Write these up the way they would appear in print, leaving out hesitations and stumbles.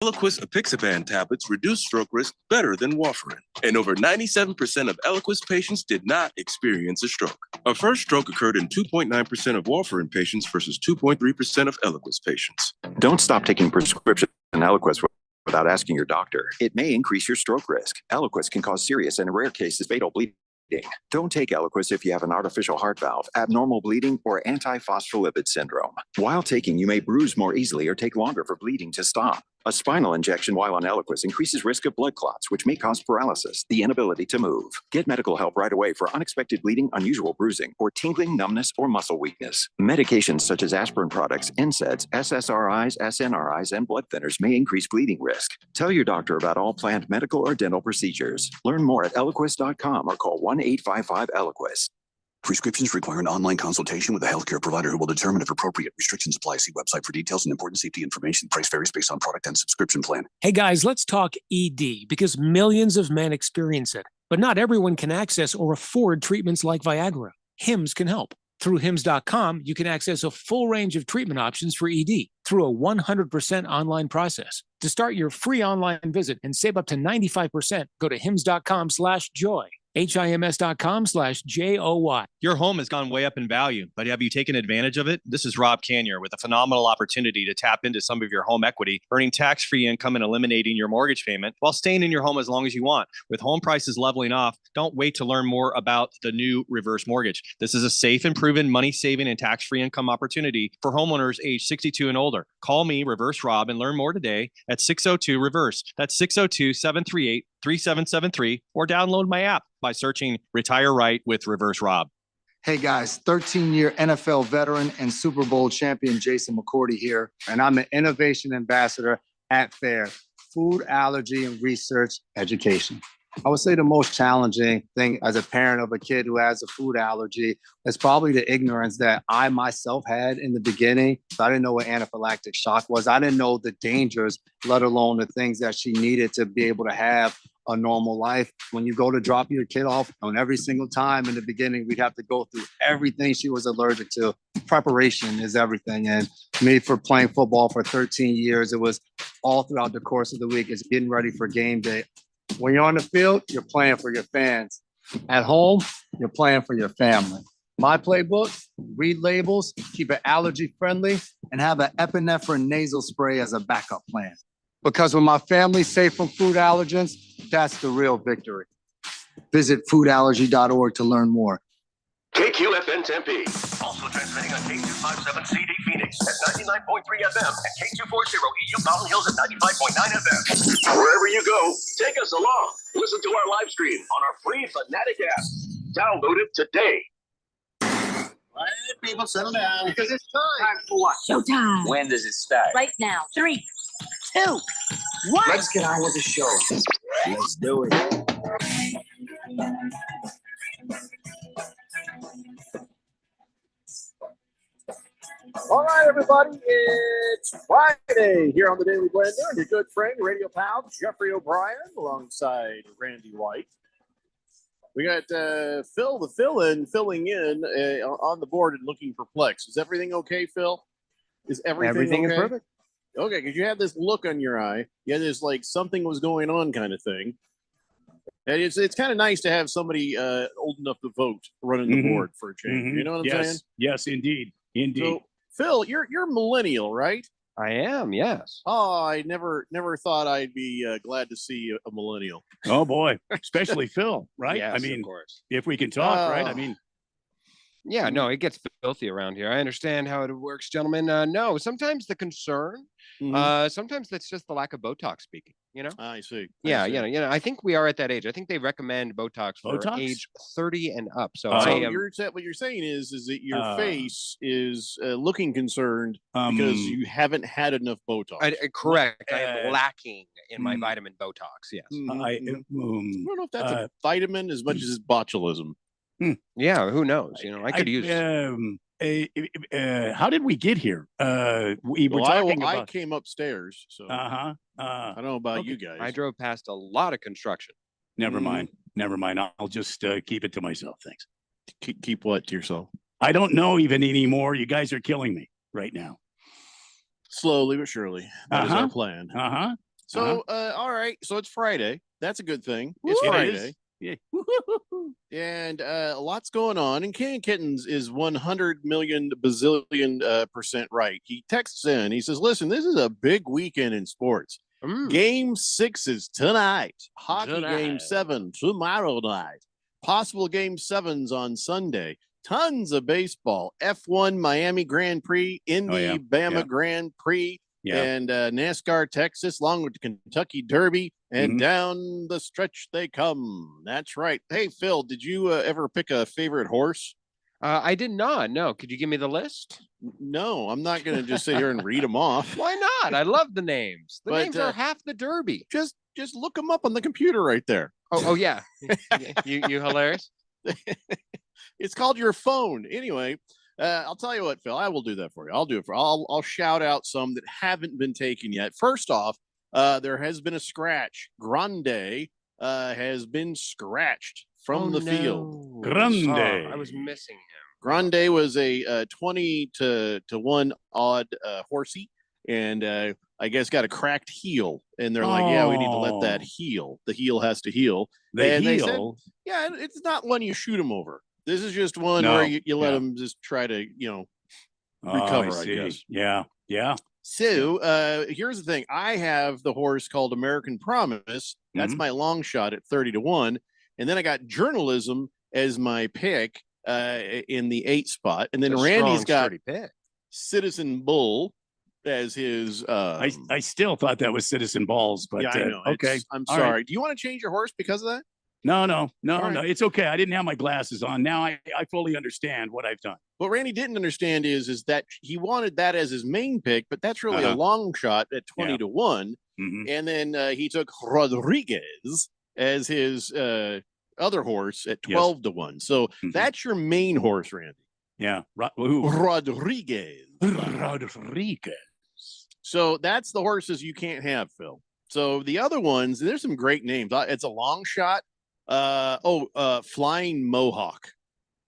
Eliquis apixaban tablets reduce stroke risk better than warfarin, and over 97% of Eliquis patients did not experience a stroke. A first stroke occurred in 2.9% of warfarin patients versus 2.3% of Eliquis patients. Don't stop taking prescription Eliquis without asking your doctor. It may increase your stroke risk. Eliquis can cause serious and, in rare cases, fatal bleeding. Don't take Eliquis if you have an artificial heart valve, abnormal bleeding, or antiphospholipid syndrome. While taking, you may bruise more easily or take longer for bleeding to stop. A spinal injection while on Eliquis increases risk of blood clots, which may cause paralysis, the inability to move. Get medical help right away for unexpected bleeding, unusual bruising, or tingling, numbness, or muscle weakness. Medications such as aspirin products, NSAIDs, SSRIs, SNRIs, and blood thinners may increase bleeding risk. Tell your doctor about all planned medical or dental procedures. Learn more at Eliquis.com or call 1-855-ELIQUIS. Prescriptions require an online consultation with a healthcare provider who will determine if appropriate restrictions apply. See website for details and important safety information. Price varies based on product and subscription plan. Hey guys, let's talk ED because millions of men experience it, but not everyone can access or afford treatments like Viagra. Hims can help. Through Hims.com, you can access a full range of treatment options for ED through a 100% online process. To start your free online visit and save up to 95%, go to Hims.com/joy. HIMS.com/JOY. Your home has gone way up in value, but have you taken advantage of it? This is Rob Canier with a phenomenal opportunity to tap into some of your home equity, earning tax-free income and eliminating your mortgage payment while staying in your home as long as you want. With home prices leveling off, don't wait to learn more about the new reverse mortgage. This is a safe and proven money-saving and tax-free income opportunity for homeowners age 62 and older. Call me, Reverse Rob, and learn more today at 602-REVERSE. That's 602-738-3773, or download my app by searching Retire Right with Reverse Rob. Hey guys, 13-year NFL veteran and Super Bowl champion Jason McCourty here, and I'm an innovation ambassador at FAIR, Food Allergy and Research Education. I would say the most challenging thing as a parent of a kid who has a food allergy is probably the ignorance that I myself had in the beginning. I didn't know what anaphylactic shock was. I didn't know the dangers, let alone the things that she needed to be able to have a normal life. When you go to drop your kid off on every single time in the beginning, we'd have to go through everything she was allergic to. Preparation is everything. And me, for playing football for 13 years, it was all throughout the course of the week. It's getting ready for game day. When you're on the field, you're playing for your fans. At home, you're playing for your family. My playbook, read labels, keep it allergy friendly, and have an epinephrine nasal spray as a backup plan. Because when my family's safe from food allergens, that's the real victory. Visit foodallergy.org to learn more. KQFN Tempe. Also transmitting on K257CD Phoenix at 99.3 FM and K240 EU Mountain Hills at 95.9 FM. Wherever you go, take us along. Listen to our live stream on our free Fanatic app. Download it today. All right, people, settle down. Because it's time. Time for what? Showtime. When does it start? Right now. 3, 2, 1. Let's get on with the show. Let's do it. All right, everybody, it's Friday here on the Daily Blender, and your good friend, radio pal, Jeffrey O'Brien, alongside Randy White. We got Phil, the fill-in, filling in on the board and looking perplexed. Is everything okay, Phil? Is everything okay? Is perfect. Okay, because you had this look on your eye. You had this, like, something was going on kind of thing. And it's kind of nice to have somebody old enough to vote running the board for a change. You know what I'm saying? Yes, indeed. Indeed. So, Phil, you're millennial, right? I am, yes. Oh, I never thought I'd be glad to see a millennial. Oh, boy. Especially Phil, right? Yes, I mean, of course. if we can talk, right? I mean, yeah, no, it gets filthy around here. I understand how it works, gentlemen. No, sometimes the concern, sometimes that's just the lack of Botox speaking, you know? I see. Yeah, I think we are at that age. I think they recommend Botox for age 30 and up. So what you're saying is that your face is looking concerned because you haven't had enough Botox. Correct. I am lacking in my vitamin Botox, yes. I don't know if that's a vitamin as much as it's botulism. Yeah, who knows? I could use. How did we get here? We were talking about. I came upstairs, so I don't know about you guys. I drove past a lot of construction. Never mind. I'll just keep it to myself. Thanks. Keep what to yourself? I don't know even anymore. You guys are killing me right now. Slowly but surely. That is our plan. So, all right. So it's Friday. That's a good thing. It's It Friday. is. Yeah. And lots going on. And Ken Kittens is 100 million bazillion percent right. He texts in. He says, "Listen, this is a big weekend in sports. Game 6 is tonight. Hockey Game 7 tomorrow night. Possible Game 7s on Sunday. Tons of baseball. F1 Miami Grand Prix, Indy Bama Grand Prix." And NASCAR Texas, along with the Kentucky Derby, and down the stretch they come. That's right. Hey, Phil, did you ever pick a favorite horse? I did not. No. Could you give me the list? No, I'm not going to just sit here and read them off. Why not? I love the names. The But, names are half the Derby. Just look them up on the computer right there. Oh yeah. you hilarious. It's called your phone. Anyway, I'll tell you what, Phil, I will do that for you. I'll do it for I'll shout out some that haven't been taken yet. First off, there has been a scratch. Grande has been scratched from the field. Grande. I was missing him. Grande was a 20 to 1 odd horsey, and I guess got a cracked heel. And they're like, yeah, we need to let that heal. The heel has to heal. The They said, heel. yeah, it's not one you shoot them over. This is just one where you let them just try to, recover, I guess. Yeah. Yeah. So here's the thing. I have the horse called American Promise. That's my long shot at 30 to 1. And then I got Journalism as my pick in the 8 spot. And then Randy's got Citizen Bull as his. I still thought that was Citizen Balls, but yeah, I know. okay. I'm All sorry. right. Do you want to change your horse because of that? No. right. It's okay. I didn't have my glasses on. Now I fully understand what I've done. What Randy didn't understand is that he wanted that as his main pick, but that's really a long shot at 20 to 1. And then he took Rodriguez as his other horse at 12 to 1. So that's your main horse, Randy. Yeah. Rodriguez. Rodriguez. So that's the horses you can't have, Phil. So the other ones, there's some great names. It's a long shot. Flying Mohawk.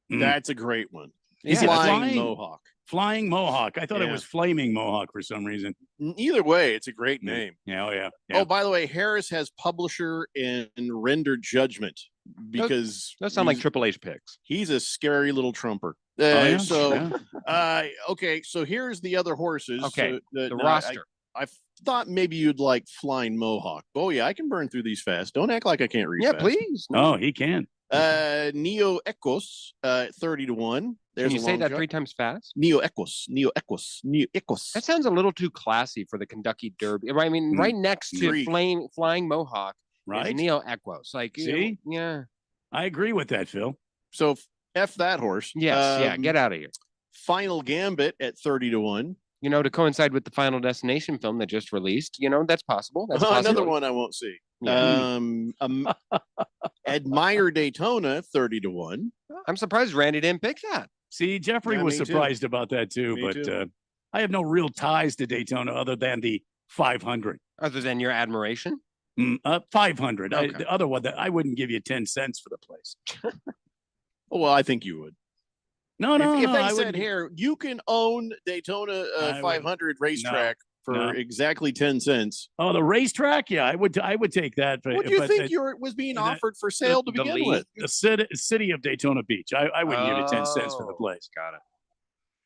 That's a great one. Is it Flying Mohawk? Flying Mohawk. I thought it was Flaming Mohawk for some reason. Either way, it's a great name. Yeah. Oh, by the way, Harris has publisher and render judgment because that sound like Triple H picks. He's a scary little trumper. yeah? Okay. So here's the other horses. Okay, the now, roster. I thought maybe you'd like Flying Mohawk. Oh yeah, I can burn through these fast. Don't act like I can't read. Yeah, fast. please. Oh, he can. Neo Equus, 30 to 1. There's Can you a say long that shot. 3 times fast? Neo Equus. That sounds a little too classy for the Kentucky Derby. I mean, right next to Greek. Flying Mohawk, Right. is Neo Equus. Like, See? yeah. I agree with that, Phil. So F that horse. Yes, get out of here. Final Gambit at 30 to 1. To coincide with the Final Destination film that just released, that's possible. That's Another possible. one I won't see. Yeah. Admire Daytona 30 to 1. I'm surprised Randy didn't pick that. See, Jeffrey Yeah, was me too. surprised about that too, Me but too. I have no real ties to Daytona other than the 500. Other than your admiration? 500. Okay. The other one that I wouldn't give you 10 cents for the place. Oh, well, I think you would. No, If I they said wouldn't. here, you can own Daytona I 500 racetrack for no. exactly 10 cents. Oh, the racetrack? Yeah, I would take that. What do you but think the- was being the- offered for sale to begin with? The city of Daytona Beach. I wouldn't give you 10 cents for the place. Got it.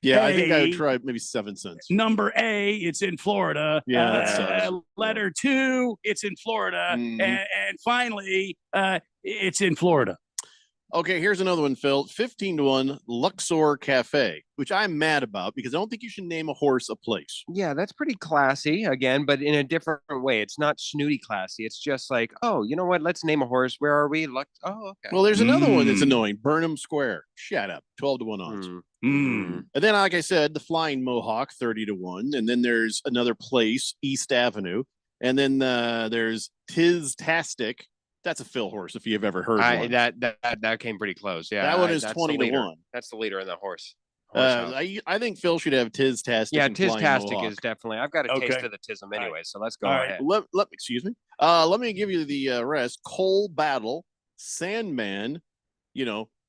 Yeah, I think I would Hey. try maybe 7 cents. Number A, it's in Florida. Yeah, that sucks. Letter 2, it's in Florida. Mhm. And finally, it's in Florida. Okay, here's another one, Phil. 15 to 1 Luxor Cafe, which I'm mad about because I don't think you should name a horse a place. Yeah, that's pretty classy again, but in a different way. It's not snooty classy. It's just like, oh, you know what? Let's name a horse. Where are we? Oh, okay. Well, there's another one that's Mm. annoying. Burnham Square. Shut up. 12 to 1 odds. Mm. And then, like I said, the Flying Mohawk, 30 to 1. And then there's another place, East Avenue. And then there's Tiz-tastic. That's a Phil horse if you've ever heard one. That came pretty close. Yeah, That one is that's 20 the to leader. 1. That's the leader in the horse. house. I think Phil should have Tiz-tastic. Yeah, and Flying Tiz-tastic Mohawk. is definitely. I've got a taste Okay. of the tism anyway, so let's go All right. ahead. Excuse me. Let me give you the rest. Coal Battle, Sandman,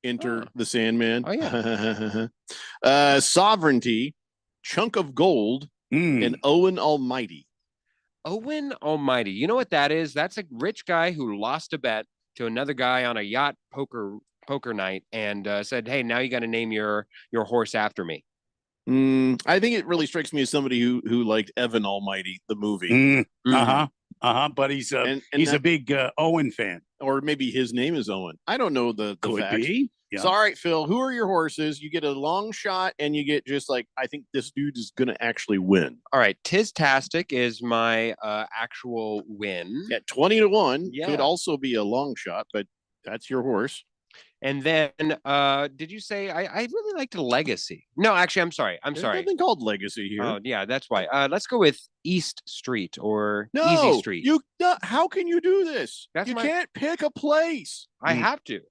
enter the Sandman. Oh, yeah. Sovereignty, Chunk of Gold, Mm. and Owen Almighty. Owen Almighty. You know what that is? That's a rich guy who lost a bet to another guy on a yacht poker night and said, "Hey, now you got to name your horse after me." I think it really strikes me as somebody who liked Evan Almighty, the movie. But he's a that- big Owen fan. Or maybe his name is Owen. I don't know the Could facts. be. Yeah. So, all right, Phil, who are your horses? You get a long shot and you get just like, I think this dude is going to actually win. All right. Tistastic is my actual win. At 20-1, Yeah. could also be a long shot, but that's your horse. And then did you say I really liked Legacy? No, actually, I'm sorry. There's nothing called Legacy here. Oh, yeah, that's why. Let's go with East Street or No, Easy Street. How can you do this? That's you my- can't pick a place. I have to.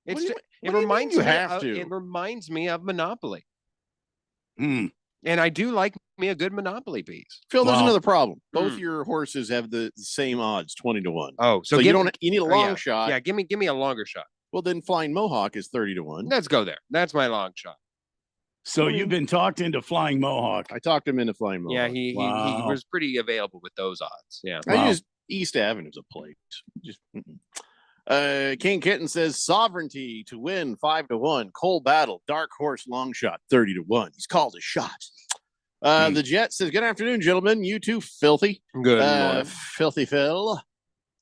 What It's do you- ju- what it do you mean reminds you me have of, to? It reminds me of Monopoly. Hmm. And I do like me a good Monopoly piece. Phil, there's Wow. another problem. Both Hmm. your horses have the same odds, 20-1. Oh, So you give- don't. You need a oh, long yeah. shot. Yeah, give me a longer shot. Well, then Flying Mohawk is 30-1. Let's go there. That's my long shot. So you've been talked into Flying Mohawk. I talked him into Flying Mohawk. Yeah, he Wow. was pretty available with those odds. Yeah. I Wow. just East Avenue's a place. Just King Kitten says sovereignty to win 5-1. Cole Battle, dark horse long shot 30-1. He's called a shot. The Jet says, good afternoon, gentlemen. You too, filthy. Good morning. Filthy Phil.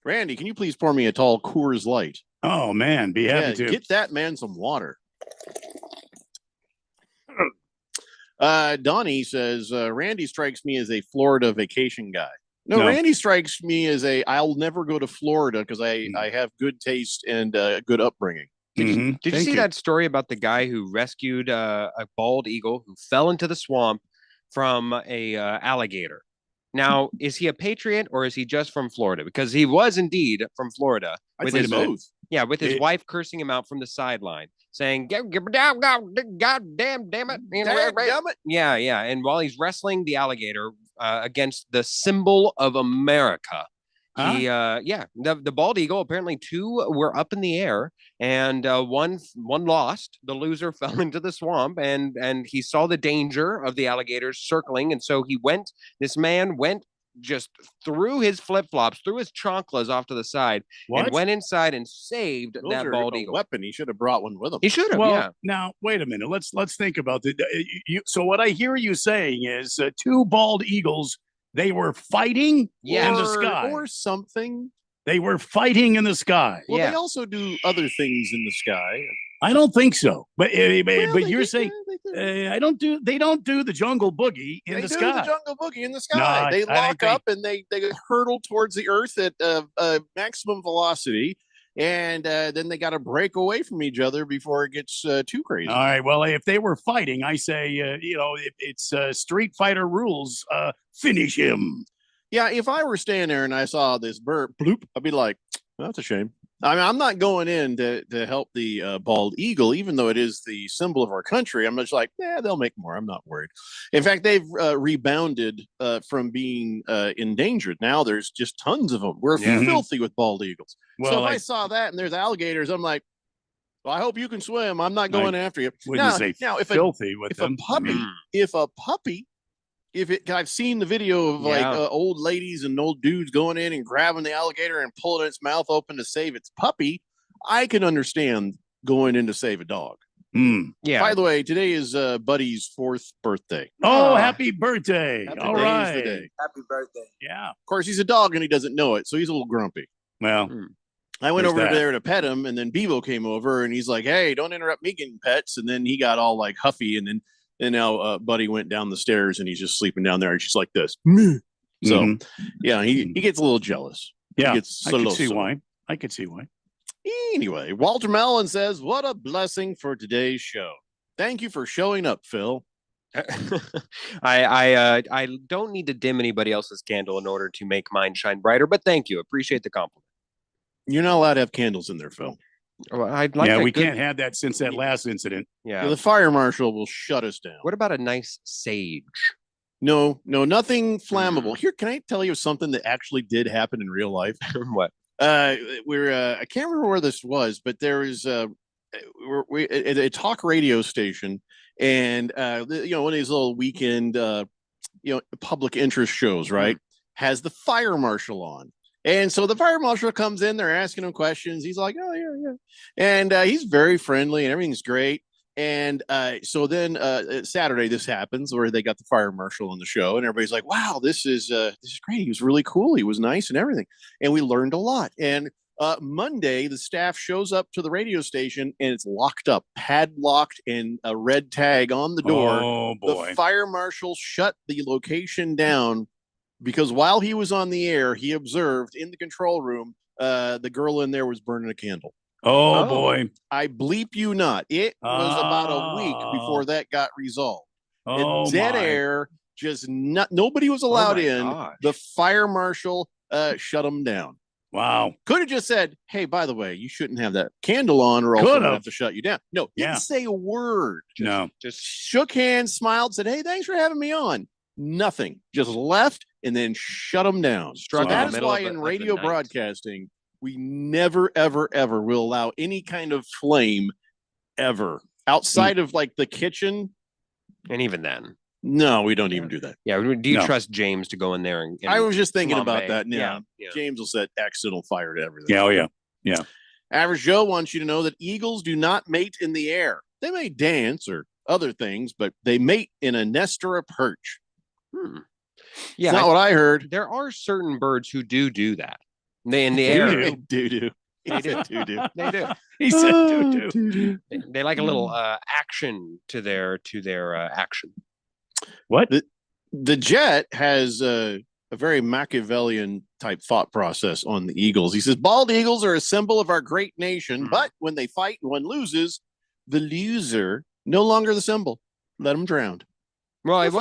Randy, can you please pour me a tall Coors Light? Oh man, be happy to. Get that man some water. Donnie says, Randy strikes me as a Florida vacation guy. No, Randy strikes me as I'll never go to Florida because I have good taste and good upbringing. Did you see that story about the guy who rescued a bald eagle who fell into the swamp from a alligator? Now, is he a patriot or is he just from Florida? Because he was indeed from Florida. I'd say both. Yeah, with his wife cursing him out from the sideline, saying, God damn it. Yeah, yeah. And while he's wrestling the alligator against the symbol of America, the bald eagle, apparently two were up in the air and one lost. The loser fell into the swamp and he saw the danger of the alligators circling. And so this man went just threw his flip-flops, threw his chanclas off to the side and went inside and saved Those that are bald a eagle. weapon. He should have brought one with him. He should have, Well, yeah. now wait a minute. Let's think about it. So what I hear you saying is two bald eagles. They were fighting in the sky, or something. They were fighting in the sky. Well, they also do other things in the sky. I don't think so. But they you're saying I don't do. They don't do the jungle boogie in They the do sky. the jungle boogie in the sky. No, they I lock think up and they hurtle towards the earth at maximum velocity, and then they got to break away from each other before it gets too crazy. All right. Well, if they were fighting, I say, it's Street Fighter rules. Finish him. Yeah, if I were standing there and I saw this bird bloop, I'd be like, that's a shame. I mean, I'm not going in to help the bald eagle, even though it is the symbol of our country. I'm just like, they'll make more. I'm not worried. In fact, they've rebounded from being endangered. Now there's just tons of them. We're filthy with bald eagles. So Well, if I saw that and there's alligators, I'm like, well, I hope you can swim. I'm not going after you. Wouldn't say filthy with them. If a puppy, I've seen the video of like old ladies and old dudes going in and grabbing the alligator and pulling its mouth open to save its puppy, I can understand going in to save a dog. Yeah. By the way, today is Buddy's 4th birthday. Oh, happy birthday. Happy All day is the right. day. Happy birthday. Yeah. Of course, he's a dog and he doesn't know it, so he's a little grumpy. Well, I went there's over that. there to pet him, and then Bevo came over and he's like, hey, don't interrupt me getting pets. And then he got all like huffy, and now Buddy went down the stairs and he's just sleeping down there and she's like this. So yeah, he gets a little jealous. Yeah, He gets I could see celoso. why. I could see why. Anyway, Walter Mellon says, what a blessing for today's show. Thank you for showing up, Phil. I don't need to dim anybody else's candle in order to make mine shine brighter, but thank you. Appreciate the compliment. You're not allowed to have candles in there, Phil. Well, I'd like Yeah, a we good- can't have that since that last incident. Yeah. The fire marshal will shut us down. What about a nice sage? No, nothing flammable. Here, can I tell you something that actually did happen in real life? What? I can't remember where this was, but there was a talk radio station, and one of these little weekend public interest shows, right? has the fire marshal on. And so the fire marshal comes in, they're asking him questions. He's like, oh, yeah. And he's very friendly and everything's great. And so then Saturday, this happens where they got the fire marshal on the show, and everybody's like, wow, this is great. He was really cool. He was nice and everything. And we learned a lot. And Monday, the staff shows up to the radio station and it's locked up, padlocked, and a red tag on the door. Oh, boy. The fire marshal shut the location down because while he was on the air, he observed in the control room, the girl in there was burning a candle. Oh, boy. I bleep you not. It was about a week before that got resolved. Oh, Dead my. air, just nobody was allowed in. gosh. The fire marshal shut them down. Wow. Could have just said, hey, by the way, you shouldn't have that candle on or else I'm Could've. gonna have to shut you down. No, didn't say a word. No. Just shook hands, smiled, said, hey, thanks for having me on. Nothing. Just left and then shut them down. Struck So in the that is middle why of in the radio night. broadcasting, we never, ever, ever will allow any kind of flame ever outside of like the kitchen. And even then. No, we don't even do that. Yeah. Do you No. trust James to go in there and I was just thinking about flambe? that. Yeah. James will set accidental fire to everything. Yeah, oh, yeah. Yeah. Average Joe wants you to know that eagles do not mate in the air. They may dance or other things, but they mate in a nest or a perch. Yeah. It's not what I heard. There are certain birds who do that. They in the They air. do. They do. Do-do. They do. He said doo-doo. They like a little action to their action. What? The Jet has a very Machiavellian type thought process on the Eagles. He says, bald eagles are a symbol of our great nation, but when they fight and one loses, the loser no longer the symbol. Let them drown. Well, if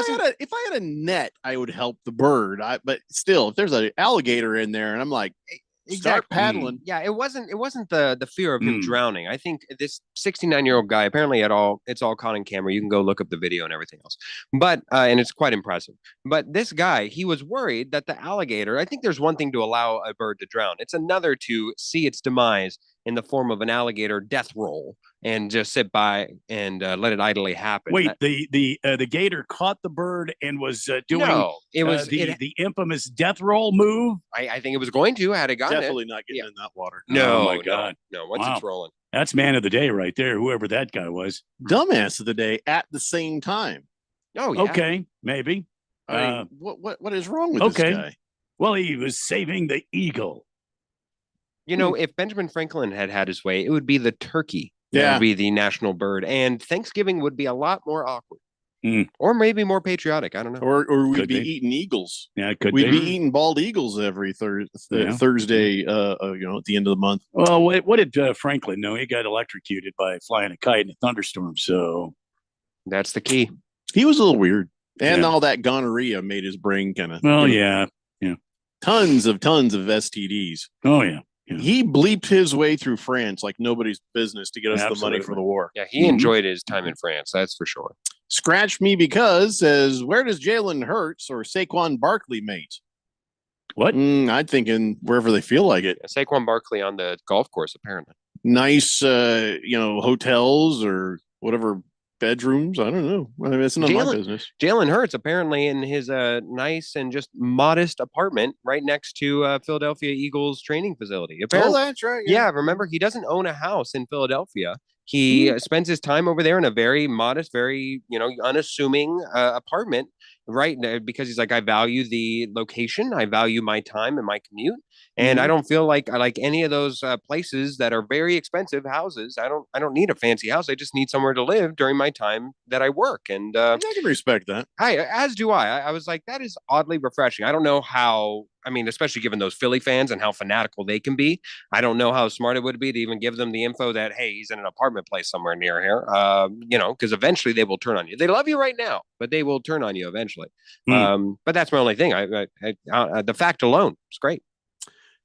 I had a net, I would help the bird. But still, if there's an alligator in there and I'm like, hey, start paddling. Yeah, it wasn't the fear of him drowning. I think this 69-year-old guy, apparently it's all caught on camera. You can go look up the video and everything else. But and it's quite impressive. But this guy, he was worried that the alligator, I think there's one thing to allow a bird to drown. It's another to see its demise in the form of an alligator death roll and just sit by and let it idly happen. Wait, the gator caught the bird and was doing it was the infamous death roll move. I think it was going to had it gotten Definitely not getting in that water. No, Oh, my God. No, once Wow. it's rolling. That's man of the day right there, whoever that guy was. Dumbass of the day at the same time. Oh, yeah. Okay, maybe. I mean, what is wrong with okay. this guy? Well, he was saving the eagle. You know, if Benjamin Franklin had his way, it would be the turkey. That Yeah. would be the national bird. And Thanksgiving would be a lot more awkward. Mm. Or maybe more patriotic. I don't know. Or we'd Could be be. eating eagles. Yeah, it could We'd be. be eating bald eagles every Yeah. Thursday, at the end of the month. Well, what did Franklin know? He got electrocuted by flying a kite in a thunderstorm. So That's the key. He was a little weird. And Yeah. all that gonorrhea made his brain kind of. well, yeah. Tons of STDs. Oh, yeah. Yeah. He bleeped his way through France like nobody's business to get us the money for Absolutely. the war. Yeah, he enjoyed his time in France. That's for sure. Scratch Me Because says, where does Jalen Hurts or Saquon Barkley mate? What? I'm thinking wherever they feel like it. Saquon Barkley on the golf course, apparently. Nice, hotels or whatever bedrooms. I don't know. I mean, it's not my business. Jalen Hurts apparently in his nice and just modest apartment right next to Philadelphia Eagles training facility. Apparently, that's right. yeah, remember he doesn't own a house in Philadelphia. He spends his time over there in a very modest, very unassuming apartment, right? Because he's like, I value the location, I value my time and my commute, and I don't feel like I like any of those places that are very expensive houses. I don't need a fancy house. I just need somewhere to live during my time that I work, and I can respect that. As do I. I was like, that is oddly refreshing. I don't know how. I mean, especially given those Philly fans and how fanatical they can be. I don't know how smart it would be to even give them the info that, hey, he's in an apartment place somewhere near here. Because eventually they will turn on you. They love you right now, but they will turn on you eventually. But that's my only thing. The fact alone is great.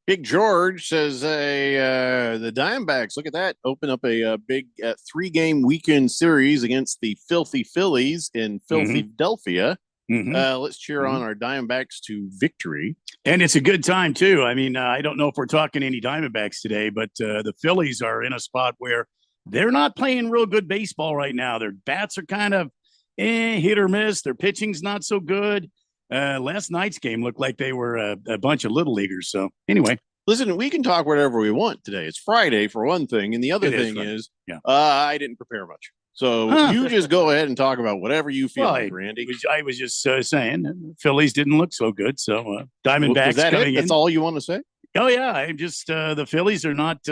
Big George says, the Diamondbacks, look at that, open up a big 3-game weekend series against the Filthy Phillies in Philadelphia. Let's cheer on our Diamondbacks to victory. And it's a good time, too. I mean, I don't know if we're talking any Diamondbacks today, but the Phillies are in a spot where they're not playing real good baseball right now. Their bats are kind of hit or miss. Their pitching's not so good. Last night's game looked like they were a bunch of little leaguers. So anyway, listen, we can talk whatever we want today. It's Friday for one thing, and the other thing is, I didn't prepare much. So you just go ahead and talk about whatever you feel like, Randy. I was just saying, Phillies didn't look so good. So Diamondbacks coming in. That's all you want to say? Oh yeah, I'm just the Phillies are not.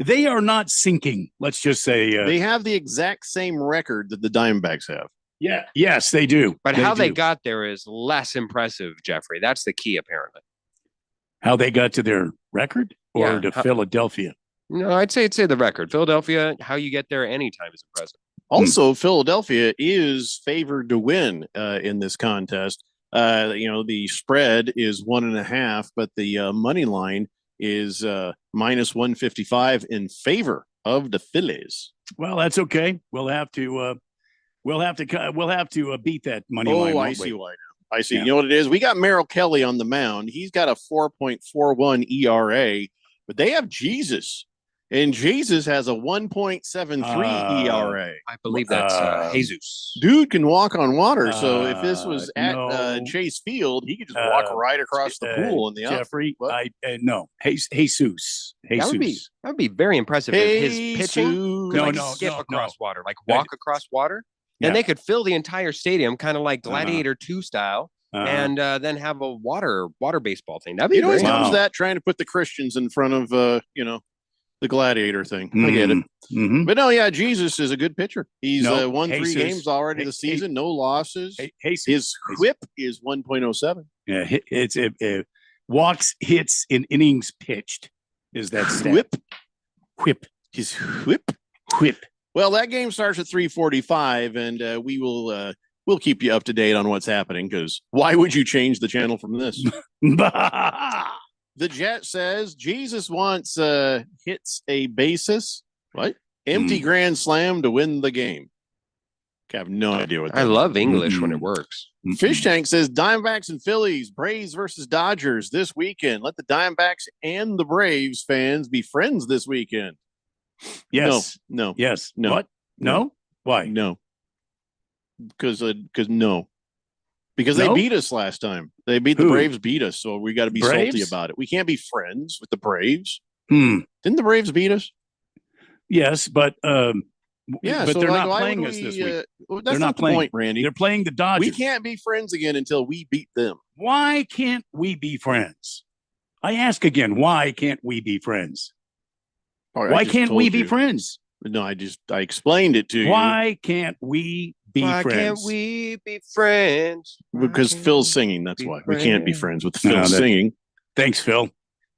They are not sinking. Let's just say they have the exact same record that the Diamondbacks have. Yeah. Yes, they do. But how they got there is less impressive, Jeffrey. That's the key, apparently. How they got to their record or to Philadelphia? No, I'd say the record. Philadelphia, how you get there anytime is impressive. Also, Philadelphia is favored to win in this contest. The spread is 1.5, but the money line is minus 155 in favor of the Phillies. Well, that's okay. We'll have to beat that money line. Oh, I see why now. I see. Yeah. You know what it is? We got Merrill Kelly on the mound. He's got a 4.41 ERA, but they have Jesus. And Jesus has a 1.73 ERA. I believe that's Jesus. Dude can walk on water. So if this was at Chase Field, he could just walk right across the pool in the Jeffrey, no. Jesus. That would be very impressive if his pitching could skip across water, like walk across water. And they could fill the entire stadium, kind of like Gladiator 2 style. And then have a water baseball thing. That'd be always comes that trying to put the Christians in front of the Gladiator thing. I get it. Mm-hmm. But no, yeah, Jesus is a good pitcher. He's won 3 games already this season, no losses. His whip is 1.07. Yeah, it's walks, hits in innings pitched. Is that stat? Whip. His whip. Well, that game starts at 3:45, and we'll keep you up to date on what's happening, because why would you change the channel from this? The Jet says Jesus wants hits a basis. What? Empty grand slam to win the game. I have no idea what that I love English when it works. Fish Tank says Diamondbacks and Phillies, Braves versus Dodgers this weekend. Let the Diamondbacks and the Braves fans be friends this weekend. Yes. No. Yes. No. What? No? Why? No. Because no. Because they beat us last time. They beat the Braves, beat us, so we got to be salty about it. We can't be friends with the Braves. Didn't the Braves beat us? Yes, but but they're not playing us this week. That's not the point, Randy. They're playing the Dodgers. We can't be friends again until we beat them. Why can't we be friends? I ask again, why can't we be friends? Why can't we be friends? No, I explained it to you. Why can't we be friends? Why can't we be friends? Because Phil's singing. That's why we can't be friends with Phil singing. Thanks, Phil.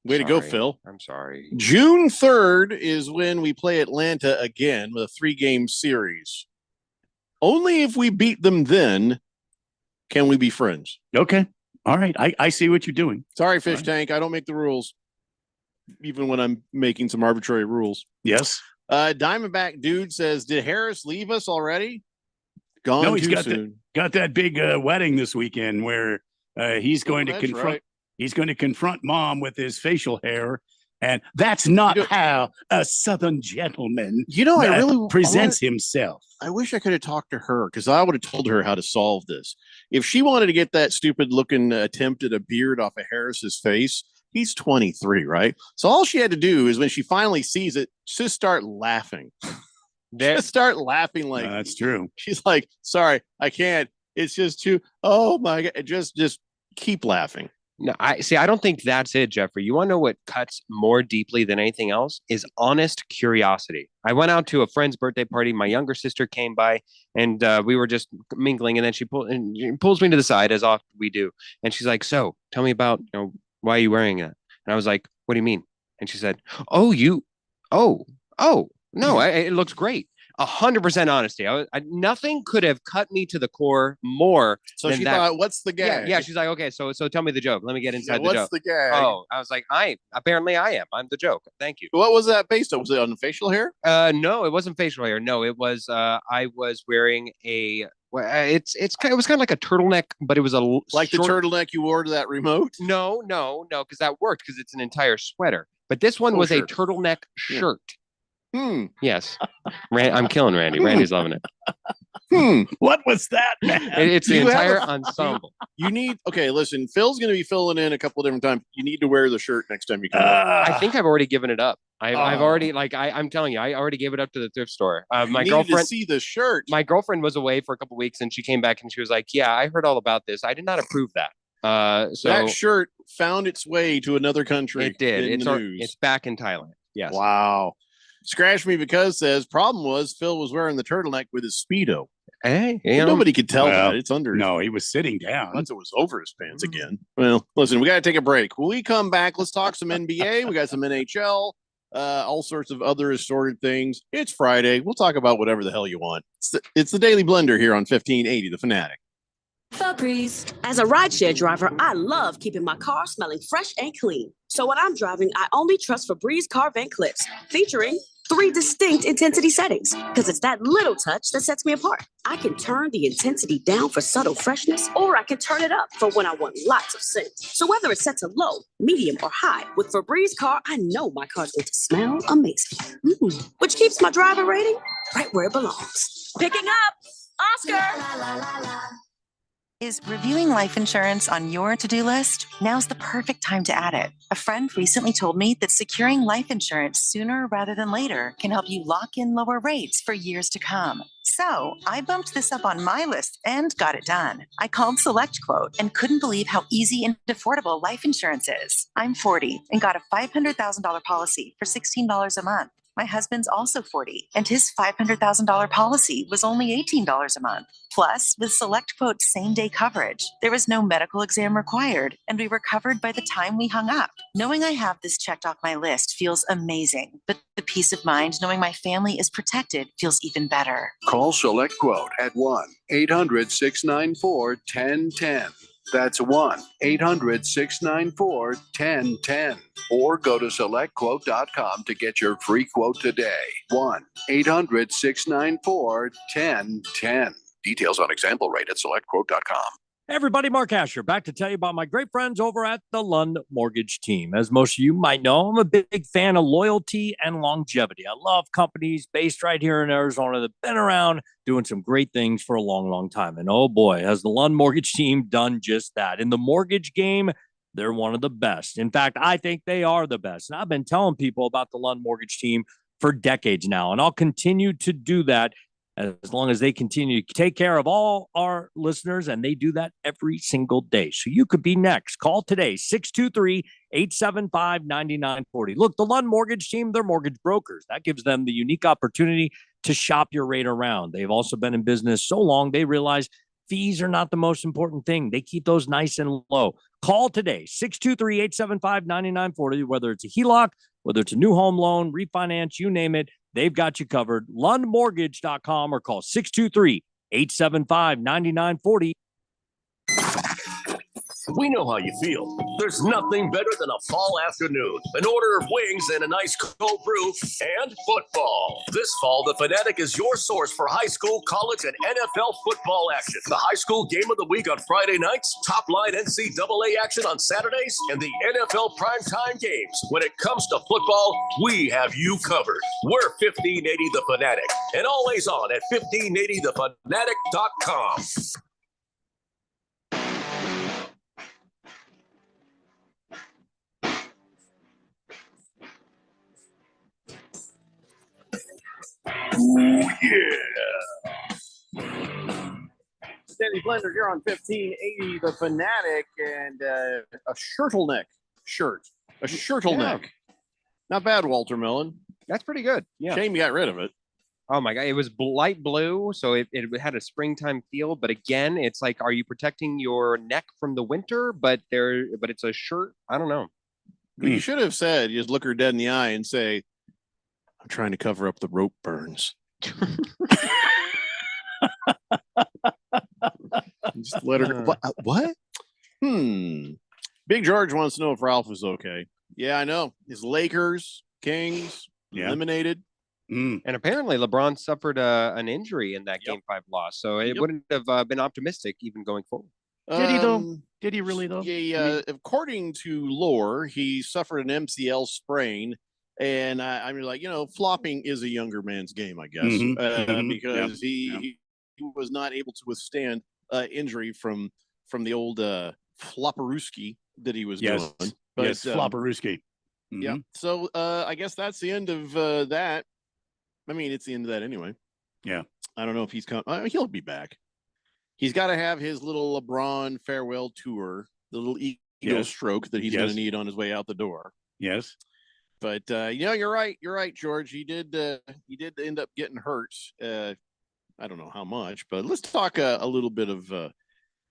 Way to go, Phil. I'm sorry. June 3rd is when we play Atlanta again with a 3-game series. Only if we beat them then can we be friends. Okay. All right. I see what you're doing. Sorry, Fish Tank. I don't make the rules, even when I'm making some arbitrary rules. Yes. Diamondback dude says, did Harris leave us already? Gone no, he's too soon. Got that big wedding this weekend where he's going to confront. Right. He's going to confront Mom with his facial hair, and that's not how a Southern gentleman, I really presents himself. I wish I could have talked to her, because I would have told her how to solve this. If she wanted to get that stupid looking attempt at a beard off of Harris's face, he's 23, right? So all she had to do is, when she finally sees it, just start laughing. Just start laughing like that's true. She's like, sorry, I can't. It's just too. Oh my God! Just keep laughing. No, I don't think that's it, Jeffrey. You want to know what cuts more deeply than anything else is honest curiosity. I went out to a friend's birthday party. My younger sister came by, and we were just mingling. And then she pulls me to the side, as often we do, and she's like, "So, tell me about why are you wearing that?" And I was like, "What do you mean?" And she said, "Oh, no, it looks great." 100% honesty. Nothing could have cut me to the core more. So she thought, "What's the gag?" Yeah. She's like, "Okay, so tell me the joke. Let me get inside the joke." What's the gag? Oh, I was like, I am. I'm the joke. Thank you. What was that based on? Was it on facial hair? No, it wasn't facial hair. No, it was. I was wearing a. It was kind of like a turtleneck, but it was like short... the turtleneck you wore to that remote. No, because that worked because it's an entire sweater. But this one was a turtleneck shirt. Yes. I'm killing Randy. Randy's loving it. What was that, man? It's the You have entire a- ensemble. You need listen, Phil's gonna be filling in a couple of different times. You need to wear the shirt next time you come. I think I've already given it up. I've Oh. already I'm telling you, I already gave it up to the thrift store. My You needed girlfriend to see the shirt. My girlfriend was away for a couple weeks and she came back and she was like, "Yeah, I heard all about this. I did not approve that." So that shirt found its way to another country. it did. in It's the news. it's back in Thailand. Yes. Wow. Scratch Me Because says problem was Phil was wearing the turtleneck with his Speedo. Hey, But nobody could tell Well, that. It's under. No, he was sitting down. Unless it was over his pants again. Well, listen, we got to take a break. When we come back, let's talk some NBA. We got some NHL, all sorts of other assorted things. It's Friday. We'll talk about whatever the hell you want. It's the Daily Blender here on 1580, The Fanatic. Febreze. As a rideshare driver, I love keeping my car smelling fresh and clean. So when I'm driving, I only trust Febreze car vent clips, featuring 3 distinct intensity settings, because it's that little touch that sets me apart. I can turn the intensity down for subtle freshness, or I can turn it up for when I want lots of scent. So whether it's set to low, medium, or high, with Febreze car, I know my car's going to smell amazing. Which keeps my driver rating right where it belongs. Picking up, Oscar! Is reviewing life insurance on your to-do list? Now's the perfect time to add it. A friend recently told me that securing life insurance sooner rather than later can help you lock in lower rates for years to come. So I bumped this up on my list and got it done. I called SelectQuote and couldn't believe how easy and affordable life insurance is. I'm 40 and got a $500,000 policy for $16 a month. My husband's also 40, and his $500,000 policy was only $18 a month. Plus, with SelectQuote's same-day coverage, there was no medical exam required, and we were covered by the time we hung up. Knowing I have this checked off my list feels amazing, but the peace of mind knowing my family is protected feels even better. Call SelectQuote at 1-800-694-1010. That's 1-800-694-1010. Or go to selectquote.com to get your free quote today. 1-800-694-1010. Details on example rate at selectquote.com. Hey everybody, Mark Asher back to tell you about my great friends over at the Lund Mortgage Team. As most of you might know, I'm a big fan of loyalty and longevity. I love companies based right here in Arizona that have been around doing some great things for a long, long time. And oh boy, has the Lund Mortgage Team done just that. In the mortgage game, they're one of the best. In fact, I think they are the best. And I've been telling people about the Lund Mortgage Team for decades now, and I'll continue to do that as long as they continue to take care of all our listeners, and they do that every single day. So you could be next. Call today, 623-875-9940. Look, the Lund Mortgage Team, they're mortgage brokers. That gives them the unique opportunity to shop your rate around. They've also been in business so long, they realize fees are not the most important thing. They keep those nice and low. Call today, 623-875-9940, whether it's a HELOC, whether it's a new home loan, refinance, you name it. They've got you covered. LundMortgage.com or call 623-875-9940. We know how you feel. There's nothing better than a fall afternoon, an order of wings and a nice cold brew, and football. This fall, The Fanatic is your source for high school, college, and NFL football action. The high school game of the week on Friday nights, top line NCAA action on Saturdays, and the NFL primetime games. When it comes to football, we have you covered. We're 1580 The Fanatic, and always on at 1580thefanatic.com. Ooh, yeah. Daily Blender here on 1580 The Fanatic, and a shirtleneck shirt. A shirtleneck. Not bad, Walter Millen. That's pretty good. Yeah. Shame you got rid of it. Oh my God. It was light blue. So it had a springtime feel. But again, it's like, are you protecting your neck from the winter? But it's a shirt. I don't know. You should have said, you just look her dead in the eye and say, I'm trying to cover up the rope burns. Just let her. What? Big George wants to know if Ralph is okay. Yeah, I know. His Lakers, Kings, eliminated. And apparently LeBron suffered an injury in that Game 5 loss. So it wouldn't have been optimistic even going forward. Did he though? Did he really though? Yeah, according to lore, he suffered an MCL sprain And I'm like, flopping is a younger man's game, I guess, because he was not able to withstand injury from the old flopperooski that he was doing. But, yes, flopperooski. Yeah. So I guess that's the end of that. I mean, it's the end of that anyway. Yeah. I don't know if he's coming. He'll be back. He's got to have his little LeBron farewell tour, the little ego stroke that he's going to need on his way out the door. Yes. But you're right. You're right, George. He did end up getting hurt. I don't know how much, but let's talk a little bit of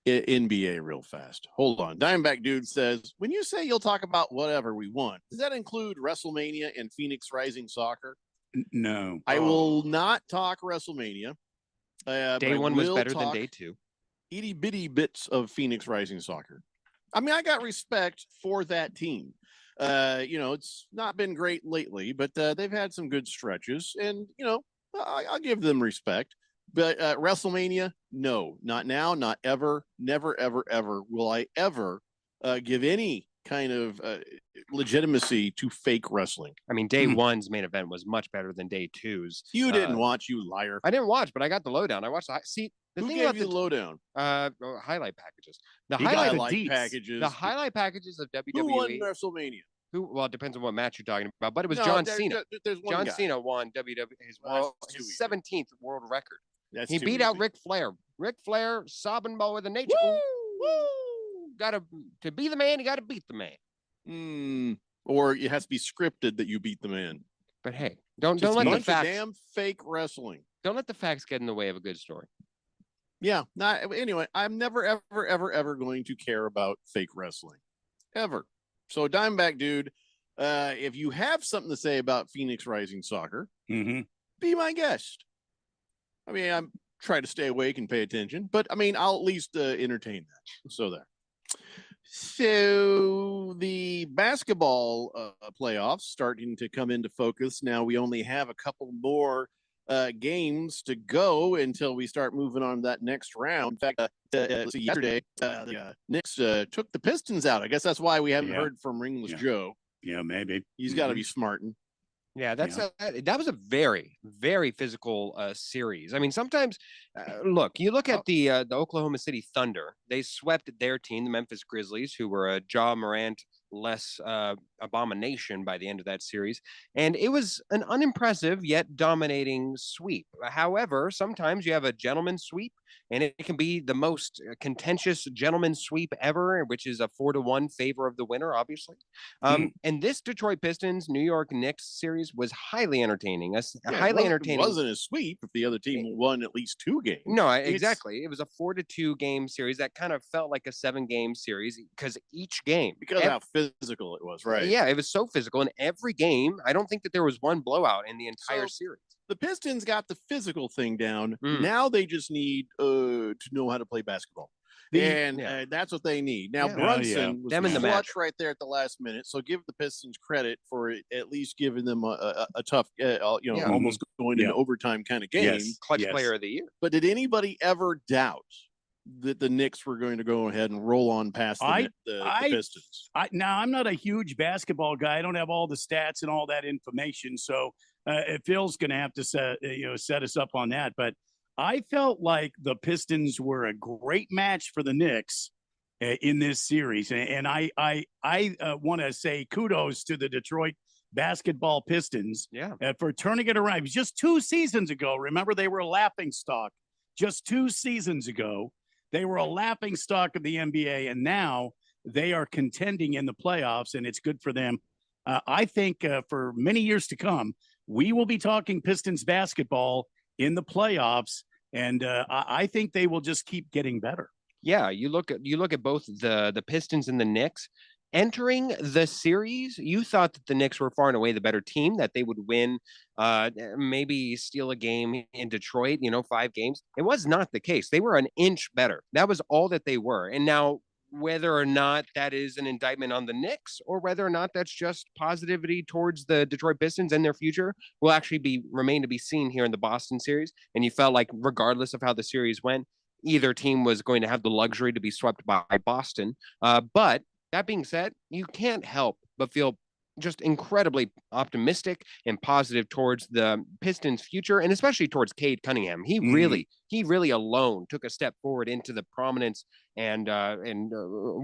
NBA real fast. Hold on. Diamondback Dude says, when you say you'll talk about whatever we want, does that include WrestleMania and Phoenix Rising Soccer? No. I will not talk WrestleMania. Day one was better than day two. Itty bitty bits of Phoenix Rising Soccer. I mean, I got respect for that team. It's not been great lately, but they've had some good stretches, and I'll give them respect. But WrestleMania, no, not now, not ever, never, ever, ever will I ever give any kind of legitimacy to fake wrestling. I mean, day one's main event was much better than day two's. You didn't watch, you liar. I didn't watch, but I got the lowdown. I watched the Who thing gave about you the lowdown? Highlight packages. The highlight packages. The highlight packages of WWE. Who won WrestleMania? Well, it depends on what match you're talking about, but it was No, John there- Cena. there's one John guy. Cena won Well, that's his too 17th world record. That's He too beat out easy. Ric Flair. Ric Flair, sobbing ball with the nature. Woo! To be the man, you got to beat the man. Or it has to be scripted that you beat the man. But hey, don't Just let a the bunch of facts. damn fake wrestling. Don't let the facts get in the way of a good story. Yeah. Anyway, I'm never, ever, ever, ever going to care about fake wrestling. Ever. So Diamondback Dude, if you have something to say about Phoenix Rising Soccer, be my guest. I mean, I'm trying to stay awake and pay attention, but I mean, I'll at least entertain that. So there. So the basketball playoffs starting to come into focus. Now we only have a couple more games to go until we start moving on to that next round. In fact, yesterday the Knicks took the Pistons out. I guess that's why we haven't heard from Ringless Joe. Yeah, maybe he's got to be smarting. Yeah, that was a very, very physical series. I mean, sometimes, you look at the Oklahoma City Thunder. They swept their team, the Memphis Grizzlies, who were a Ja Morant-less abomination by the end of that series. And it was an unimpressive yet dominating sweep. However, sometimes you have a gentleman's sweep, and it can be the most contentious gentleman's sweep ever, which is a 4-1 favor of the winner, obviously. And this Detroit Pistons New York Knicks series was highly entertaining. Highly entertaining. It wasn't a sweep if the other team won at least 2 games. No, exactly. It was a 4-2 game series that kind of felt like a 7-game series because each game, because how physical it was, right? Yeah, it was so physical in every game. I don't think that there was one blowout in the entire series. The Pistons got the physical thing down. Now they just need to know how to play basketball. That's what they need. Now, Brunson was Them and the clutch Magic. right there at the last minute. So give the Pistons credit for at least giving them a tough, almost going into overtime kind of game. Clutch player of the year. But did anybody ever doubt that the Knicks were going to go ahead and roll on past the Pistons? Now, I'm not a huge basketball guy. I don't have all the stats and all that information. So Phil's going to have to set us up on that. But I felt like the Pistons were a great match for the Knicks in this series. And I want to say kudos to the Detroit basketball Pistons for turning it around. It was just 2 seasons ago. Remember, they were a laughingstock. Just 2 seasons ago, they were a laughingstock of the NBA. And now they are contending in the playoffs, and it's good for them. I think for many years to come, we will be talking Pistons basketball in the playoffs, and I think they will just keep getting better. Yeah, you look at both the Pistons and the Knicks entering the series. You thought that the Knicks were far and away the better team, that they would win, maybe steal a game in Detroit. 5 games. It was not the case. They were an inch better. That was all that they were. And now, whether or not that is an indictment on the Knicks or whether or not that's just positivity towards the Detroit Pistons and their future will actually remain to be seen here in the Boston series. And you felt like regardless of how the series went, either team was going to have the luxury to be swept by Boston. But that being said, you can't help but feel just incredibly optimistic and positive towards the Pistons' future, and especially towards Cade Cunningham. He really alone took a step forward into the prominence and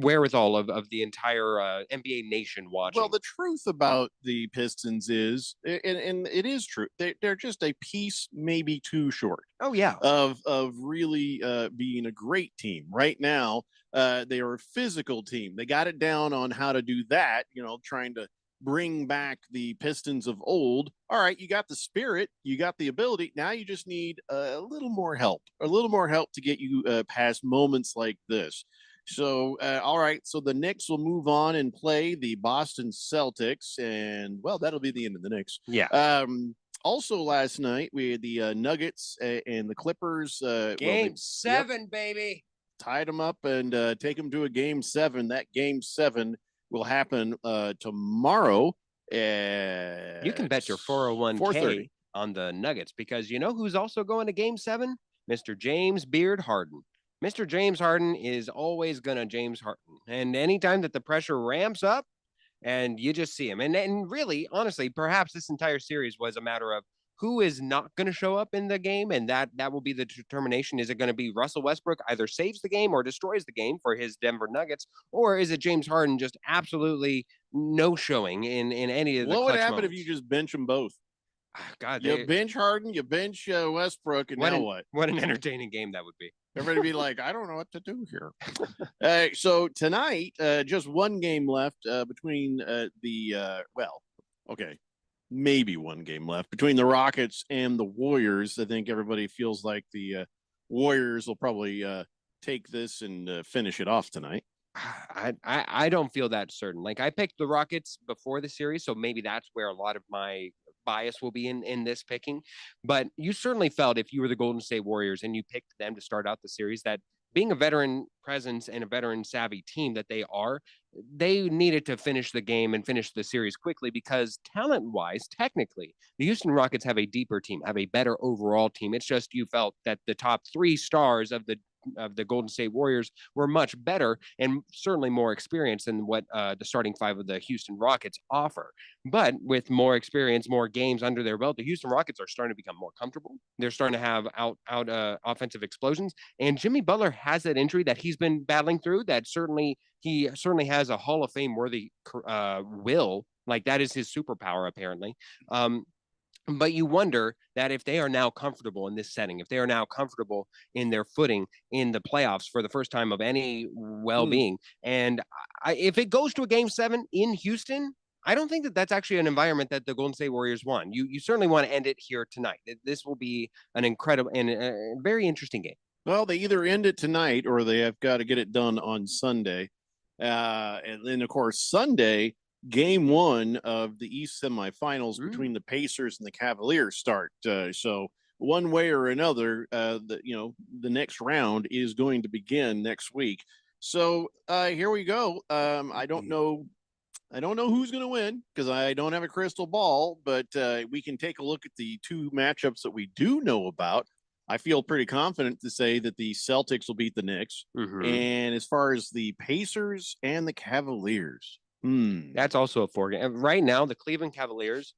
wherewithal of the entire NBA nation watching. Well, the truth about the Pistons is, and it is true, they're just a piece maybe too short. Oh yeah, of really being a great team right now. They are a physical team. They got it down on how to do that. Trying to bring back the Pistons of old. All right, you got the spirit, you got the ability. Now you just need a little more help to get you past moments like this. So, all right, so the Knicks will move on and play the Boston Celtics, and well, that'll be the end of the Knicks. Yeah. Also, last night we had the Nuggets and the Clippers. Game 7, baby. Tied them up and take them to a Game 7. That Game 7 will happen tomorrow. You can bet your 401k on the Nuggets, because you know who's also going to Game 7? Mr. James Beard Harden. Mr. James Harden is always going to James Harden. And anytime that the pressure ramps up and you just see him, and really, honestly, perhaps this entire series was a matter of who is not going to show up in the game, and that will be the determination. Is it going to be Russell Westbrook either saves the game or destroys the game for his Denver Nuggets, or is it James Harden just absolutely no showing in any of the What would happen moments? if you just bench them both? God, you bench Harden, you bench Westbrook, and now what? What an entertaining game that would be. Everybody be like, I don't know what to do here. So tonight, just one game left between maybe one game left between the Rockets and the Warriors. I think everybody feels like the Warriors will probably take this and finish it off tonight. I don't feel that certain. Like, I picked the Rockets before the series, so maybe that's where a lot of my bias will be in this picking. But you certainly felt, if you were the Golden State Warriors and you picked them to start out the series, that being a veteran presence and a veteran savvy team that they needed to finish the game and finish the series quickly, because talent wise, technically, the Houston Rockets have a deeper team, have a better overall team. It's just you felt that the top 3 stars of the Golden State Warriors were much better and certainly more experienced than what the starting 5 of the Houston Rockets offer. But with more experience, more games under their belt, the Houston Rockets are starting to become more comfortable. They're starting to have out offensive explosions. And Jimmy Butler has that injury that he's been battling through. He certainly has a Hall of Fame worthy will. Like, that is his superpower, apparently. But you wonder that if they are now comfortable in this setting, if they are now comfortable in their footing in the playoffs for the first time of any well-being, and if it goes to a Game 7 in Houston, I don't think that that's actually an environment that the Golden State Warriors want. You certainly want to end it here tonight. This will be an incredible and very interesting game. Well, they either end it tonight or they have got to get it done on Sunday. And then, of course, Sunday, Game 1 of the East semifinals between the Pacers and the Cavaliers start. So one way or another, the next round is going to begin next week. So here we go. I don't know who's going to win because I don't have a crystal ball, but we can take a look at the 2 matchups that we do know about. I feel pretty confident to say that the Celtics will beat the Knicks. And as far as the Pacers and the Cavaliers, that's also a 4 game. Right now, the Cleveland Cavaliers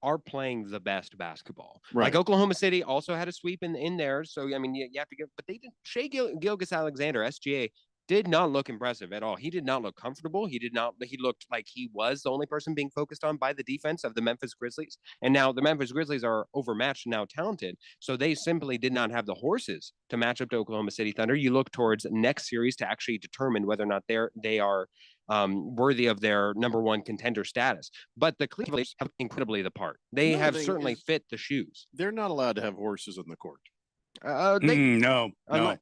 are playing the best basketball. Right. Like, Oklahoma City also had a sweep in there. So, I mean, you have to give, but they did. Shea Gilgeous-Alexander, SGA, did not look impressive at all. He did not look comfortable. He looked like he was the only person being focused on by the defense of the Memphis Grizzlies. And now the Memphis Grizzlies are overmatched, now talented. So they simply did not have the horses to match up to Oklahoma City Thunder. You look towards next series to actually determine whether or not they are worthy of their number 1 contender status. But the Cleveland have incredibly the part. They have certainly fit the shoes. They're not allowed to have horses on the court. No.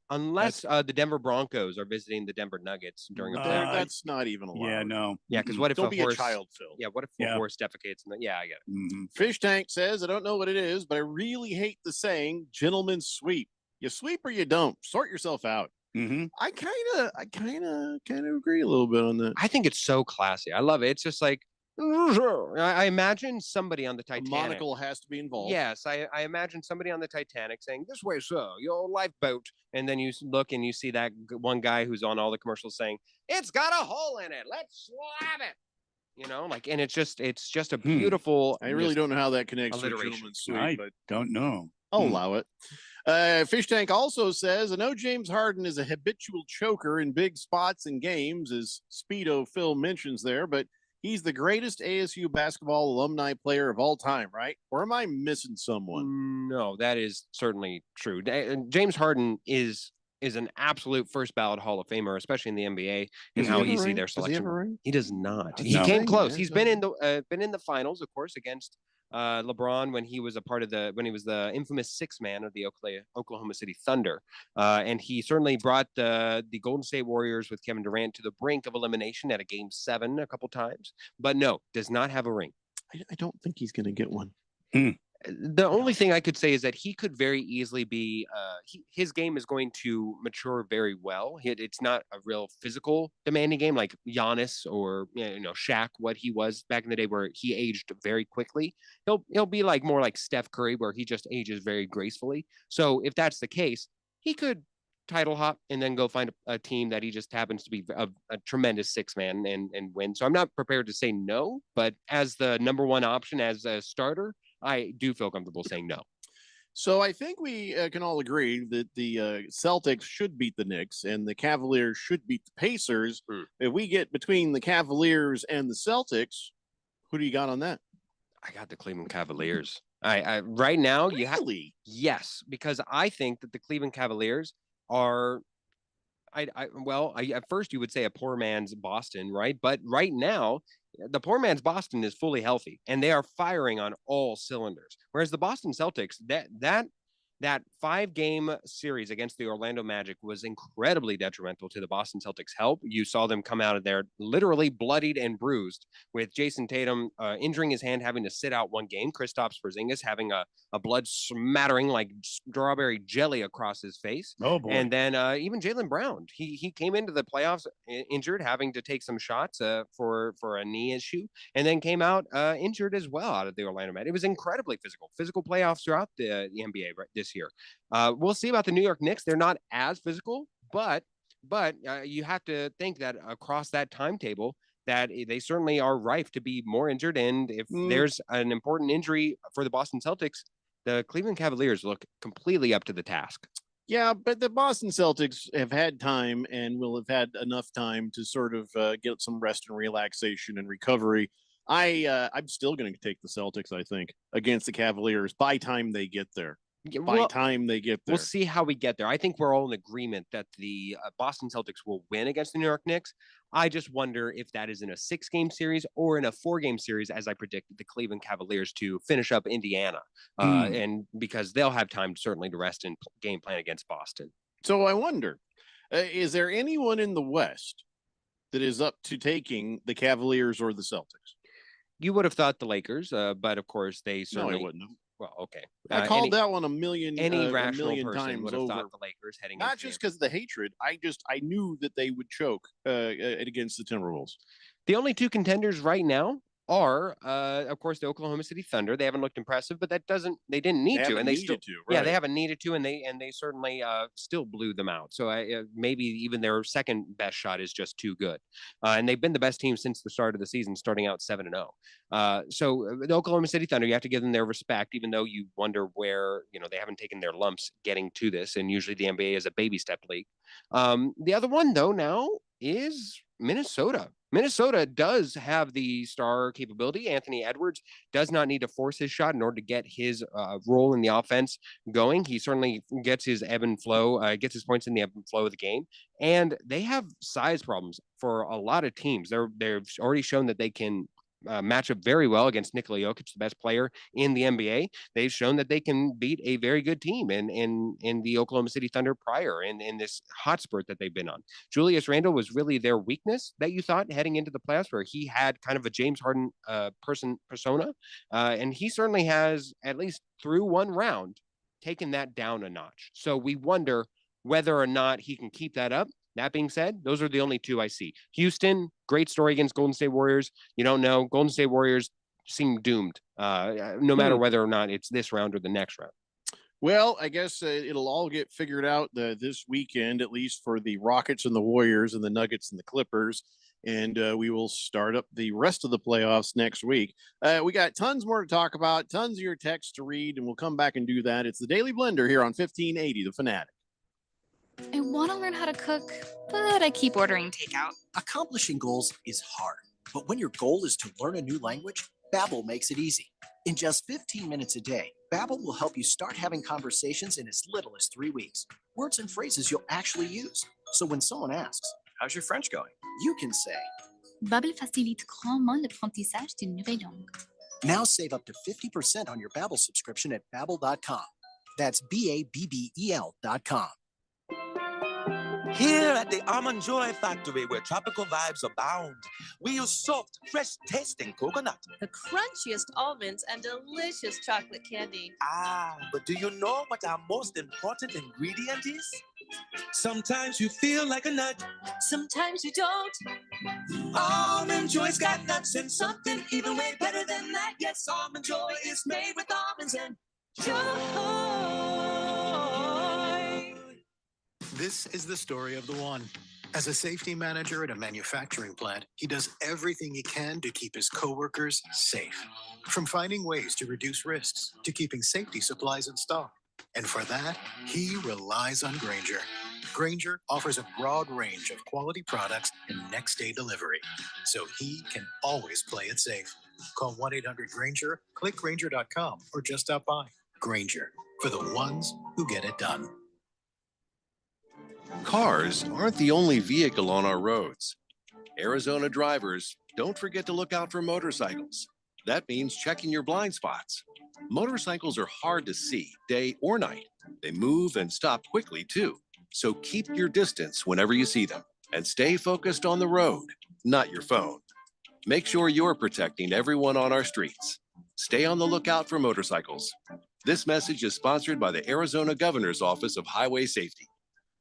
Unless the Denver Broncos are visiting the Denver Nuggets during a playoff. That's not even allowed. Yeah, no. Yeah, because what if Don't be horse, a child, Phil? Yeah, what if a horse defecates? Yeah, I get it. Fish Tank says, I don't know what it is, but I really hate the saying "gentlemen sweep." You sweep or you don't. Sort yourself out. I kind of agree a little bit on that. I think it's so classy. I love it. It's just like, I imagine somebody on the Titanic. A monocle has to be involved. Yes, I imagine somebody on the Titanic saying, "This way, sir, your lifeboat." And then you look and you see that one guy who's on all the commercials saying, "It's got a hole in it. Let's slap it." like, and it's just a beautiful. I really don't know how that connects to a alliteration. gentleman's suite, I but don't know. I'll allow it. Fish Tank also says, I know James Harden is a habitual choker in big spots in games, as Speedo Phil mentions there, but he's the greatest ASU basketball alumni player of all time, right? Or am I missing someone? No, that is certainly true. James Harden is an absolute first ballot Hall of Famer, especially in the NBA, and Does he how have a easy ring? their Does he selection. have a ring? He does not. That's He no. came close. Yeah, He's been in the finals, of course, against LeBron when he was when he was the infamous sixth man of the Oklahoma City Thunder, and he certainly brought the Golden State Warriors with Kevin Durant to the brink of elimination at a Game 7 a couple times. But no, does not have a ring. I don't think he's going to get one. The only thing I could say is that he could very easily be his game is going to mature very well. It's not a real physical demanding game like Giannis or Shaq, what he was back in the day, where he aged very quickly. He'll be like more like Steph Curry, where he just ages very gracefully. So if that's the case, he could title hop and then go find a team that he just happens to be a tremendous six man and win. So I'm not prepared to say no, but as the number one option as a starter, I do feel comfortable saying no. So I think we can all agree that the Celtics should beat the Knicks and the Cavaliers should beat the Pacers. If we get between the Cavaliers and the Celtics, who do you got on that? I got the Cleveland Cavaliers. I right now you have yes, because I think that the Cleveland Cavaliers are at first you would say a poor man's Boston, right? But right now the poor man's Boston is fully healthy and they are firing on all cylinders. Whereas the Boston Celtics, that 5-game series against the Orlando Magic was incredibly detrimental to the Boston Celtics' health. You saw them come out of there literally bloodied and bruised, with Jason Tatum injuring his hand, having to sit out one game. Kristaps Porzingis having a blood smattering like strawberry jelly across his face. Oh boy! And then even Jaylen Brown, he came into the playoffs injured, having to take some shots for a knee issue, and then came out injured as well out of the Orlando Magic. It was incredibly physical playoffs throughout the NBA this year. We'll see about the New York Knicks. They're not as physical, but you have to think that across that timetable that they certainly are rife to be more injured. And if there's an important injury for the Boston Celtics, the Cleveland Cavaliers look completely up to the task. Yeah, but the Boston Celtics have had time and will have had enough time to sort of get some rest and relaxation and recovery. I'm still going to take the Celtics, I think, against the Cavaliers by time they get there. Time they get there. We'll see how we get there. I think we're all in agreement that the Boston Celtics will win against the New York Knicks. I just wonder if that is in a 6-game series or in a 4-game series, as I predicted the Cleveland Cavaliers to finish up Indiana. And because they'll have time certainly to rest and game plan against Boston. So I wonder, is there anyone in the West that is up to taking the Cavaliers or the Celtics? You would have thought the Lakers, but of course they certainly No, I wouldn't have. Well, okay. I called that one a million rational person times would have over. thought the Lakers heading Not just because of the hatred. I knew that they would choke against the Timberwolves. The only two contenders right now are, of course, the Oklahoma City Thunder. They haven't looked impressive, but they didn't need to, and they still, yeah, they haven't needed to, and they certainly still blew them out. So maybe even their second best shot is just too good, and they've been the best team since the start of the season, starting out 7-0. So the Oklahoma City Thunder, you have to give them their respect, even though you wonder where they haven't taken their lumps getting to this, and usually the NBA is a baby step league. The other one though now is Minnesota. Minnesota does have the star capability. Anthony Edwards does not need to force his shot in order to get his role in the offense going. He certainly gets his ebb and flow, gets his points in the ebb and flow of the game. And they have size problems for a lot of teams. They've already shown that they can match up very well against Nikola Jokic, the best player in the NBA. They've shown that they can beat a very good team in the Oklahoma City Thunder prior in this hot spurt that they've been on. Julius Randle was really their weakness that you thought heading into the playoffs, where he had kind of a James Harden persona, and he certainly has, at least through one round, taken that down a notch. So we wonder whether or not he can keep that up. That being said, those are the only two I see. Houston, great story against Golden State Warriors. You don't know. Golden State Warriors seem doomed, no matter whether or not it's this round or the next round. Well, I guess it'll all get figured out this weekend, at least for the Rockets and the Warriors and the Nuggets and the Clippers. and we will start up the rest of the playoffs next week. We got tons more to talk about, tons of your texts to read, and we'll come back and do that. It's the Daily Blender here on 1580 The Fanatic. I want to learn how to cook, but I keep ordering takeout. Accomplishing goals is hard, but when your goal is to learn a new language, Babbel makes it easy. In just 15 minutes a day, Babbel will help you start having conversations in as little as 3 weeks. Words and phrases you'll actually use. So when someone asks, "How's your French going?" you can say, Babbel facilite grandement l'apprentissage d'une nouvelle langue. Now save up to 50% on your Babbel subscription at Babbel.com. That's Babbel.com. Here at the Almond Joy Factory, where tropical vibes abound, we use soft, fresh-tasting coconut. The crunchiest almonds and delicious chocolate candy. But do you know what our most important ingredient is? Sometimes you feel like a nut. Sometimes you don't. Almond Joy's got nuts and something even way better than that. Yes, Almond Joy is made with almonds and joy. This is the story of the one. As a safety manager at a manufacturing plant, he does everything he can to keep his coworkers safe. From finding ways to reduce risks to keeping safety supplies in stock. And for that, he relies on Grainger. Grainger offers a broad range of quality products and next-day delivery, so he can always play it safe. Call 1-800-GRAINGER, click Grainger.com, or just stop by. Grainger, for the ones who get it done. Cars aren't the only vehicle on our roads. Arizona drivers, don't forget to look out for motorcycles. That means checking your blind spots. Motorcycles are hard to see, day or night. They move and stop quickly, too. So keep your distance whenever you see them and stay focused on the road, not your phone. Make sure you're protecting everyone on our streets. Stay on the lookout for motorcycles. This message is sponsored by the Arizona Governor's Office of Highway Safety.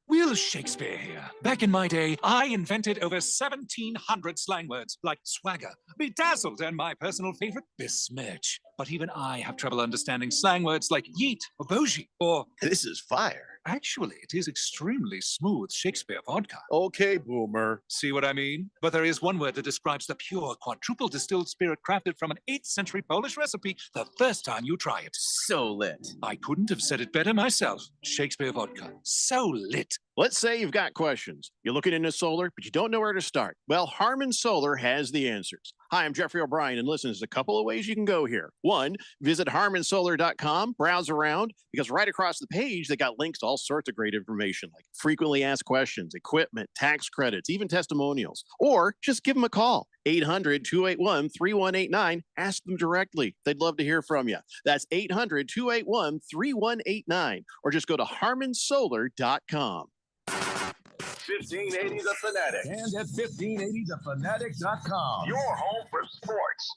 Will Shakespeare here. Back in my day, I invented over 1,700 slang words like swagger, bedazzled, and my personal favorite, besmirch. But even I have trouble understanding slang words like yeet or bougie or this is fire. Actually, it is extremely smooth Shakespeare vodka. Okay, boomer. See what I mean? But there is one word that describes the pure quadruple distilled spirit crafted from an 8th century Polish recipe the first time you try it. So lit. I couldn't have said it better myself. Shakespeare vodka. So lit. Let's say you've got questions. You're looking into solar, but you don't know where to start. Well, Harmon Solar has the answers. Hi, I'm Jeffrey O'Brien, and listen, there's a couple of ways you can go here. One, visit harmonsolar.com, browse around, because right across the page, they got links to all sorts of great information, like frequently asked questions, equipment, tax credits, even testimonials. Or just give them a call, 800-281-3189. Ask them directly. They'd love to hear from you. That's 800-281-3189. Or just go to harmonsolar.com. 1580 The Fanatic. And at 1580thefanatic.com. Your home for sports.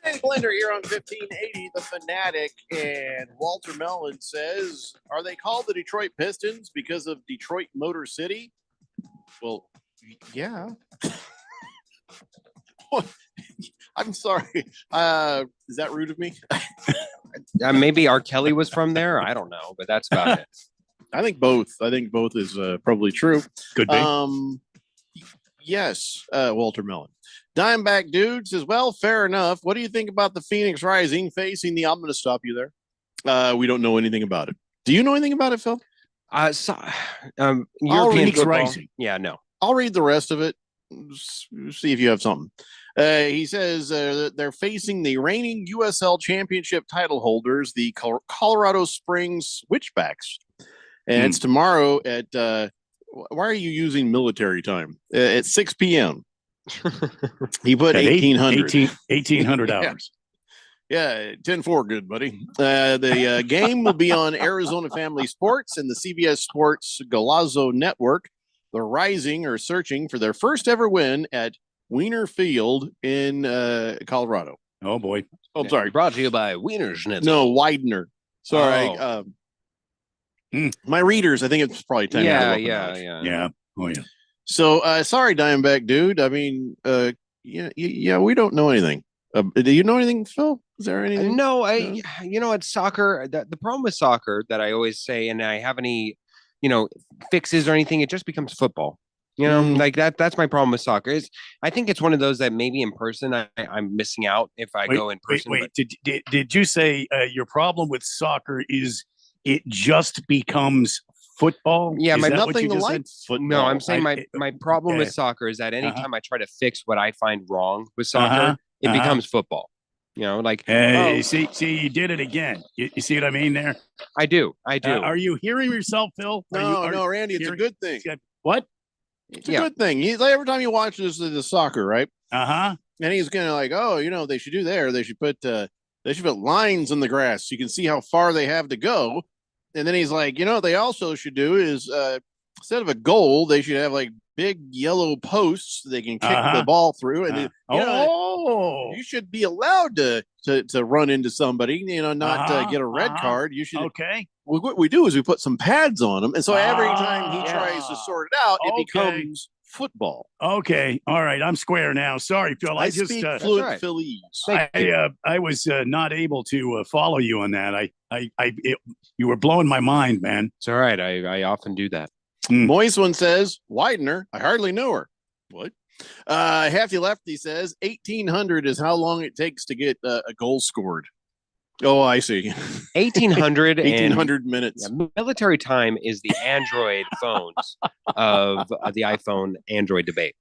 Hey, Blender here on 1580 The Fanatic, and Walter Mellon says, are they called the Detroit Pistons because of Detroit Motor City? Well, yeah. I'm sorry. Is that rude of me? Maybe R. Kelly was from there. I don't know, but that's about it. I think both. I think both is probably true. Could be. Yes, Walter Mellon. Dimeback Dude says, well, fair enough. What do you think about the Phoenix Rising facing the... I'm going to stop you there. We don't know anything about it. Do you know anything about it, Phil? European Phoenix football. Rising. Yeah, no. I'll read the rest of it. See if you have something. He says they're facing the reigning USL Championship title holders, the Colorado Springs Switchbacks. And it's tomorrow at, why are you using military time? At 6 p.m. He put 1800 hours. Yeah, 10-4, good buddy. The game will be on Arizona Family Sports and the CBS Sports Golazo Network. The Rising are searching for their first ever win at Wiener Field in Colorado. Oh, boy. Oh, I'm sorry. Brought to you by Wiener Schnitzel. No, Widener. Sorry. Oh. My readers, I think it's probably time. Yeah. Oh, yeah. So, sorry, Dimeback Dude. I mean, yeah, we don't know anything. Do you know anything, Phil? Is there anything? No, you know, it's soccer. The problem with soccer that I always say, and I have any, fixes or anything, it just becomes football. Like that's my problem with soccer is I think it's one of those that maybe in person I'm missing out if I go in person. Wait. Did you say your problem with soccer is it just becomes football? Yeah, Is my that what nothing you just like said? football. No, I'm saying my problem with okay. soccer is that Uh-huh. anytime I try to fix what I find wrong with soccer, Uh-huh. it Uh-huh. becomes football. Like Hey, see, you did it again. You see what I mean there? I do. Are you hearing yourself, Phil? No, Randy, it's a good thing. What? It's a good thing. He's like, every time you watch the soccer, right? Uh-huh. And he's kind of like, oh, they should do there. They should put lines in the grass so you can see how far they have to go. And then he's like, what they also should do is instead of a goal, they should have like big yellow posts they can kick the ball through. And you should be allowed to run into somebody, not get a red card. You should. Okay. What we do is we put some pads on them, and so every time he tries to sort it out, it becomes football. Okay. All right. I'm square now. Sorry, Phil. I just speak fluent Phillies. I was not able to follow you on that. You were blowing my mind, man. It's all right. I often do that. Moist one says Widener. I hardly know her. What? Hefty Lefty says 1800 is how long it takes to get a goal scored. Oh, I see. 1800 minutes. Yeah, military time is the Android phones of the iPhone Android debate.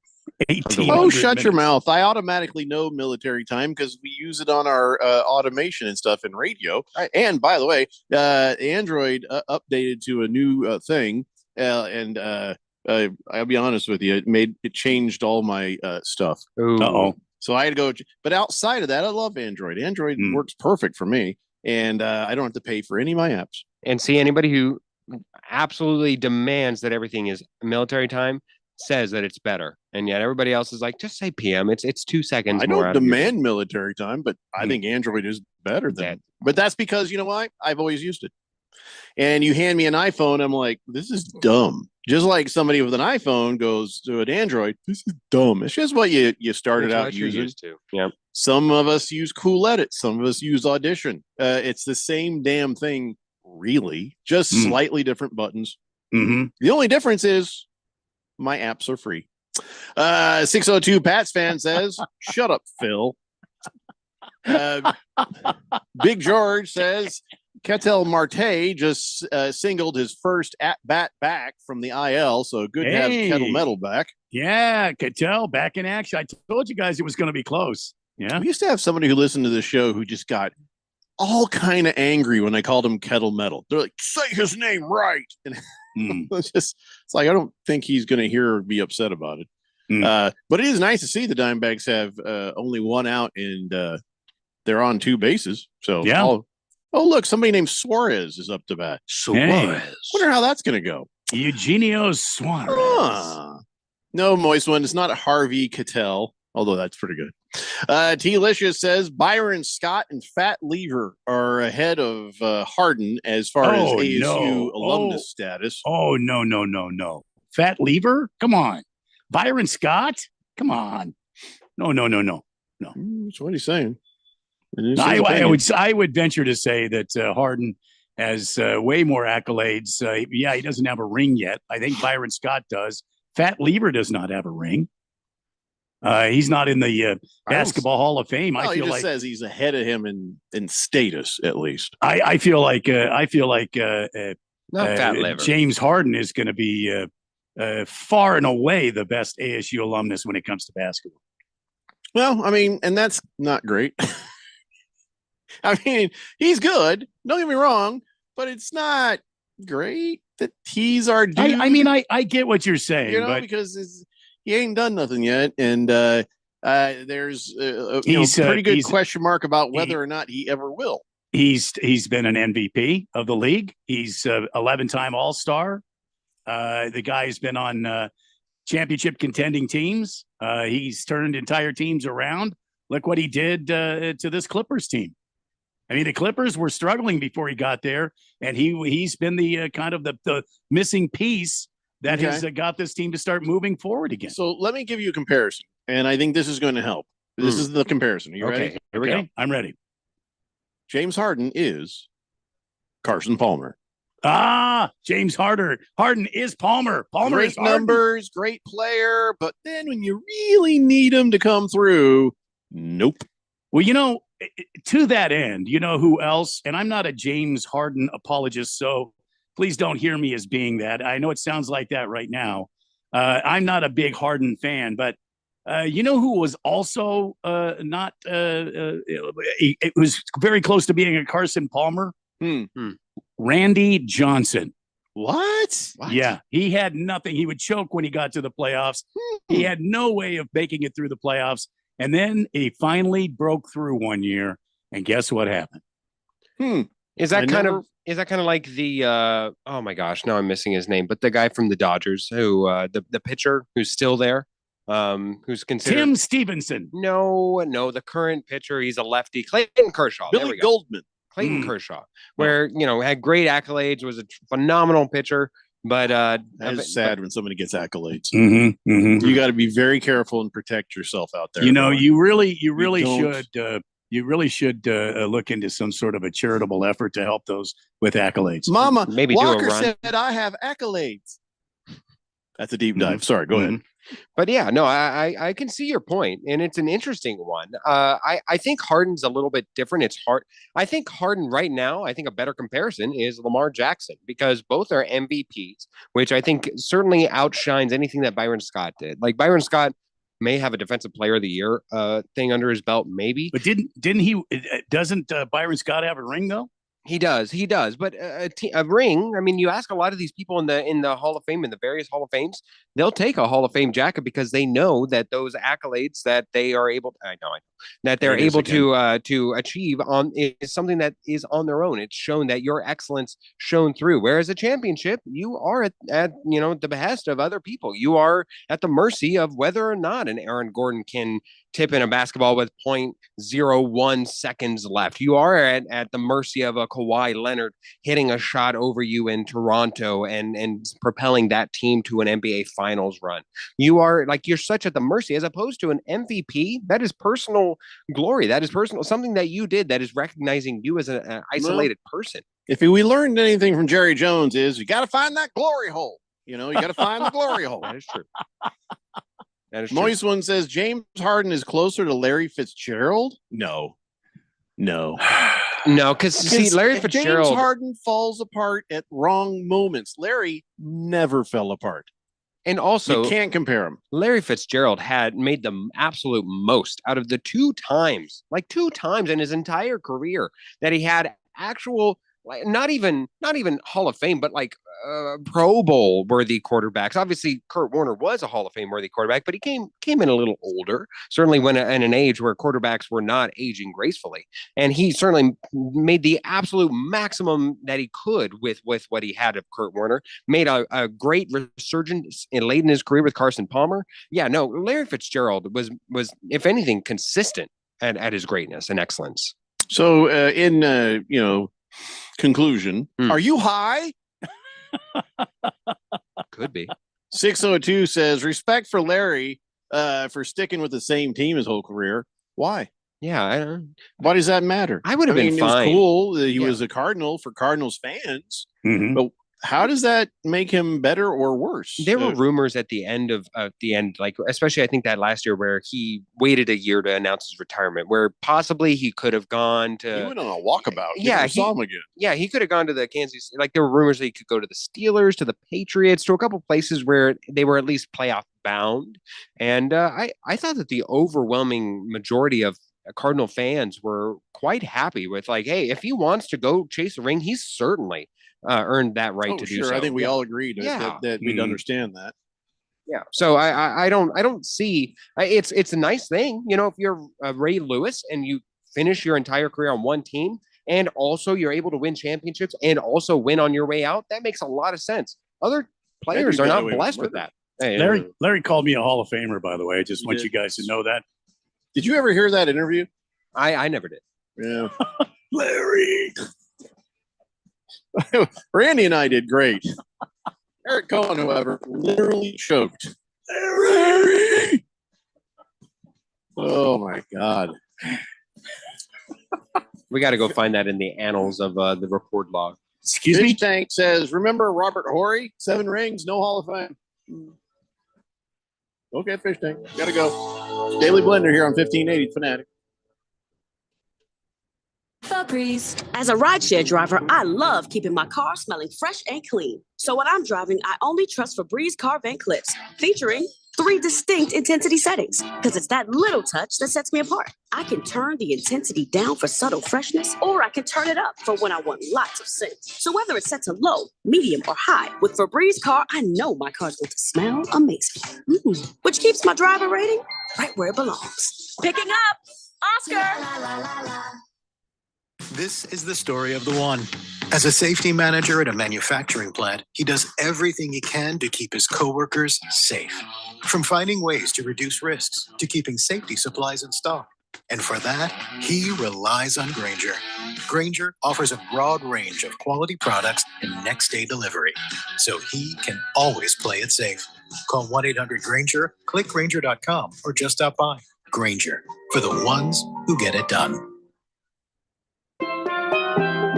Oh, shut your mouth. I automatically know military time because we use it on our automation and stuff in radio. And by the way, Android updated to a new thing. And I'll be honest with you, it changed all my stuff. Uh-oh. So I had to go, but outside of that, I love Android. Android works perfect for me, and I don't have to pay for any of my apps. And see, anybody who absolutely demands that everything is military time says that it's better, and yet everybody else is like, just say PM. It's 2 seconds. I more don't out of your- demand military time, but I think Android is better than. But that's because you know why? I've always used it. And you hand me an iPhone, I'm like, this is dumb. Just like somebody with an iPhone goes to an Android, this is dumb. It's just what you started It's out what you're using. used to. Yeah. Some of us use Cool Edit. Some of us use Audition. It's the same damn thing, really. Just slightly different buttons. Mm-hmm. The only difference is my apps are free. 602 Pats fan says, shut up, Phil. Big George says, Ketel Marte just singled his first at-bat back from the IL, so good to have Kettle Metal back. Yeah, Ketel back in action. I told you guys it was going to be close. Yeah. We used to have somebody who listened to the show who just got all kind of angry when I called him Kettle Metal. They're like, say his name right. And it's like, I don't think he's going to hear or be upset about it. But it is nice to see the Diamondbacks have only one out and they're on 2 bases. So, yeah. Oh, look, somebody named Suarez is up to bat. Suarez. Wonder how that's going to go. Eugenio Suarez. No, Moist one. It's not Harvey Keitel, although that's pretty good. T-Licious says Byron Scott and Fat Lever are ahead of Harden as far as ASU alumnus status. Oh, no. Fat Lever? Come on. Byron Scott? Come on. No. That's what he's saying. I would venture to say that Harden has way more accolades. He doesn't have a ring yet. I think Byron Scott does. Fat Lever does not have a ring. He's not in the Basketball Hall of Fame. Well, I feel he just like says he's ahead of him in status, at least. I feel like Fat Lever. James Harden is going to be far and away the best ASU alumnus when it comes to basketball. Well, I mean, and that's not great. I mean, he's good. Don't get me wrong, but it's not great that he's our dude. I get what you're saying, but because he ain't done nothing yet, and there's a pretty good question mark about whether or not he ever will. He's been an MVP of the league. He's 11-time All-Star. The guy's been on championship contending teams. He's turned entire teams around. Look what he did to this Clippers team. I mean, the Clippers were struggling before he got there, and he's been the kind of the missing piece that has got this team to start moving forward again. So let me give you a comparison, and I think this is going to help. This is the comparison. Are you ready? Here we go. I'm ready. James Harden is Carson Palmer. James Harden is Palmer. Palmer Great is Harden. numbers, great player, but then when you really need him to come through, nope. Well, to that end, you know who else? And I'm not a James Harden apologist, so please don't hear me as being that. I know it sounds like that right now. I'm not a big Harden fan, but you know who was also not? It was very close to being a Carson Palmer. Randy Johnson. What? Yeah, he had nothing. He would choke when he got to the playoffs. He had no way of making it through the playoffs. And then he finally broke through one year. And guess what happened? Is that kind of like the oh my gosh, now I'm missing his name, but the guy from the Dodgers who the pitcher who's still there, who's considered Tim Stevenson. No, the current pitcher, he's a lefty, Clayton Kershaw. Billy Goldman. Clayton Kershaw, where had great accolades, was a phenomenal pitcher, but that's sad when somebody gets accolades. You got to be very careful and protect yourself out there. You really should look into some sort of a charitable effort to help those with accolades. Mama, maybe Walker do a run. said I have accolades. That's a deep dive. Sorry, go ahead. But yeah, no, I can see your point, and it's an interesting one. I think Harden's a little bit different. It's hard. I think Harden right now, I think a better comparison is Lamar Jackson, because both are MVPs, which I think certainly outshines anything that Byron Scott did. Like Byron Scott may have a Defensive Player of the Year thing under his belt, maybe. But didn't he? Doesn't Byron Scott have a ring though? He does. But a ring. I mean, you ask a lot of these people in the Hall of Fame, in the various Hall of Fames, they'll take a Hall of Fame jacket because they know that those accolades that they are able. That they're able to achieve on is something that is on their own. It's shown that your excellence shone through. Whereas a championship, you are at the behest of other people. You are at the mercy of whether or not an Aaron Gordon can tip in a basketball with 0.01 seconds left. You are at the mercy of a Kawhi Leonard hitting a shot over you in Toronto and propelling that team to an NBA Finals run. You're such at the mercy, as opposed to an MVP. That is personal glory. That is personal, something that you did that is recognizing you as an isolated person. If we learned anything from Jerry Jones, is you got to find that glory hole. You got to find the glory hole. That is true. Moist One says James Harden is closer to Larry Fitzgerald. No, because see, Larry Fitzgerald. James Harden falls apart at wrong moments. Larry never fell apart. And also, you can't compare him. Larry Fitzgerald had made the absolute most out of the two times in his entire career that he had actual, not even Hall of Fame, but Pro Bowl worthy quarterbacks. Obviously, Kurt Warner was a Hall of Fame worthy quarterback, but he came in a little older, certainly when in an age where quarterbacks were not aging gracefully. And he certainly made the absolute maximum that he could with what he had of Kurt Warner, made a great resurgence late in his career with Carson Palmer. Yeah, no, Larry Fitzgerald was if anything, consistent at his greatness and excellence. So in conclusion, are you high? Could be. 602 says respect for Larry for sticking with the same team his whole career. Why? Yeah, I don't. Why does that matter? I would have been fine. It was cool that he was a Cardinal for Cardinals fans, but how does that make him better or worse? There were rumors at the end, like especially I think that last year where he waited a year to announce his retirement, where possibly he could have gone to. He went on a walkabout. Yeah, saw him again. Yeah, he could have gone to the Kansas. Like there were rumors that he could go to the Steelers, to the Patriots, to a couple places where they were at least playoff bound. And I thought that the overwhelming majority of Cardinal fans were quite happy with hey, if he wants to go chase a ring, he's certainly earned that right to do so. I think we all agreed that we'd understand that. Yeah. So I don't see it's a nice thing, if you're Ray Lewis and you finish your entire career on one team and also you're able to win championships and also win on your way out. That makes a lot of sense. Other players are not blessed with that. Hey, Larry called me a Hall of Famer, by the way. I just want you guys to know that. Did you ever hear that interview? I never did. Yeah. Larry. Randy and I did great. Eric Cohen, however, literally choked. Larry! Oh my God. We got to go find that in the annals of the report log. Excuse me? Tank says, remember Robert Horry? 7 rings, no Hall of Fame. Okay, Fish Tank. Gotta go. Daily Blender here on 1580 Fanatic. Febreze. As a rideshare driver, I love keeping my car smelling fresh and clean. So when I'm driving, I only trust Febreze car vent clips, featuring 3 distinct intensity settings, because it's that little touch that sets me apart. I can turn the intensity down for subtle freshness, or I can turn it up for when I want lots of scent. So whether it's set to low, medium, or high, with Febreze car, I know my car's going to smell amazing. Which keeps my driver rating right where it belongs. Picking up, Oscar! This is the story of the one. As a safety manager at a manufacturing plant, he does everything he can to keep his coworkers safe. From finding ways to reduce risks to keeping safety supplies in stock. And for that, he relies on Grainger. Grainger offers a broad range of quality products and next-day delivery, so he can always play it safe. Call 1-800-GRAINGER, click Grainger.com, or just stop by. Grainger, for the ones who get it done.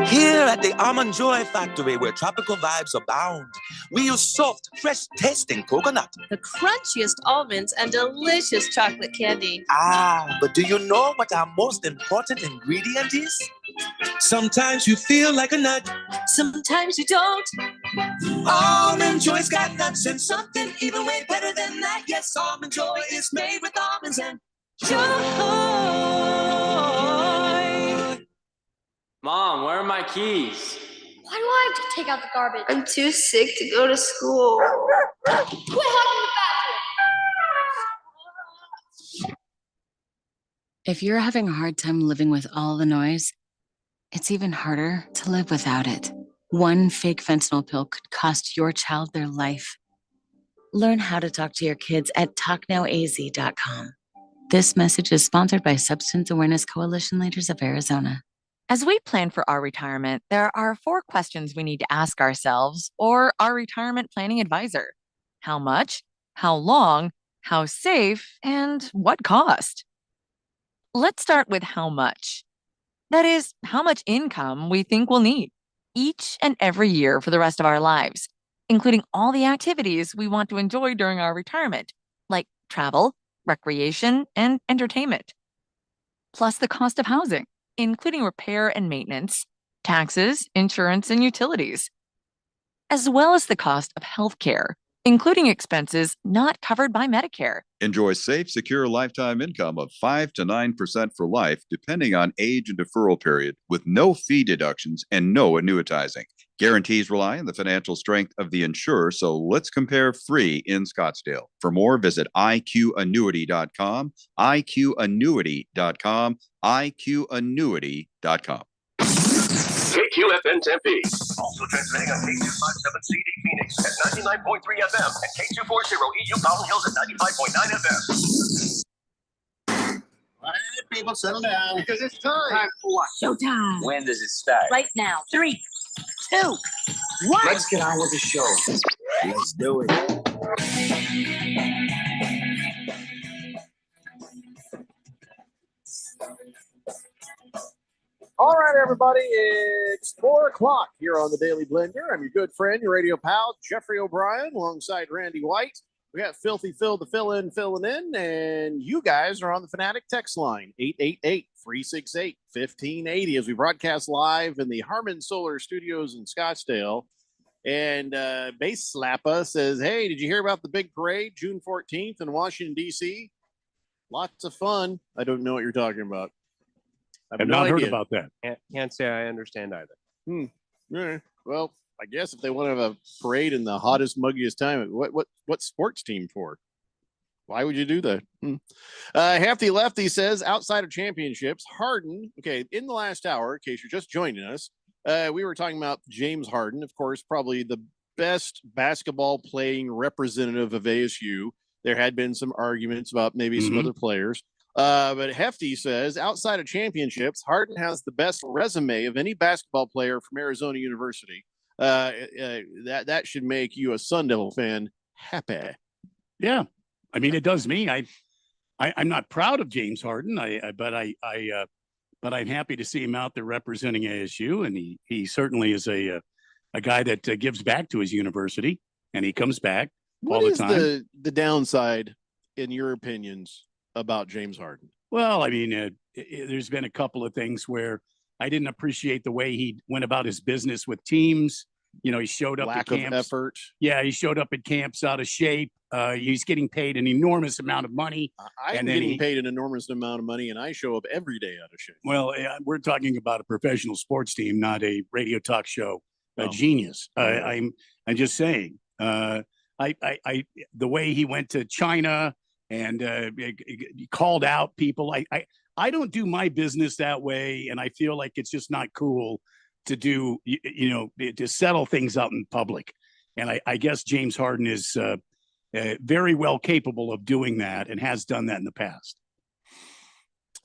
Here at the Almond Joy Factory, where tropical vibes abound, we use soft, fresh-tasting coconut. The crunchiest almonds and delicious chocolate candy. But do you know what our most important ingredient is? Sometimes you feel like a nut. Sometimes you don't. Almond Joy's got nuts and something even way better than that. Yes, Almond Joy is made with almonds and joy. Mom, where are my keys? Why do I have to take out the garbage? I'm too sick to go to school. Quit hogging the bathroom. If you're having a hard time living with all the noise, it's even harder to live without it. One fake fentanyl pill could cost your child their life. Learn how to talk to your kids at talknowaz.com. This message is sponsored by Substance Awareness Coalition Leaders of Arizona. As we plan for our retirement, there are 4 questions we need to ask ourselves or our retirement planning advisor. How much? How long? How safe? And what cost? Let's start with how much. That is, how much income we think we'll need each and every year for the rest of our lives, including all the activities we want to enjoy during our retirement, like travel, recreation, and entertainment. Plus the cost of housing, including repair and maintenance, taxes, insurance, and utilities, as well as the cost of healthcare, including expenses not covered by Medicare. Enjoy safe, secure lifetime income of 5 to 9% for life, depending on age and deferral period, with no fee deductions and no annuitizing. Guarantees rely on the financial strength of the insurer, so let's compare free in Scottsdale. For more, visit IQannuity.com, IQannuity.com, IQannuity.com. KQFN Tempe. Also transmitting on K257CD Phoenix at 99.3 FM and K240 EU Mountain Hills at 95.9 FM. All right, people, settle down. Because it's time. Time for what? Showtime. When does it start? Right now. 3, 2, 1. Let's get on with the show. Let's do it. All right, everybody, it's 4 o'clock here on the Daily Blender. I'm your good friend, your radio pal, Jeffrey O'Brien, alongside Randy White. We got Filthy Phil the filling in, and you guys are on the Fanatic text line, 888-368-1580, as we broadcast live in the Harmon Solar Studios in Scottsdale. And Bass Slappa says, hey, did you hear about the big parade June 14th in Washington, D.C.? Lots of fun. I don't know what you're talking about. I've not heard about that. Can't say I understand either. Yeah. Well, I guess if they want to have a parade in the hottest, muggiest time, what sports team for? Why would you do that? Hefty Lefty says, outside of championships, Harden, okay, in the last hour, in case you're just joining us, we were talking about James Harden, of course, probably the best basketball playing representative of ASU. There had been some arguments about maybe some other players. But Hefty says, outside of championships, Harden has the best resume of any basketball player from Arizona University. That should make you a Sun Devil fan happy. Yeah, I mean, it does me. I'm not proud of James Harden. but I'm happy to see him out there representing ASU, and he certainly is a guy that gives back to his university, and he comes back all the time. What is the downside, in your opinions, about James Harden? Well, I mean, there's been a couple of things where I didn't appreciate the way he went about his business with teams. You know, he showed up Lack at camps. of effort. Yeah, he showed up at camps out of shape. He's getting paid an enormous amount of money. I'm getting paid an enormous amount of money, and I show up every day out of shape. Well, we're talking about a professional sports team, not a radio talk show genius. I'm just saying. The way he went to China and called out people. I don't do my business that way, and I feel like it's just not cool to do, to settle things out in public. And I guess James Harden is very well capable of doing that and has done that in the past.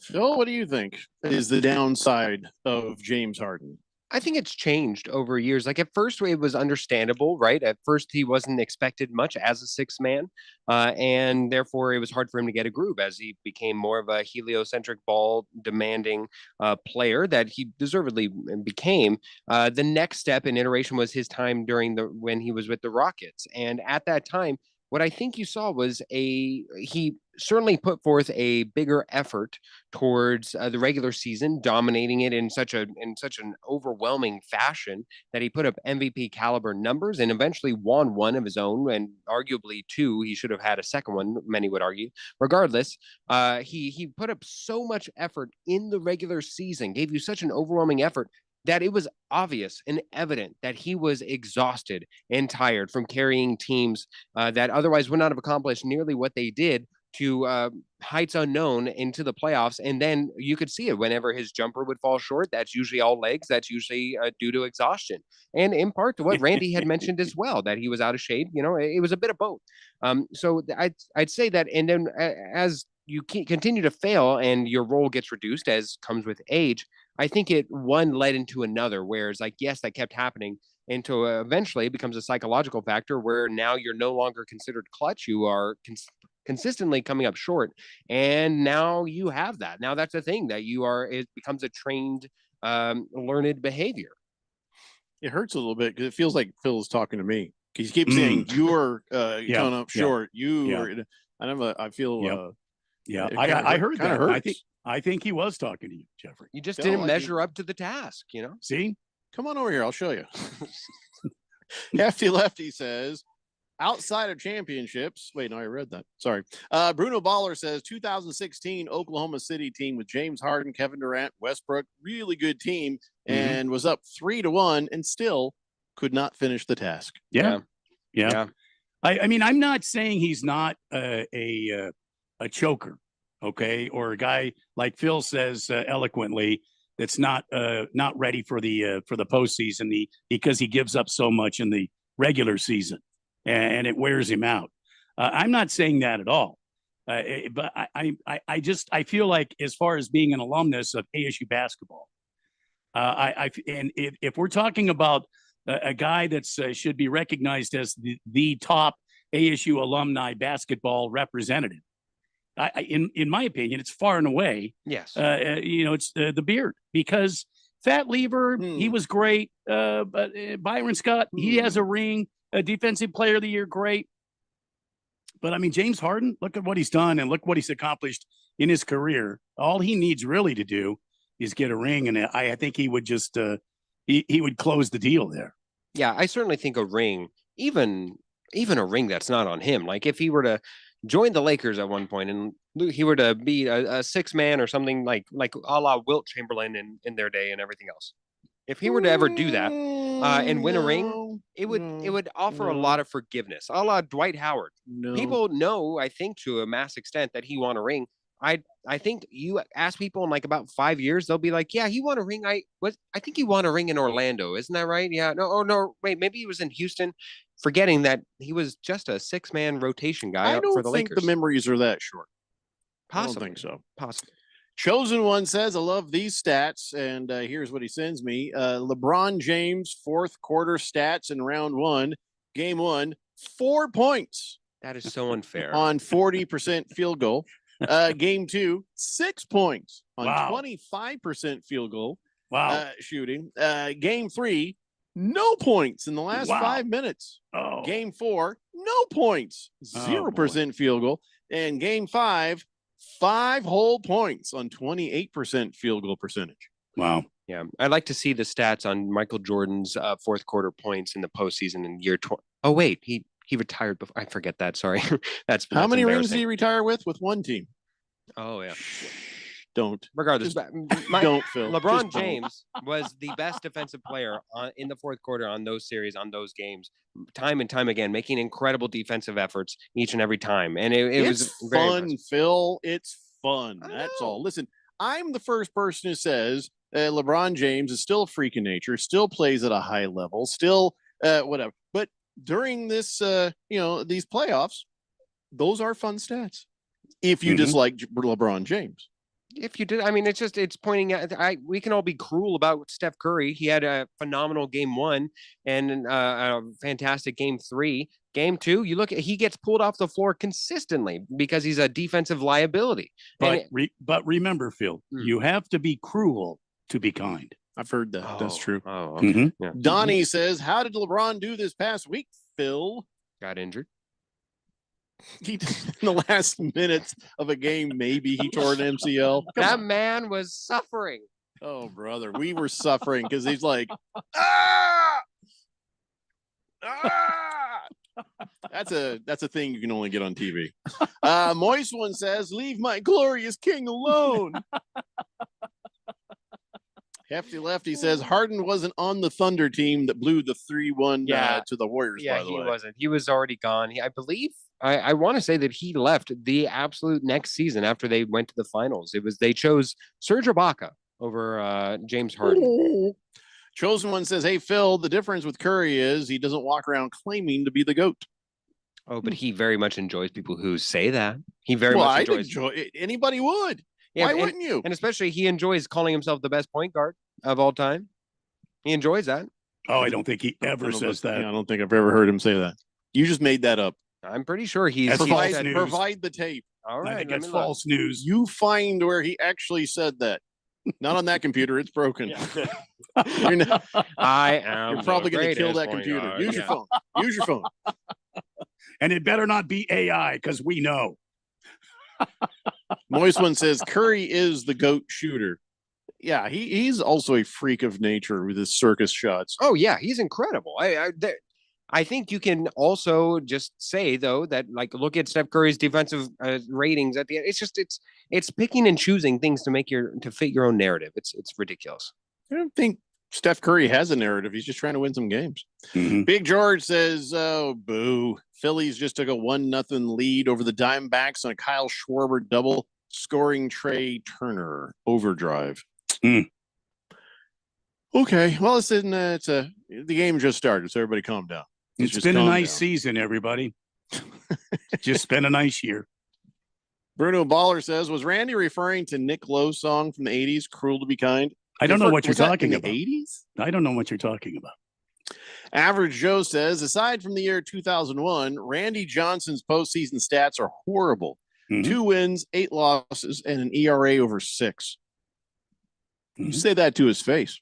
Phil, what do you think is the downside of James Harden? I think it's changed over years. Like at first, it was understandable, right? At first, he wasn't expected much as a sixth man, and therefore it was hard for him to get a groove as he became more of a heliocentric, ball-demanding player that he deservedly became. The next step in iteration was his time when he was with the Rockets, and at that time, what I think you saw was he certainly put forth a bigger effort towards the regular season, dominating it in such an overwhelming fashion that he put up MVP caliber numbers and eventually won one of his own, and arguably two. He should have had a second one, many would argue. Regardless, he put up so much effort in the regular season, gave you such an overwhelming effort that it was obvious and evident that he was exhausted and tired from carrying teams that otherwise would not have accomplished nearly what they did to heights unknown into the playoffs. And then you could see it whenever his jumper would fall short. That's usually all legs. That's usually due to exhaustion. And in part to what Randy had mentioned as well, that he was out of shape. It was a bit of both. So I'd say that. And then as you continue to fail and your role gets reduced, as comes with age, I think one led into another, whereas yes, that kept happening until eventually it becomes a psychological factor where now you're no longer considered clutch. You are consistently coming up short. And now you have that. Now that's a thing that it becomes a trained, learned behavior. It hurts a little bit because it feels like Phil is talking to me. He keeps saying you're coming up short. And I feel, I heard that. Hurts. I think he was talking to you, Jeffrey. You just didn't measure up to the task, See? Come on over here. I'll show you. Hefty Lefty says, outside of championships. Wait, no, I read that. Sorry. Bruno Baller says 2016 Oklahoma City team with James Harden, Kevin Durant, Westbrook, really good team, and was up 3-1 and still could not finish the task. Yeah. I mean, I'm not saying he's not a choker. Okay, or a guy like Phil says eloquently that's not ready for the postseason because he gives up so much in the regular season and it wears him out. I'm not saying that at all, but I feel like as far as being an alumnus of ASU basketball, and if we're talking about a guy that's should be recognized as the top ASU alumni basketball representative. In my opinion, it's far and away. Yes. It's the beard because Fat Lever, he was great. But Byron Scott, he has a ring, a defensive player of the year. Great. But I mean, James Harden, look at what he's done and look what he's accomplished in his career. All he needs really to do is get a ring. And I think he would just, he would close the deal there. Yeah. I certainly think a ring, even a ring that's not on him. Like if he were to join the Lakers at one point and he were to be a six man or something like a la Wilt Chamberlain in their day and everything else. If he were to ever do that and win a ring, it would offer a lot of forgiveness, a la Dwight Howard. People know, I think, to a mass extent that he won a ring. I think you ask people in like about 5 years, they'll be like, yeah, he won a ring. I think he won a ring in Orlando. Isn't that right? Yeah. No, wait, maybe he was in Houston, forgetting that he was just a six-man rotation guy for the Lakers. I don't think the memories are that short. Possibly. I don't think so. Possibly. Chosen One says, I love these stats. And here's what he sends me. LeBron James, fourth quarter stats in round one, game one, 4 points. That is so unfair. On 40% field goal. Game 2, 6 points on Wow. 25% field goal Wow. shooting. Game 3, no points in the last Wow. 5 minutes. Oh. Game 4, no points, 0% field goal. And game 5, 5 whole points on 28% field goal percentage. Wow. Yeah, I'd like to see the stats on Michael Jordan's fourth quarter points in the postseason in year 20. Oh wait, he retired before. I forget that. Sorry, that's How many rings did embarrassing. he retire with one team? Oh yeah. Don't. Regardless, Just my- don't, Phil. LeBron Just don't. James was the best defensive player in the fourth quarter on those series, on those games, time and time again, making incredible defensive efforts each and every time. And it was It's very fun, impressive. Phil. It's fun. That's all. Listen, I'm the first person who says LeBron James is still a freak in nature, still plays at a high level, still whatever. But during this, these playoffs, those are fun stats. If you dislike LeBron James. If you did, I mean, it's pointing at. We can all be cruel about Steph Curry. He had a phenomenal game 1 and a fantastic game 3. Game 2, you look at, he gets pulled off the floor consistently because he's a defensive liability. But remember, Phil, you have to be cruel to be kind. I've heard that. That's true. Oh, okay. Mhm. Yeah. Donnie says, "How did LeBron do this past week, Phil?" Got injured. He in the last minutes of a game, maybe he tore an MCL. Come That on. man was suffering. Oh, brother, we were suffering because he's like, ah! That's a thing you can only get on TV. Moist one says, "Leave my glorious king alone." Hefty Lefty says Harden wasn't on the Thunder team that blew the 3-1 to the Warriors. Yeah, by the he way. wasn't. He was already gone. I believe. I want to say that he left the absolute next season after they went to the finals. They chose Serge Ibaka over James Harden. Chosen one says, "Hey Phil, the difference with Curry is he doesn't walk around claiming to be the GOAT." Oh, but he very much enjoys people who say that. He very Well, much I'd enjoys. enjoy it. Anybody would. Yeah, Why and- wouldn't you? And especially he enjoys calling himself the best point guard of all time. He enjoys that. Oh, I don't think he ever I don't know says about- that. yeah, I don't think I've ever heard him say that. You just made that up. I'm pretty sure he's That's he's false said- news. Provide the tape. All right, I think let that's me look. false news. You find where he actually said that. Not on that computer. It's broken. You're, not- I am. you're probably the going to kill greatest that point computer. guard. Use your Yeah. phone. Use your phone. And it better not be AI because we know. Moist one says Curry is the GOAT shooter. Yeah, he's also a freak of nature with his circus shots. Oh yeah, he's incredible. I think you can also just say though that like look at Steph Curry's defensive ratings at the end. It's picking and choosing things to fit your own narrative. It's ridiculous. I don't think Steph Curry has a narrative. He's just trying to win some games. Big George says, "Oh, boo. Phillies just took a 1-0 lead over the Diamondbacks on a Kyle Schwarber double, scoring Trey Turner overdrive." Okay. Well, the game just started, so everybody calm down. It's Just been a calm nice down. season, everybody. Just been a nice year. Bruno Baller says, "Was Randy referring to Nick Lowe's song from the 80s, Cruel to Be Kind?" I don't know what you're Was that talking in about. the 80s? I don't know what you're talking about. Average Joe says, "Aside from the year 2001, Randy Johnson's postseason stats are horrible. 2 wins, 8 losses, and an ERA over 6. You say that to his face.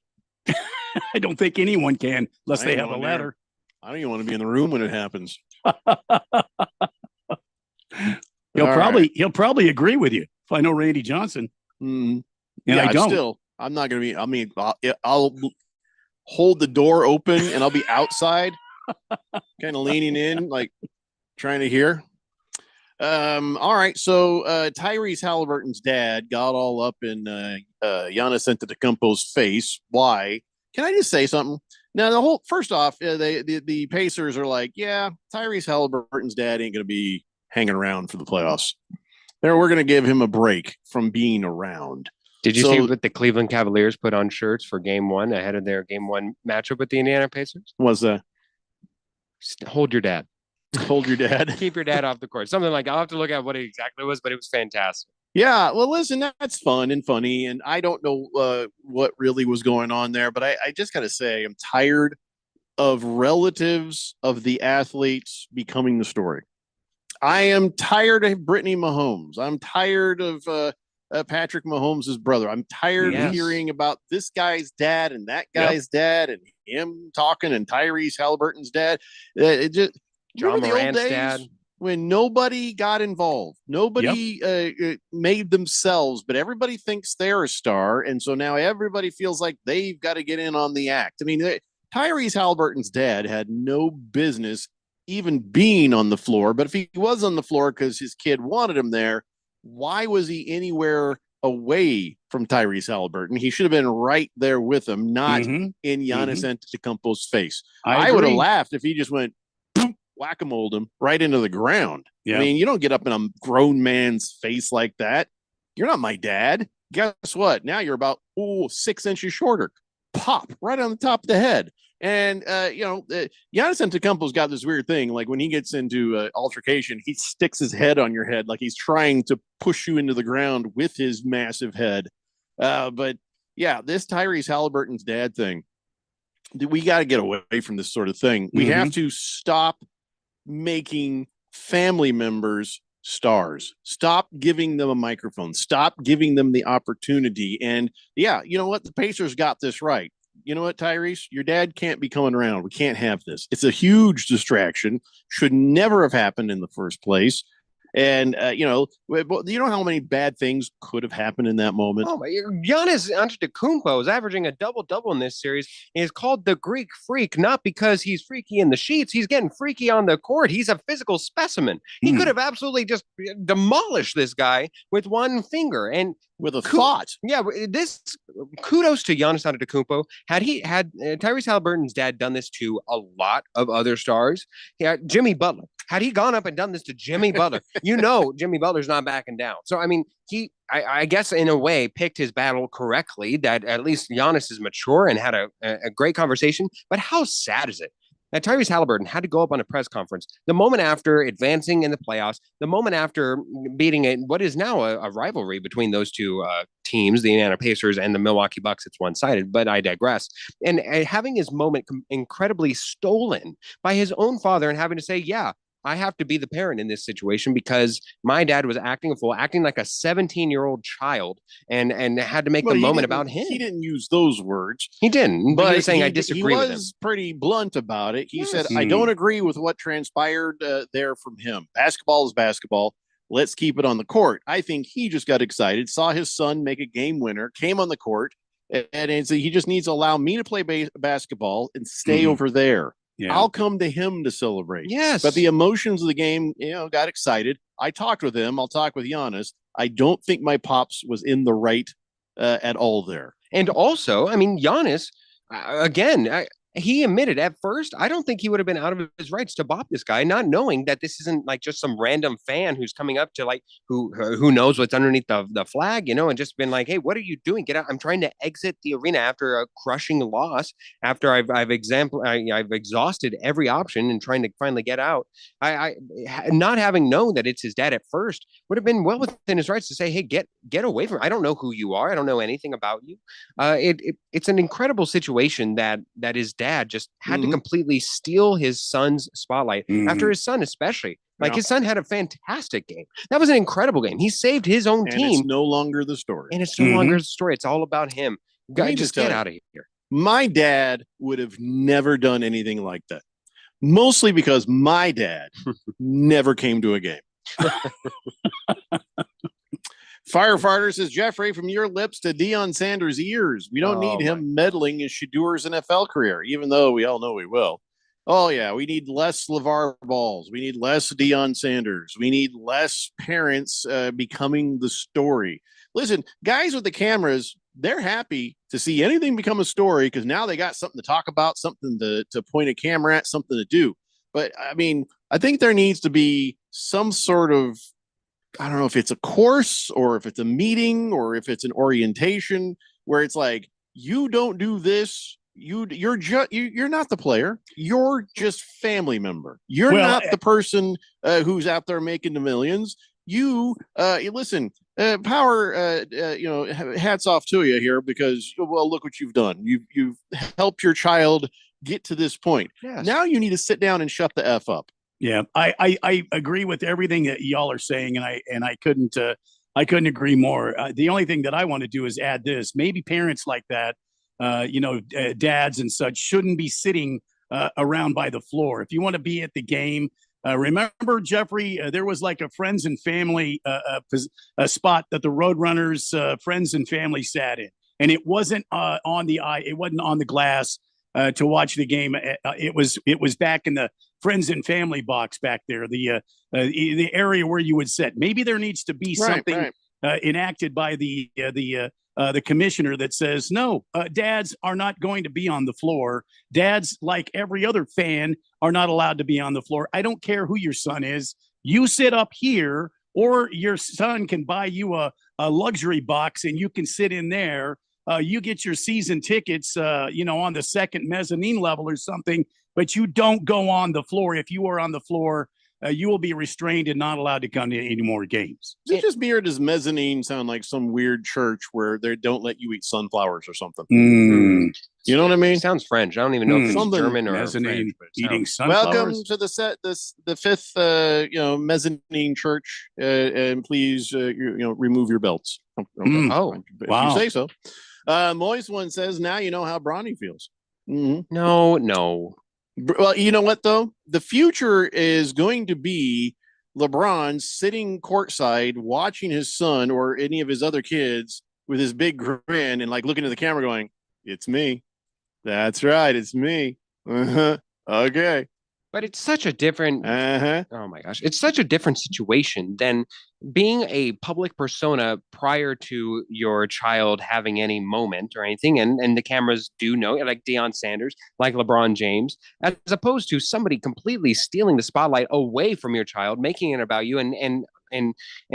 I don't think anyone can unless I they ain't have a going there. letter. I don't even want to be in the room when it happens. He'll All probably agree with you if I know Randy Johnson. Mhm. And Yeah, I don't. Still, I'm not going to be. I mean, I'll hold the door open and I'll be outside, kind of leaning in, like trying to hear. All right. So Tyrese Halliburton's dad got all up in Giannis Antetokounmpo's face. Why? Can I just say something? Now, first off, the Pacers are like, yeah, Tyrese Halliburton's dad ain't going to be hanging around for the playoffs. We're going to give him a break from being around. Did you So- see what the Cleveland Cavaliers put on shirts for game 1 ahead of their game 1 matchup with the Indiana Pacers? Was that Hold your dad. hold your dad? Keep your dad off the court. Something like I'll have to look at what it exactly was, but it was fantastic. Yeah, well, listen, that's fun and funny, and I don't know what really was going on there, but I just got to say, I'm tired of relatives of the athletes becoming the story. I am tired of Brittany Mahomes. I'm tired of Patrick Mahomes' brother. I'm tired of hearing about this guy's dad and that guy's dad and him talking and Tyrese Halliburton's dad. It just John remember the old Morant's days dad. when nobody got involved, nobody made themselves, but everybody thinks they're a star, and so now everybody feels like they've got to get in on the act. I mean, Tyrese Halliburton's dad had no business even being on the floor, but if he was on the floor because his kid wanted him there, why was he anywhere away from Tyrese Halliburton? He should have been right there with him, not in Giannis Antetokounmpo's face. I would have laughed if he just went whack-a-moled him right into the ground. I mean, you don't get up in a grown man's face like that. You're not my dad. Guess what? Now you're about 6 inches shorter. Pop right on the top of the head. And, Giannis Antetokounmpo's got this weird thing. Like when he gets into altercation, he sticks his head on your head like he's trying to push you into the ground with his massive head. But, yeah, this Tyrese Halliburton's dad thing, we got to get away from this sort of thing. We have to stop making family members stars. Stop giving them a microphone. Stop giving them the opportunity. And, yeah, you know what? The Pacers got this right. You know what, Tyrese? Your dad can't be coming around. We can't have this. It's a huge distraction. Should never have happened in the first place. And, you know how many bad things could have happened in that moment? Oh, my. Giannis Antetokounmpo is averaging a double-double in this series. He is called the Greek Freak, not because he's freaky in the sheets. He's getting freaky on the court. He's a physical specimen. He could have absolutely just demolished this guy with one finger. And with a thought. Yeah, this kudos to Giannis Antetokounmpo. Had Tyrese Halliburton's dad done this to a lot of other stars, Jimmy Butler. Had he gone up and done this to Jimmy Butler, Jimmy Butler's not backing down. So, I mean, I guess in a way picked his battle correctly, that at least Giannis is mature and had a great conversation. But how sad is it that Tyrese Halliburton had to go up on a press conference the moment after advancing in the playoffs, the moment after beating what is now a rivalry between those two teams, the Indiana Pacers and the Milwaukee Bucks. It's one-sided, but I digress. And having his moment incredibly stolen by his own father and having to say, yeah, I have to be the parent in this situation because my dad was acting like a 17-year-old child and had to make the moment about him. He didn't use those words. He didn't, but he was saying I disagree with him. He was pretty blunt about it. He said, I don't agree with what transpired there from him. Basketball is basketball. Let's keep it on the court. I think he just got excited, saw his son make a game winner, came on the court, and he just needs to allow me to play basketball and stay over there. Yeah. I'll come to him to celebrate. Yes. But the emotions of the game, got excited. I talked with him. I'll talk with Giannis. I don't think my pops was in the right at all there. And also, I mean, Giannis, again, he admitted at first, I don't think he would have been out of his rights to bop this guy, not knowing that this isn't like just some random fan who's coming up to like who knows what's underneath the flag, and just been like, hey, what are you doing? Get out! I'm trying to exit the arena after a crushing loss. After I've exhausted every option and trying to finally get out. I not having known that it's his dad at first would have been well within his rights to say, hey, get away from me. I don't know who you are. I don't know anything about you. It's an incredible situation that his dad just had to completely steal his son's spotlight after his son, especially. Like his son had a fantastic game. That was an incredible game. He saved his own team. It's no longer the story. And it's no longer the story. It's all about him. Just get out of here. My dad would have never done anything like that. Mostly because my dad never came to a game. Firefighter says, Jeffrey, from your lips to Deion Sanders' ears. We don't need him meddling in Shadur's NFL career, even though we all know he will. Oh, yeah, we need less LeVar Balls. We need less Deion Sanders. We need less parents becoming the story. Listen, guys with the cameras, they're happy to see anything become a story because now they got something to talk about, something to point a camera at, something to do. But, I mean, I think there needs to be some sort of, I don't know if it's a course or if it's a meeting or if it's an orientation where it's like, you don't do this. You're not the player. You're just family member. You're not the person who's out there making the millions. You listen, power, hats off to you here because, well, look what you've done. You've helped your child get to this point. Yes. Now you need to sit down and shut the F up. Yeah, I agree with everything that y'all are saying, and I couldn't agree more. The only thing that I want to do is add this: maybe parents like that, dads and such, shouldn't be sitting around by the floor. If you want to be at the game, remember, Jeffrey, there was like a friends and family a spot that the Roadrunners friends and family sat in, and it wasn't on the glass to watch the game. It was back in the friends and family box back there, the area where you would sit. Maybe there needs to be something enacted by the commissioner that says, no, dads are not going to be on the floor. Dads, like every other fan, are not allowed to be on the floor. I don't care who your son is. You sit up here, or your son can buy you a luxury box and you can sit in there. You get your season tickets, on the second mezzanine level or something, but you don't go on the floor. If you are on the floor, you will be restrained and not allowed to come to any more games. Is it just me, or does mezzanine sound like some weird church where they don't let you eat sunflowers or something? You know what I mean? Sounds French. I don't even know if it's Something German or mezzanine French, eating sunflowers. Welcome to the fifth mezzanine church, and please remove your belts. Okay. Oh, if wow. you say so. Moist one says, now you know how Bronny feels. No. Well, you know what, though? The future is going to be LeBron sitting courtside watching his son or any of his other kids with his big grin and like looking at the camera going, it's me. That's right. It's me. Okay. But it's such a different, oh my gosh, it's such a different situation than being a public persona prior to your child having any moment or anything. And the cameras do know, like Deion Sanders, like LeBron James, as opposed to somebody completely stealing the spotlight away from your child, making it about you, and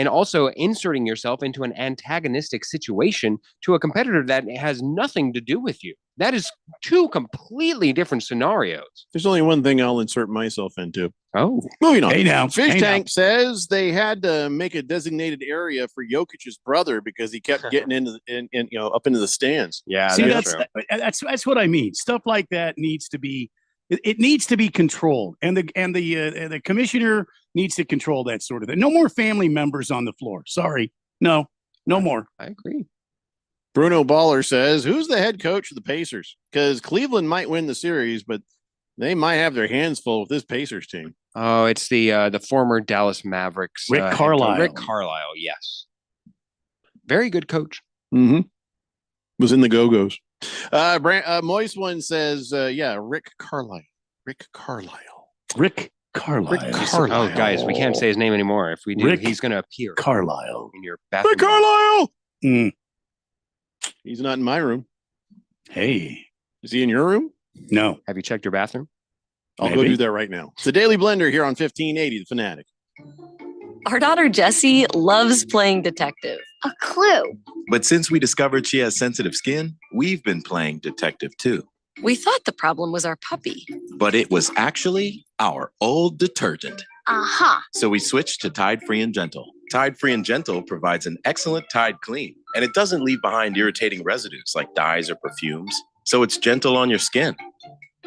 also inserting yourself into an antagonistic situation to a competitor that has nothing to do with you. That is two completely different scenarios. There's only one thing I'll insert myself into. Oh, moving on. Hey now. Fish Tank says they had to make a designated area for Jokic's brother because he kept getting up into the stands. Yeah, see, that's what I mean. Stuff like that needs to be. It needs to be controlled, and the commissioner needs to control that sort of thing. No more family members on the floor. Sorry, no more. I agree. Bruno Baller says, who's the head coach of the Pacers? Because Cleveland might win the series, but they might have their hands full with this Pacers team. Oh, it's the former Dallas Mavericks. Rick Carlisle. Rick Carlisle, yes. Very good coach. Was in the Go-Go's. Moist one says, Rick Carlisle. Rick Carlisle. Oh, guys, we can't say his name anymore. If we do, he's going to appear. Carlisle. In your bathroom. Rick Carlisle! He's not in my room. Hey. Is he in your room? No. Have you checked your bathroom? I'll go do that right now. It's the Daily Blender here on 1580, The Fanatic. Our daughter Jessie loves playing detective. A clue. But since we discovered she has sensitive skin, we've been playing detective too. We thought the problem was our puppy. But it was actually our old detergent. Aha. So we switched to Tide Free and Gentle. Tide Free and Gentle provides an excellent Tide clean, and it doesn't leave behind irritating residues like dyes or perfumes. So it's gentle on your skin.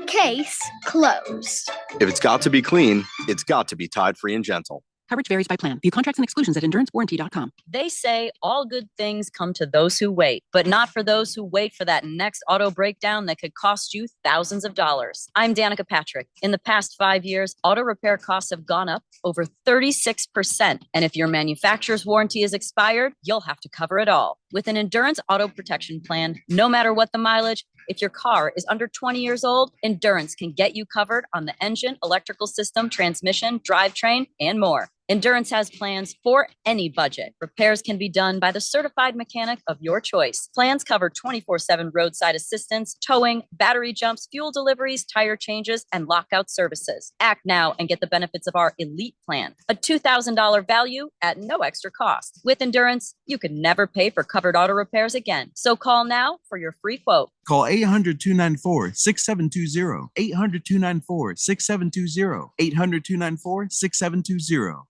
Case closed. If it's got to be clean, it's got to be Tide Free and Gentle. Coverage varies by plan. View contracts and exclusions at endurancewarranty.com. They say all good things come to those who wait, but not for those who wait for that next auto breakdown that could cost you thousands of dollars. I'm Danica Patrick. In the past 5 years, auto repair costs have gone up over 36%. And if your manufacturer's warranty is expired, you'll have to cover it all. With an Endurance Auto Protection Plan, no matter what the mileage, if your car is under 20 years old, Endurance can get you covered on the engine, electrical system, transmission, drivetrain, and more. Endurance has plans for any budget. Repairs can be done by the certified mechanic of your choice. Plans cover 24/7 roadside assistance, towing, battery jumps, fuel deliveries, tire changes, and lockout services. Act now and get the benefits of our Elite Plan, a $2,000 value at no extra cost. With Endurance, you can never pay for covered auto repairs again. So call now for your free quote. Call 800-294-6720. 800-294-6720. 800-294-6720.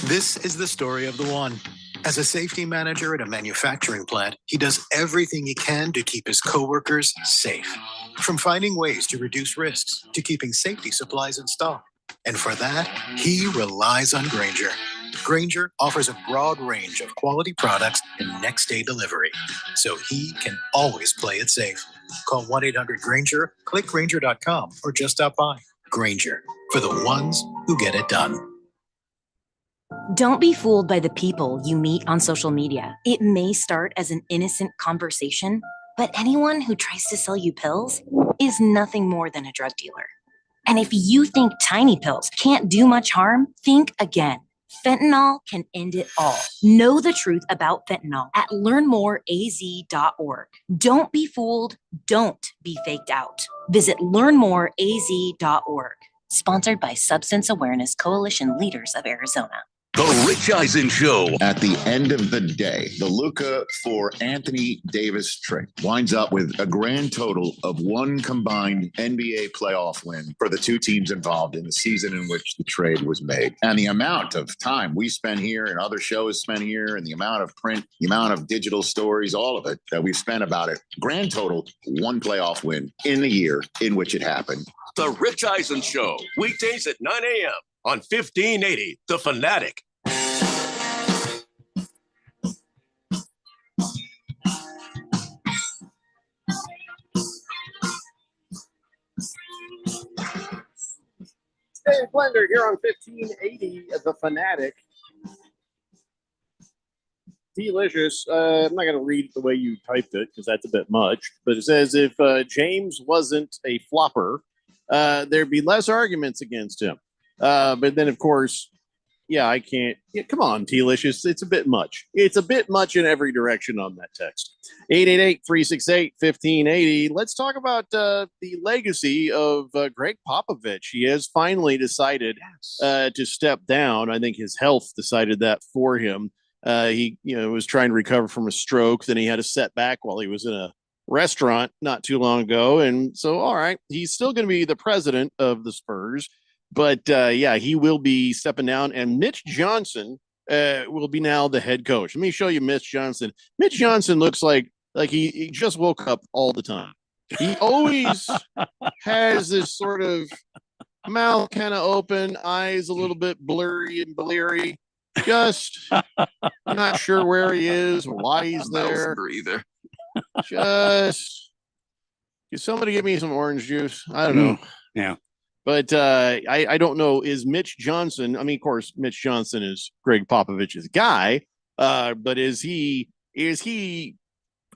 This is the story of the one. As a safety manager at a manufacturing plant, he does everything he can to keep his coworkers safe. From finding ways to reduce risks to keeping safety supplies in stock. And for that, he relies on Granger. Granger offers a broad range of quality products and next-day delivery, so he can always play it safe. Call 1-800-GRANGER, click Granger.com, or just stop by. Granger, for the ones who get it done. Don't be fooled by the people you meet on social media. It may start as an innocent conversation, but anyone who tries to sell you pills is nothing more than a drug dealer. And if you think tiny pills can't do much harm, think again. Fentanyl can end it all. Know the truth about fentanyl at learnmoreaz.org. Don't be fooled. Don't be faked out. Visit learnmoreaz.org. Sponsored by Substance Awareness Coalition Leaders of Arizona. The Rich Eisen Show. At the end of the day, the Luka for Anthony Davis trade winds up with a grand total of one combined NBA playoff win for the two teams involved in the season in which the trade was made. And the amount of time we spent here and other shows spent here, and the amount of print, the amount of digital stories, all of it that we've spent about it, grand total, one playoff win in the year in which it happened. The Rich Eisen Show, weekdays at 9 a.m. on 1580, The Fanatic. Daily Blender here on 1580, The Fanatic. Delicious. I'm not going to read it the way you typed it because that's a bit much, but it says if James wasn't a flopper, there'd be less arguments against him. But then, of course, yeah, I can't. Yeah, come on, Delicious. It's a bit much. It's a bit much in every direction on that text. 888-368-1580. Let's talk about the legacy of Greg Popovich. He has finally decided to step down. I think his health decided that for him. He was trying to recover from a stroke. Then he had a setback while he was in a restaurant not too long ago. And so, all right, he's still going to be the president of the Spurs. But, yeah, he will be stepping down. And Mitch Johnson will be now the head coach. Let me show you Mitch Johnson. Mitch Johnson looks like he just woke up all the time. He always has this sort of mouth kind of open, eyes a little bit blurry and bleary. Just not sure where he is or why he's there. Breather. Just can somebody give me some orange juice? I don't know. Yeah. But I don't know. Is Mitch Johnson? I mean, of course, Mitch Johnson is Greg Popovich's guy. But is he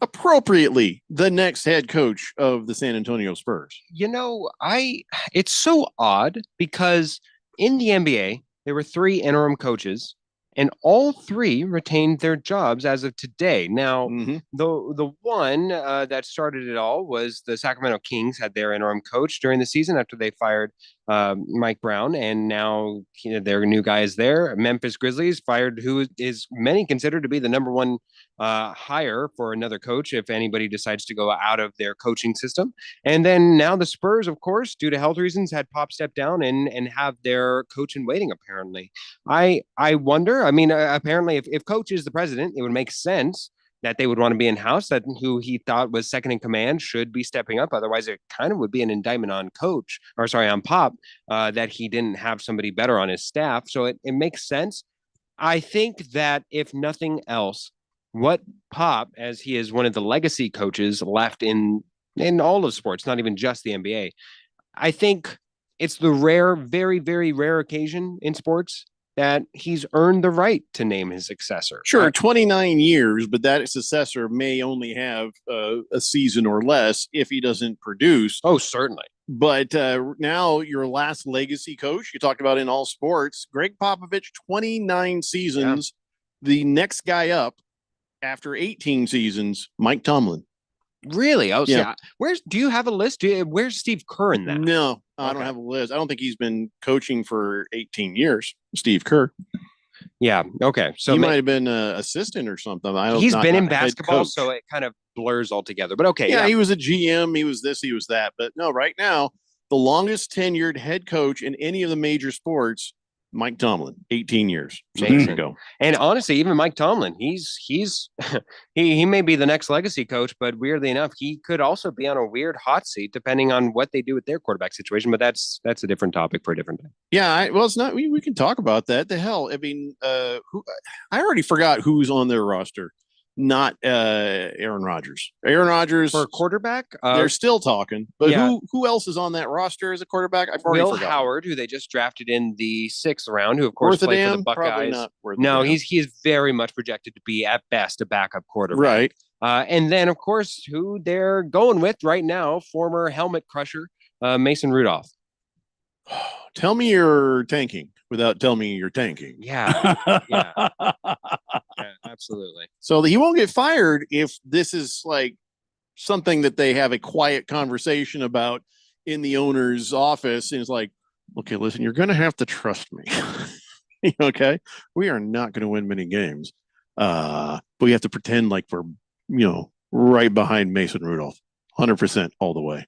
appropriately the next head coach of the San Antonio Spurs? It's so odd because in the NBA there were 3 interim coaches, and all 3 retained their jobs as of today. Now, the one that started it all was the Sacramento Kings had their interim coach during the season after they fired Mike Brown, and now their new guy is there. Memphis Grizzlies fired who is many considered to be the number one hire for another coach if anybody decides to go out of their coaching system. And then now the Spurs, of course, due to health reasons, had Pop step down and have their coach in waiting, apparently. I wonder, apparently if coach is the president, it would make sense that they would want to be in-house, that who he thought was second in command should be stepping up. Otherwise, it kind of would be an indictment on on Pop, that he didn't have somebody better on his staff. So it makes sense. I think that if nothing else, what Pop, as he is one of the legacy coaches left in all of sports, not even just the NBA, I think it's the very, very rare occasion in sports that he's earned the right to name his successor. Sure, 29 years, but that successor may only have a season or less if he doesn't produce. Oh, certainly. But now your last legacy coach, you talked about in all sports, Greg Popovich, 29 seasons. Yeah. The next guy up after 18 seasons, Mike Tomlin. Really? Oh, yeah. Do you have a list? Where's Steve Kerr in that? No, I don't have a list. I don't think he's been coaching for 18 years, Steve Kerr. Yeah. Okay. So he might have been an assistant or something. He's been in basketball, so it kind of blurs all together. But okay. Yeah, he was a GM. He was this, he was that. But no, right now, the longest tenured head coach in any of the major sports Mike Tomlin, 18 years. So there you go. And honestly, even Mike Tomlin, he's he may be the next legacy coach, but weirdly enough, he could also be on a weird hot seat depending on what they do with their quarterback situation. But that's a different topic for a different day. Yeah, well, it's not. We can talk about that. The hell, I mean, I already forgot who's on their roster. Not Aaron Rodgers. Aaron Rodgers for a quarterback. They're still talking, but who else is on that roster as a quarterback? I've already forgotten. Howard, who they just drafted in the 6th round, who of course played for the Buckeyes. He is very much projected to be at best a backup quarterback. Right. And then of course who they're going with right now, former helmet crusher Mason Rudolph. Tell me you're tanking without telling me you're tanking. Yeah. Yeah, absolutely. So he won't get fired if this is like something that they have a quiet conversation about in the owner's office. And it's like, okay, listen, you're going to have to trust me. Okay. We are not going to win many games. But we have to pretend like we're, right behind Mason Rudolph, 100% all the way.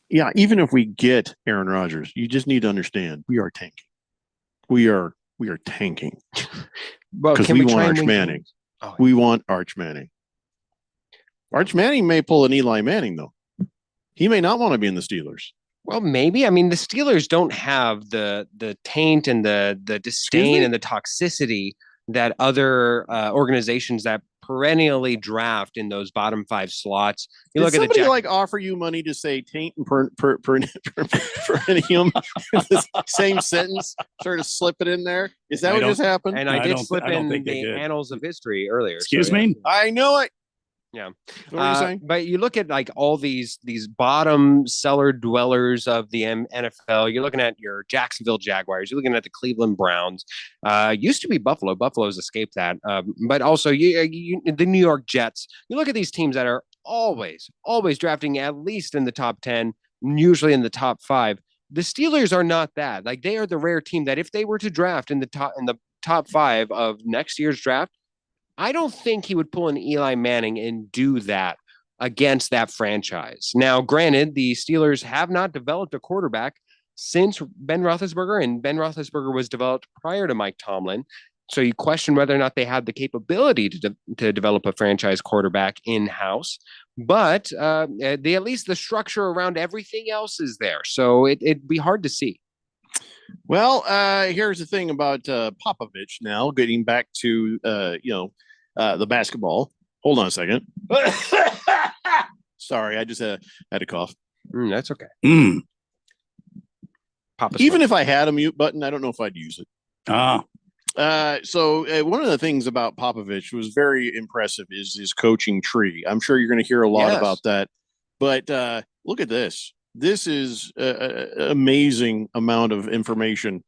Yeah, even if we get Aaron Rodgers, you just need to understand we are tanking. We are tanking. Because we want Arch Manning. Oh, we want Arch Manning. Arch Manning may pull an Eli Manning, though. He may not want to be in the Steelers. Well, maybe. I mean, the Steelers don't have the taint and the disdain and the toxicity that other organizations that perennially draft in those bottom 5 slots. You look at somebody like offer you money to say taint and perennium in the same sentence, sort of slip it in there. Is that what just happened? And I did slip in the annals of history earlier. Excuse me? I know it. Yeah. What are you saying? But you look at like all these bottom cellar dwellers of the NFL. You're looking at your Jacksonville Jaguars. You're looking at the Cleveland Browns. Used to be Buffalo. Buffalo's escaped that. But also the New York Jets. You look at these teams that are always drafting at least in the top 10, usually in the top 5. The Steelers are not that. Like they are the rare team that if they were to draft in the top 5 of next year's draft, I don't think he would pull an Eli Manning and do that against that franchise. Now, granted, the Steelers have not developed a quarterback since Ben Roethlisberger, and Ben Roethlisberger was developed prior to Mike Tomlin. So you question whether or not they had the capability to develop a franchise quarterback in-house. But at least the structure around everything else is there. So it'd be hard to see. Well, here's the thing about Popovich now, getting back to, the basketball. Hold on a second. Sorry, I just had a cough. That's okay. Even if I had a mute button, I don't know if I'd use it. So one of the things about Popovich was very impressive is his coaching tree. I'm sure you're going to hear a lot about that. But look at this. This is an amazing amount of information.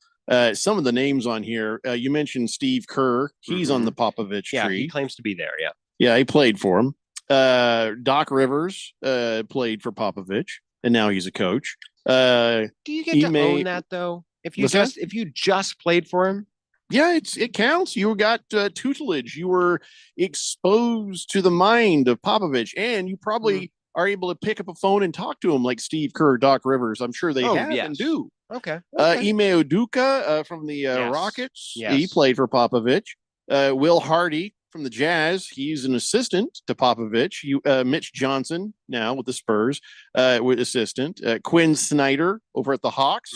Some of the names on here, you mentioned Steve Kerr. He's on the Popovich tree. Yeah, he claims to be there. Yeah. Yeah, he played for him. Doc Rivers played for Popovich, and now he's a coach. Do you get to own that, though? If you just played for him? Yeah, it counts. You got tutelage. You were exposed to the mind of Popovich, and you probably are able to pick up a phone and talk to him like Steve Kerr, Doc Rivers. I'm sure they have and do. Okay. Ime Udoka from the Rockets. Yes. He played for Popovich. Will Hardy from the Jazz. He's an assistant to Popovich. Mitch Johnson now with the Spurs, with assistant. Quinn Snyder over at the Hawks.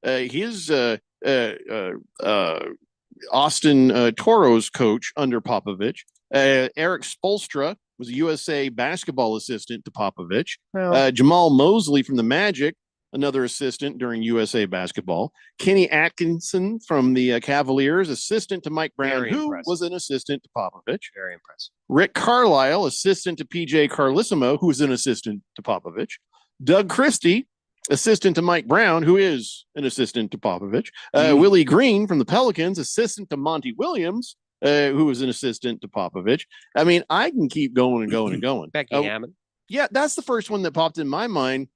His Austin Toros coach under Popovich. Eric Spoelstra was a USA basketball assistant to Popovich. Jamal Mosley from the Magic, another assistant during USA basketball. Kenny Atkinson from the Cavaliers, assistant to Mike Brown, who was an assistant to Popovich. Very impressive. Rick Carlisle, assistant to PJ Carlissimo, who was an assistant to Popovich. Doug Christie, assistant to Mike Brown, who is an assistant to Popovich. Willie Green from the Pelicans, assistant to Monty Williams, who was an assistant to Popovich. I mean, I can keep going and going and going. Becky Hammond. Yeah, that's the first one that popped in my mind.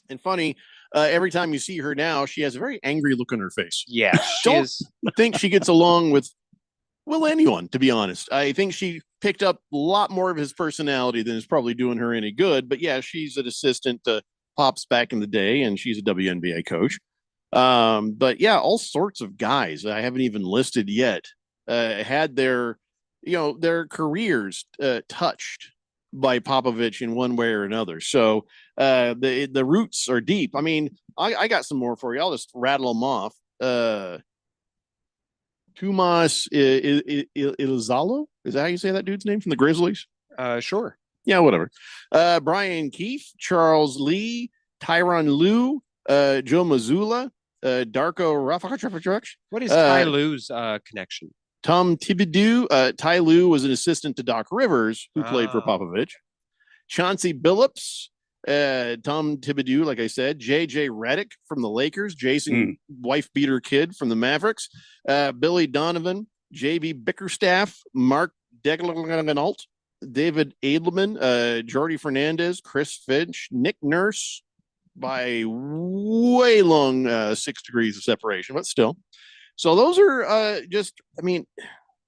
And funny, every time you see her now, she has a very angry look on her face. Yeah, don't think she gets along with, anyone, to be honest. I think she picked up a lot more of his personality than is probably doing her any good. But yeah, she's an assistant to Pops back in the day, and she's a WNBA coach. But yeah, all sorts of guys I haven't even listed yet had their their careers touched by Popovich in one way or another. So the roots are deep. I mean, I got some more for you. I'll just rattle them off. Tomas Ilizalo, is that how you say that dude's name, from the Grizzlies? Sure. Yeah, whatever. Brian Keefe, Charles Lee, Tyronn Lue, Joe Mazzulla, Darko Rafakovic. What is Ty Lue's connection? Tom Thibodeau. Ty Lue was an assistant to Doc Rivers, who played for Popovich. Chauncey Billups, Tom Thibodeau, like I said, J.J. Redick from the Lakers, Jason wife beater kid from the Mavericks, Billy Donovan, J.B. Bickerstaff, Mark Deglanault, David Edelman, Jordy Fernandez, Chris Finch, Nick Nurse, by way long 6 degrees of separation, but still. So those are just, I mean,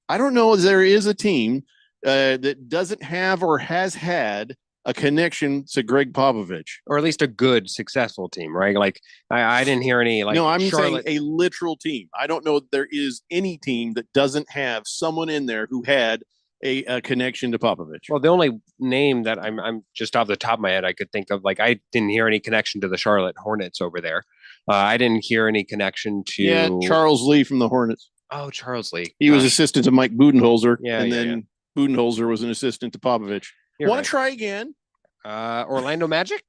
I don't know if there is a team that doesn't have or has had a connection to Greg Popovich, or at least a good, successful team, right? Like I didn't hear any. Like, no, I'm Charlotte... saying a literal team. I don't know if there is any team that doesn't have someone in there who had a connection to Popovich. Well, the only name that I'm just off the top of my head I could think of, like, I didn't hear any connection to the Charlotte Hornets over there. I didn't hear any connection to Charles Lee from the Hornets. Oh, Charles Lee. He was assistant to Mike Budenholzer, Yeah, and yeah, then Budenholzer was an assistant to Popovich. Want to try again? Orlando Magic?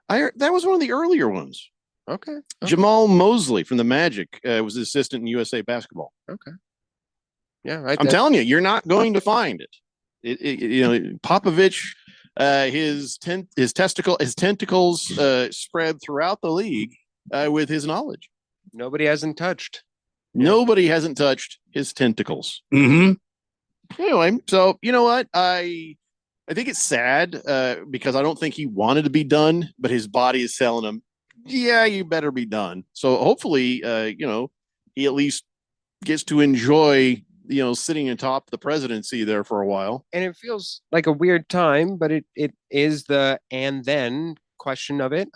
That was one of the earlier ones. Okay. Jamal Mosley from the Magic was the assistant in USA Basketball. Okay. Yeah, right. I'm telling you, you're not going to find it. Popovich, his tentacles spread throughout the league with his knowledge. Nobody hasn't touched. Nobody hasn't touched his tentacles. Anyway, so you know what? I think it's sad because I don't think he wanted to be done, but his body is telling him, yeah, you better be done. So hopefully, he at least gets to enjoy, sitting atop the presidency there for a while. And it feels like a weird time, but it is the and then question of it.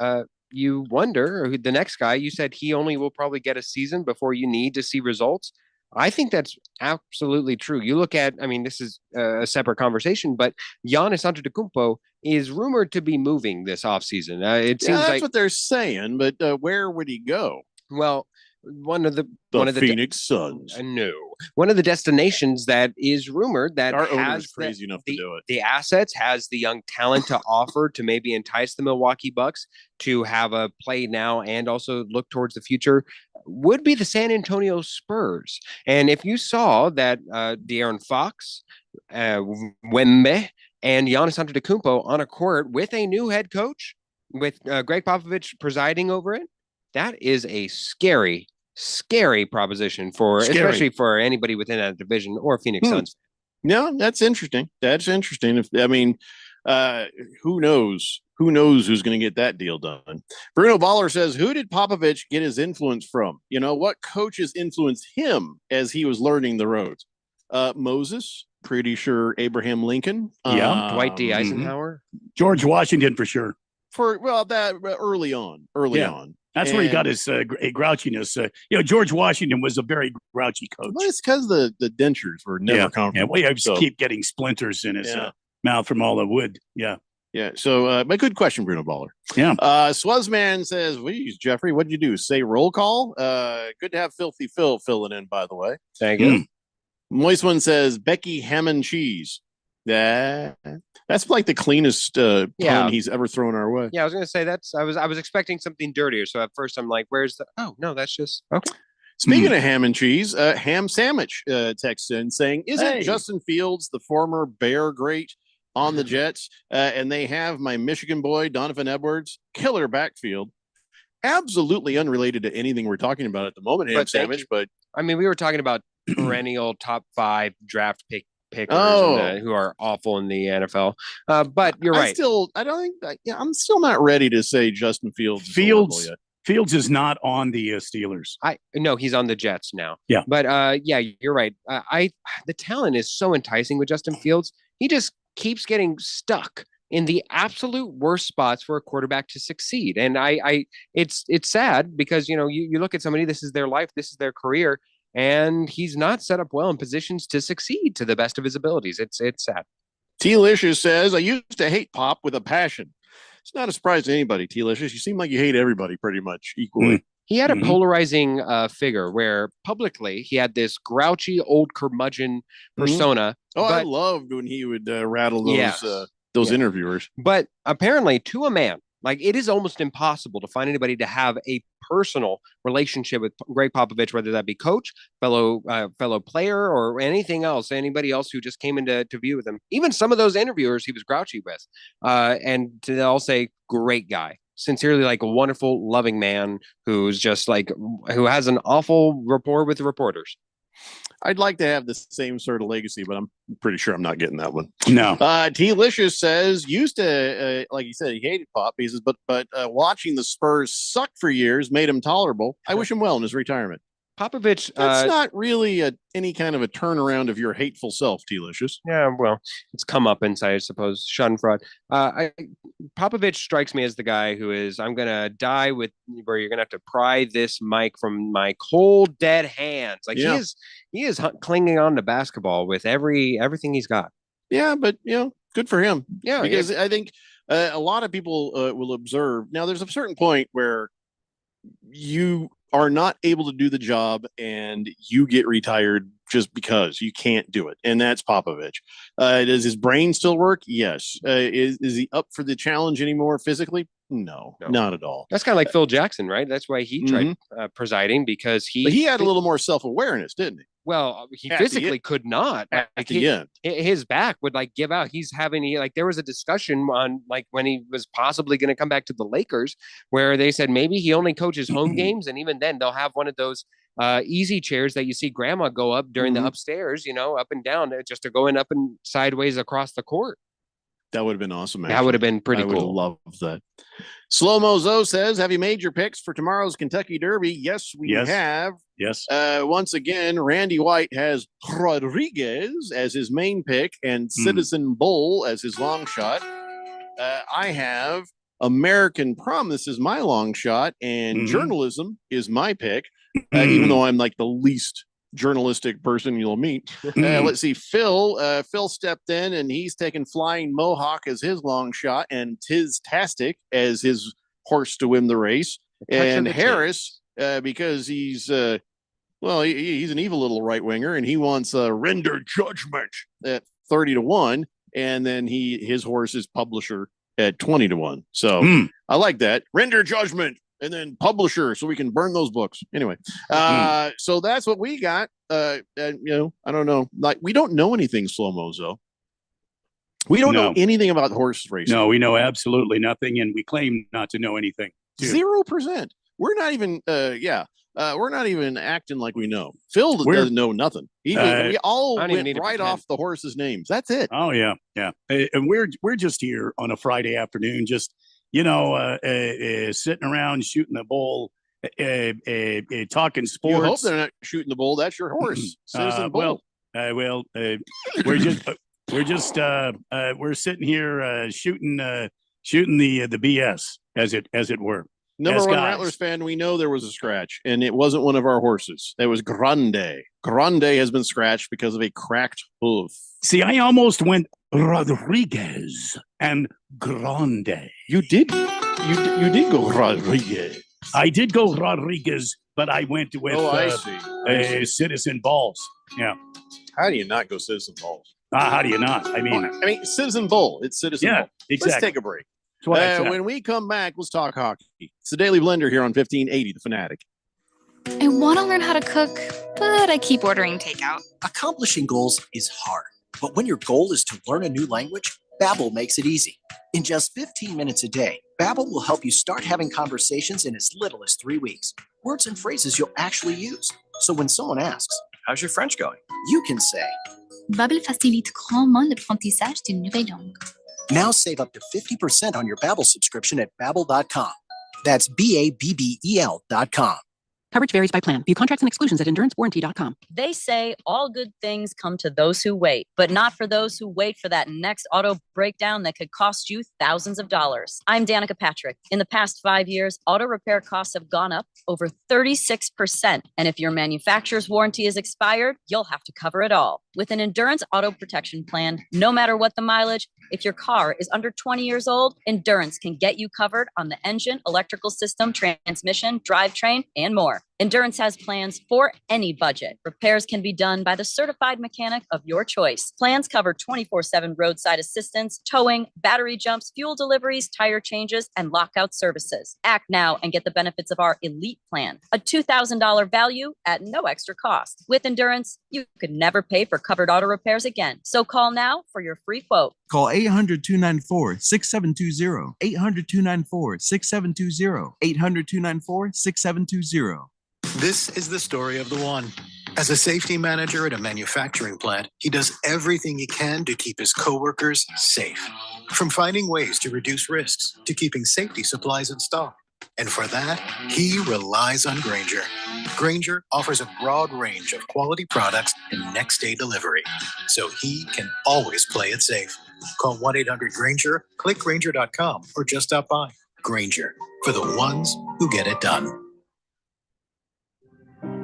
You wonder, the next guy, you said he only will probably get a season before you need to see results. I think that's absolutely true. You look at, I mean, this is a separate conversation, but Giannis Antetokounmpo is rumored to be moving this offseason. It seems that's like what they're saying, but where would he go? Well, one of the Phoenix Suns. No, one of the destinations that is rumored that our owner has is crazy enough to do it. The assets, has the young talent to offer to maybe entice the Milwaukee Bucks to have a play now and also look towards the future, would be the San Antonio Spurs. And if you saw that De'Aaron Fox, Wembe, and Giannis Antetokounmpo on a court with a new head coach, with Greg Popovich presiding over it, that is a scary proposition especially for anybody within that division or Phoenix Suns. No, that's interesting. That's interesting. Who knows? Who knows who's going to get that deal done? Bruno Baller says, who did Popovich get his influence from? What coaches influenced him as he was learning the ropes? Moses, pretty sure Abraham Lincoln. Dwight D. Eisenhower. George Washington for sure. That early on. That's where he got his grouchiness. George Washington was a very grouchy coach. Well, it's because the dentures were never comfortable. Yeah, well, keep getting splinters in his mouth from all the wood. Yeah. Yeah. So, but good question, Bruno Baller. Yeah. Swuzman says, Jeffrey, what'd you do? Say roll call? Good to have Filthy Phil filling in, by the way. Thank you. Moist One says, Becky Ham and Cheese. That's like the cleanest pun he's ever thrown our way. Yeah, I was gonna say I was expecting something dirtier. So at first I'm like, where's no, that's just okay. Speaking of ham and cheese, Ham Sandwich texts in saying, isn't Justin Fields the former Bear great on the Jets? And they have my Michigan boy, Donovan Edwards, killer backfield. Absolutely unrelated to anything we're talking about at the moment, Ham Sandwich. But I mean, we were talking about perennial top 5 draft pickers who are awful in the NFL. But you're right. I'm still not ready to say Justin Fields yet. Fields is not on the Steelers. No, he's on the Jets now. Yeah. But you're right. The talent is so enticing with Justin Fields. He just keeps getting stuck in the absolute worst spots for a quarterback to succeed. And it's sad because, you look at somebody, this is their life, this is their career, and he's not set up well in positions to succeed to the best of his abilities. It's sad. T-Licious says, I used to hate Pop with a passion. It's not a surprise to anybody, T-Licious. You seem like you hate everybody pretty much equally. He had a polarizing figure where publicly he had this grouchy old curmudgeon persona. Oh, I but loved when he would rattle those interviewers. But apparently, to a man, like, it is almost impossible to find anybody to have a personal relationship with Greg Popovich, whether that be coach, fellow player, or anything else, anybody else who just came into view with him. Even some of those interviewers he was grouchy with, and to all say, great guy. Sincerely, like a wonderful, loving man who's just like, who has an awful rapport with the reporters. I'd like to have the same sort of legacy, but I'm pretty sure I'm not getting that one. No. T-Licious says, used to, like he said, he hated Pop. He says, but watching the Spurs suck for years made him tolerable. I wish him well in his retirement. Popovich, that's not really any kind of a turnaround of your hateful self, T-Licious. Yeah, well, it's come up inside, I suppose. Schadenfreude. Popovich strikes me as the guy who is, I'm going to die with, where you're going to have to pry this mic from my cold, dead hands. Like, he is clinging on to basketball with everything he's got. Yeah, but, good for him. Yeah. Because I think a lot of people will observe. Now, there's a certain point where you are not able to do the job and you get retired just because you can't do it. And that's Popovich. Does his brain still work? Yes. Is he up for the challenge anymore physically? No, not at all. That's kind of like Phil Jackson, right? That's why he tried presiding, because he had a little more self-awareness, didn't he? Well, he physically could not. At the end. His back would give out. There was a discussion on when he was possibly going to come back to the Lakers, where they said maybe he only coaches home games, and even then they'll have one of those easy chairs that you see grandma go up during the upstairs, up and down, just to go in up and sideways across the court. That would have been awesome. That would have been pretty cool. I would have loved that. Slow Mozo says, have you made your picks for tomorrow's Kentucky Derby? Yes, we have. Yes. Once again, Randy White has Rodriguez as his main pick and Citizen Bull as his long shot. I have American Promise as my long shot, and Journalism is my pick, even though I'm like the least journalistic person you'll meet. Let's see. Phil stepped in and he's taken Flying Mohawk as his long shot and Tiz-tastic as his horse to win the race. And Harris, because he's he's an evil little right winger and he wants Render Judgment at 30-1, and then his horse is Publisher at 20-1. So I like that. Render Judgment. And then Publisher, so we can burn those books. Anyway, so that's what we got. I don't know. We don't know anything, Slow Mozo. We don't know anything about horse racing. No, we know absolutely nothing, and we claim not to know anything. 0%. We're not even. We're not even acting like we know. Phil doesn't know nothing. We all went right off the horses' names. That's it. Oh yeah. And we're just here on a Friday afternoon, just. Sitting around shooting the bull, talking sports. You hope they're not shooting the bull. That's your horse, Citizen Bull. We're sitting here shooting the BS as it were. Number one Rattlers fan, we know there was a scratch, and it wasn't one of our horses. It was Grande. Grande has been scratched because of a cracked hoof. See, I almost went Rodriguez and Grande. You did go Rodriguez. I did go Rodriguez, but I went with Citizen Balls. Yeah. How do you not go Citizen Balls? How do you not? I mean, Citizen Bull. It's Citizen Bull. Exactly. Let's take a break. When we come back, let's talk hockey. It's the Daily Blender here on 1580 The Fanatic. I want to learn how to cook, but I keep ordering takeout. Accomplishing goals is hard, but when your goal is to learn a new language, Babbel makes it easy. In just 15 minutes a day, Babbel will help you start having conversations in as little as 3 weeks. Words and phrases you'll actually use. So when someone asks, "How's your French going?" you can say, Babbel facilite grandement l'apprentissage d'une nouvelle langue. Now save up to 50% on your Babbel subscription at Babbel.com. That's Babbel.com. Coverage varies by plan. View contracts and exclusions at endurancewarranty.com. They say all good things come to those who wait, but not for those who wait for that next auto breakdown that could cost you thousands of dollars. I'm Danica Patrick. In the past 5 years, auto repair costs have gone up over 36%. And if your manufacturer's warranty is expired, you'll have to cover it all. With an Endurance Auto Protection Plan, no matter what the mileage, if your car is under 20 years old, Endurance can get you covered on the engine, electrical system, transmission, drivetrain, and more. Endurance has plans for any budget. Repairs can be done by the certified mechanic of your choice. Plans cover 24/7 roadside assistance, towing, battery jumps, fuel deliveries, tire changes, and lockout services. Act now and get the benefits of our Elite Plan, a $2,000 value at no extra cost. With Endurance, you could never pay for covered auto repairs again. So call now for your free quote. Call 800-294-6720, 800-294-6720, 800-294-6720. This is the story of the one. As a safety manager at a manufacturing plant, he does everything he can to keep his coworkers safe. From finding ways to reduce risks to keeping safety supplies in stock. And for that, he relies on Grainger. Grainger offers a broad range of quality products and next-day delivery, so he can always play it safe. Call 1-800-GRAINGER, click Grainger.com, or just stop by. Grainger, for the ones who get it done.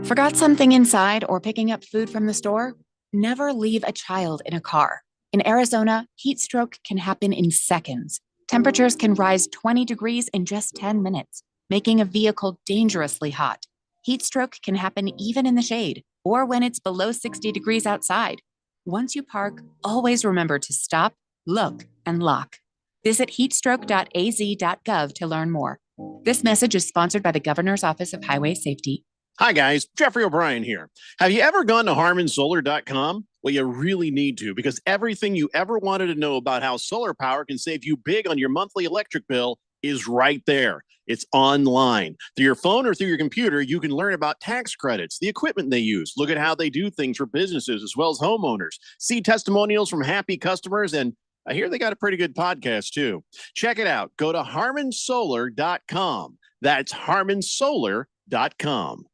Forgot something inside or picking up food from the store? Never leave a child in a car. In Arizona, heat stroke can happen in seconds. Temperatures can rise 20 degrees in just 10 minutes, making a vehicle dangerously hot. Heat stroke can happen even in the shade or when it's below 60 degrees outside. Once you park, always remember to stop, look, and lock. Visit heatstroke.az.gov to learn more. This message is sponsored by the Governor's Office of Highway Safety. Hi, guys. Jeffrey O'Brien here. Have you ever gone to HarmonSolar.com? Well, you really need to, because everything you ever wanted to know about how solar power can save you big on your monthly electric bill is right there. It's online. Through your phone or through your computer, you can learn about tax credits, the equipment they use, look at how they do things for businesses as well as homeowners, see testimonials from happy customers, and I hear they got a pretty good podcast, too. Check it out. Go to HarmonSolar.com. That's HarmonSolar.com.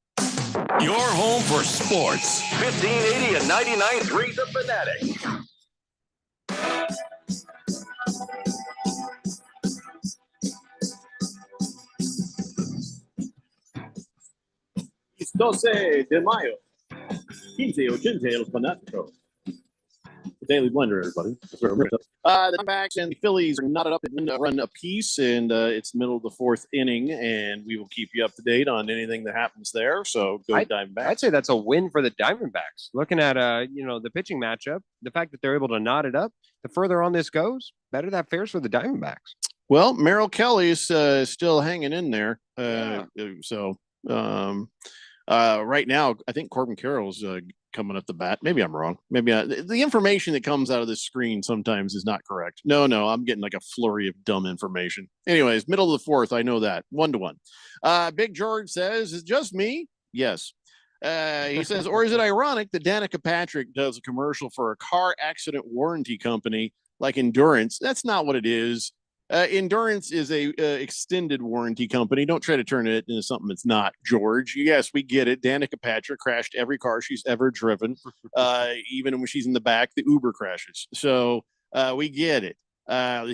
Your home for sports. 1580 and 99.3 The Fanatic. It's 12 de mayo. 1580 El Fanático. The Daily Blender, everybody. The Diamondbacks and the Phillies are knotted up in a run apiece, and it's the middle of the fourth inning, and we will keep you up to date on anything that happens there. So go Diamondbacks. I'd say that's a win for the Diamondbacks. Looking at the pitching matchup, the fact that they're able to knot it up, the further on this goes, better that fares for the Diamondbacks. Well, Merrill Kelly is still hanging in there. Right now, I think Corbin Carroll's coming up the bat. Maybe I'm wrong. Maybe the information that comes out of this screen sometimes is not correct. No, I'm getting like a flurry of dumb information. Anyways, middle of the fourth, I know that. 1-1. Big George says, is it just me? Yes. He says, or is it ironic that Danica Patrick does a commercial for a car accident warranty company like Endurance? That's not what it is. Endurance is a extended warranty company. Don't try to turn it into something it's not, George. Yes, we get it. Danica Patrick crashed every car she's ever driven. Even when she's in the back, the Uber crashes. So we get it.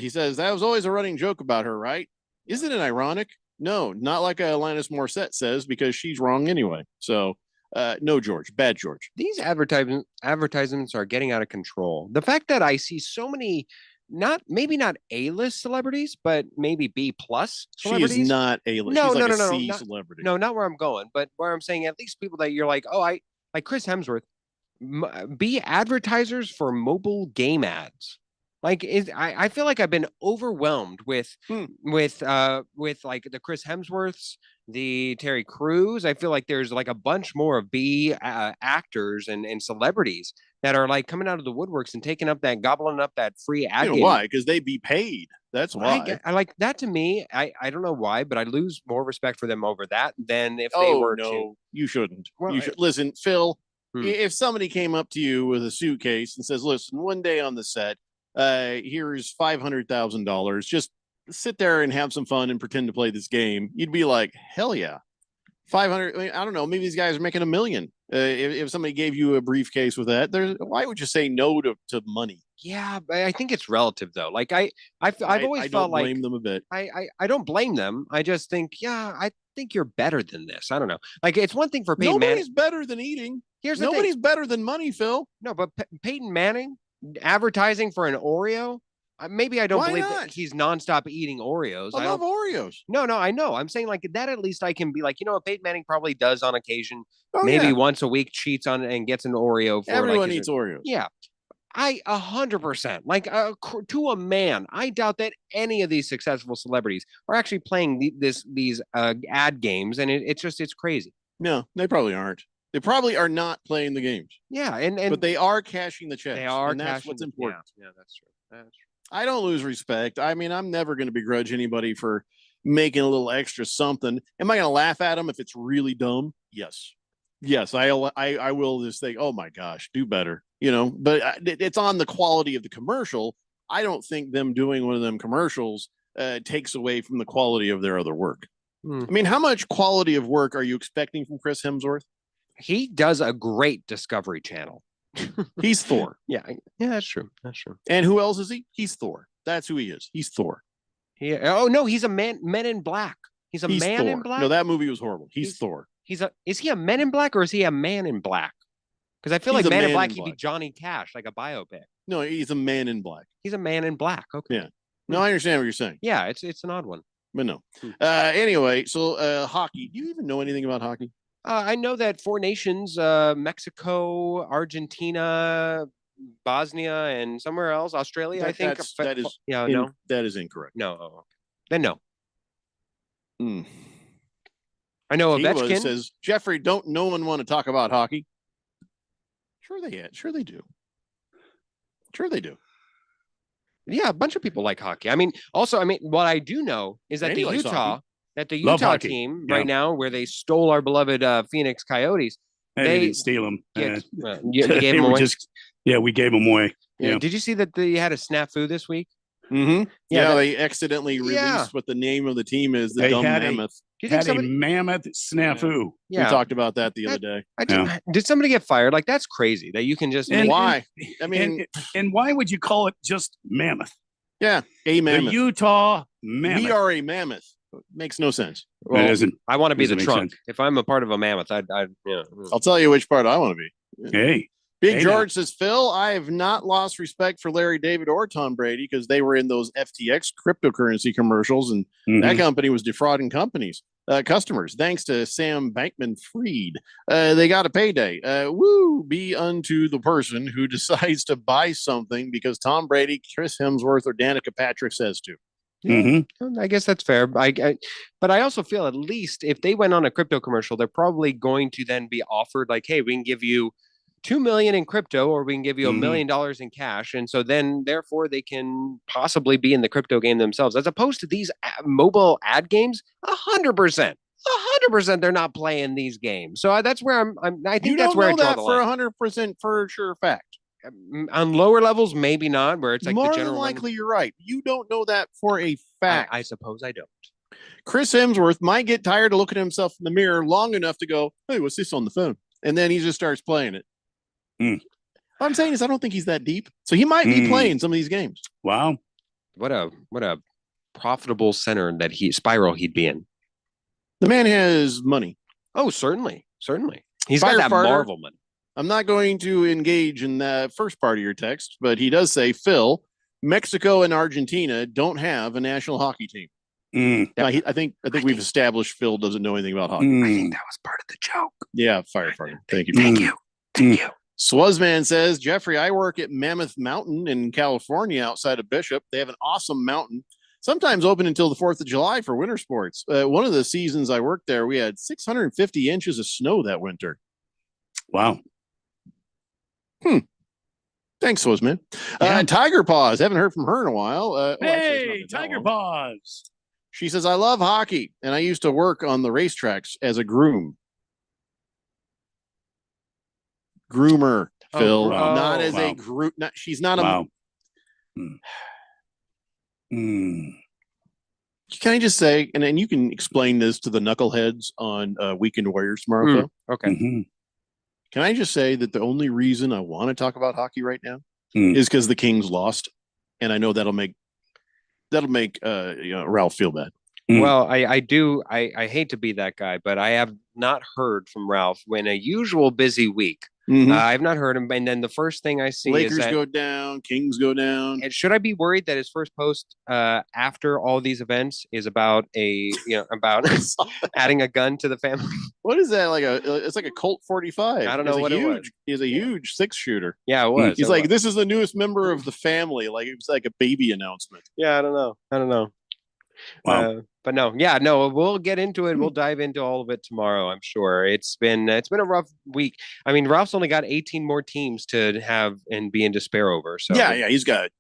He says, that was always a running joke about her, right? Isn't it ironic? No, not like Alanis Morissette says, because she's wrong anyway. So no, George. Bad George. These advertisements are getting out of control. The fact that I see so many maybe not A-list celebrities, but maybe B-plus celebrities. She is not A-list. No, She's no, like no, a no, C not, celebrity. No, not where I'm going, but where I'm saying at least people that you're like, like Chris Hemsworth, be advertisers for mobile game ads. I feel like I've been overwhelmed with like the Chris Hemsworths, the Terry Crews. I feel like there's like a bunch more of B actors and celebrities that are like coming out of the woodworks and gobbling up that free ad. You know why? Because they be paid. That's why. I like that. To me, I don't know why, but I lose more respect for them over that than if they were. No, you shouldn't. Well, you should listen, Phil. If somebody came up to you with a suitcase and says, "Listen, one day on the set, here's $500,000. Just sit there and have some fun and pretend to play this game," you'd be like, "Hell yeah!" 500. I don't know. Maybe these guys are making $1 million. If somebody gave you a briefcase with that, why would you say no to money? Yeah, but I think it's relative though. Like I've always I felt don't blame like them a bit. I don't blame them. I just think, yeah, I think you're better than this. I don't know. Like it's one thing for Peyton Manning. Nobody's better than eating. Nobody's better than money, Phil. No, but Peyton Manning advertising for an Oreo. Maybe I don't Why believe not? that he's nonstop eating Oreos. I love Oreos. No, I know. I'm saying like that. At least I can be like, you know, what Peyton Manning probably does on occasion. Oh, maybe yeah. once a week cheats on and gets an Oreo. For Everyone like eats Oreos. Yeah, I 100% like to a man. I doubt that any of these successful celebrities are actually playing these ad games, and it's crazy. No, they probably aren't. They probably are not playing the games. Yeah, and but they are cashing the checks. They are. And that's cashing what's the- important. Yeah, that's true. That's true. I don't lose respect. I mean, I'm never going to begrudge anybody for making a little extra something. Am I going to laugh at them if it's really dumb? Yes. I will just think, oh my gosh, do better, you know, but it's on the quality of the commercial. I don't think them doing one of them commercials takes away from the quality of their other work. I mean, how much quality of work are you expecting from Chris Hemsworth? He does a great Discovery Channel. He's Thor. Yeah, that's true. That's true. And who else is he? He's Thor. That's who he is. He's Thor. Oh no, he's a Men in Black. He's He's Man Thor. in Black. No, that movie was horrible. He's Thor. Is he a Men in Black or is he a Man in Black? Because I feel He's like a Man in Man Black, in he'd be Black. Johnny Cash, like a biopic. No, he's a man in black. He's a Man in Black. Okay. Yeah. No, I understand what you're saying. Yeah, it's an odd one. But no. Anyway, so hockey. Do you even know anything about hockey? I know that 4 nations, Mexico, Argentina, Bosnia, and somewhere else, Australia, I think. That is no. That is incorrect. No. Oh, okay. Then no. Hmm. I know Kiwa Ovechkin. says, Jeffrey, don't no one want to talk about hockey? Sure they do. Sure they do. Yeah, a bunch of people like hockey. I mean, what I do know is that Randy likes hockey. Love Utah hockey. team Yeah. right now, where they stole our beloved Phoenix Coyotes, They didn't steal them. Yeah, Yeah. you gave them away. We gave them away. Yeah. Did you see that they had a snafu this week? Mm-hmm. Yeah, they accidentally released what the name of the team is, the They Dumb had Mammoth. a mammoth snafu. We talked about that the other day. Did somebody get fired? Like that's crazy that you can just And- Why? I mean, and why would you call it just mammoth? yeah, a mammoth. The Utah mammoth. We are a mammoth. Makes no sense. That doesn't. I want to be the doesn't make trunk. sense. If I'm a part of a mammoth, I'd yeah. I'll tell you which part I want to be. Hey. Big Hey, George says, Phil, I have not lost respect for Larry David or Tom Brady because they were in those FTX cryptocurrency commercials, and that company was defrauding customers. Thanks to Sam Bankman-Fried, they got a payday. Woo! Be unto the person who decides to buy something because Tom Brady, Chris Hemsworth, or Danica Patrick says to. I guess that's fair. But I also feel at least if they went on a crypto commercial, they're probably going to then be offered like, hey, we can give you $2 million in crypto, or we can give you $1 million in cash. And so then therefore they can possibly be in the crypto game themselves, as opposed to these mobile ad games. 100%. 100% they're not playing these games. So that's where I think that's where I draw the line. For 100% for sure fact. On lower levels, maybe not, where it's like More the than general likely, you're right. You don't know that for a fact. I suppose I don't. Chris Hemsworth might get tired of looking at himself in the mirror long enough to go, hey, what's this on the phone? And then he just starts playing it. What I'm saying is I don't think he's that deep. So he might be playing some of these games. Wow. What a profitable center that he'd be in. The man has money. Oh, certainly. He's got that Firefighter. Marvel money. I'm not going to engage in the first part of your text, but he does say, Phil, Mexico and Argentina don't have a national hockey team. Now, I think we've established Phil doesn't know anything about hockey. I think that was part of the joke. Yeah, firefighter. Thank you. Thank you. Swazman says, Jeffrey, I work at Mammoth Mountain in California outside of Bishop. They have an awesome mountain, sometimes open until the 4th of July for winter sports. One of the seasons I worked there, we had 650 inches of snow that winter. Wow. Thanks, Swazman. Tiger Paws. Haven't heard from her in a while. Hey, Tiger Paws. She says, I love hockey, and I used to work on the racetracks as a groomer, Phil, not as a group. She's not a. Can I just say, and then you can explain this to the knuckleheads on Weekend Warriors tomorrow, Phil? Okay. Can I just say that the only reason I want to talk about hockey right now Mm. is because the Kings lost, and I know that'll make Ralph feel bad. Well, I hate to be that guy, but I have not heard from Ralph when a usual busy week. I've not heard him. And then the first thing I see Lakers is that, go down, Kings go down. and should I be worried that his first post after all these events is about about adding a gun to the family? What is that? It's like a Colt 45. I don't know what it was. He's a huge 6-shooter. Yeah, it was. He's It like, was. this is the newest member of the family. Like it was like a baby announcement. Yeah, I don't know. Wow. But no, we'll get into it. We'll dive into all of it tomorrow, I'm sure. It's been a rough week. I mean, Ralph's only got 18 more teams to have and be in despair over. So Yeah, he's got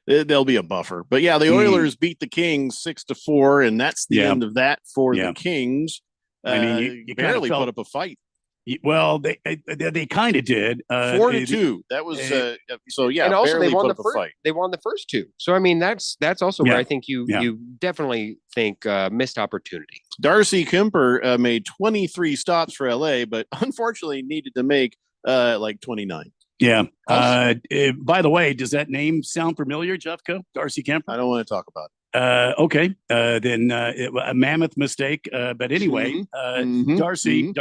there'll be a buffer. But yeah, the Oilers beat the Kings 6-4, and that's the end of that for the Kings. I mean, you kinda barely felt- put up a fight. Well, they kind of did. 4-2. That was so yeah. and also barely they won put the up a first. fight. They won the first two. So I mean, that's also Yeah. where I think you definitely think missed opportunity. Darcy Kemper made 23 stops for LA, but unfortunately needed to make like 29. Yeah. By the way, does that name sound familiar, Jeffco? Darcy Kemper? I don't want to talk about it. Okay. Then a mammoth mistake. But anyway, Darcy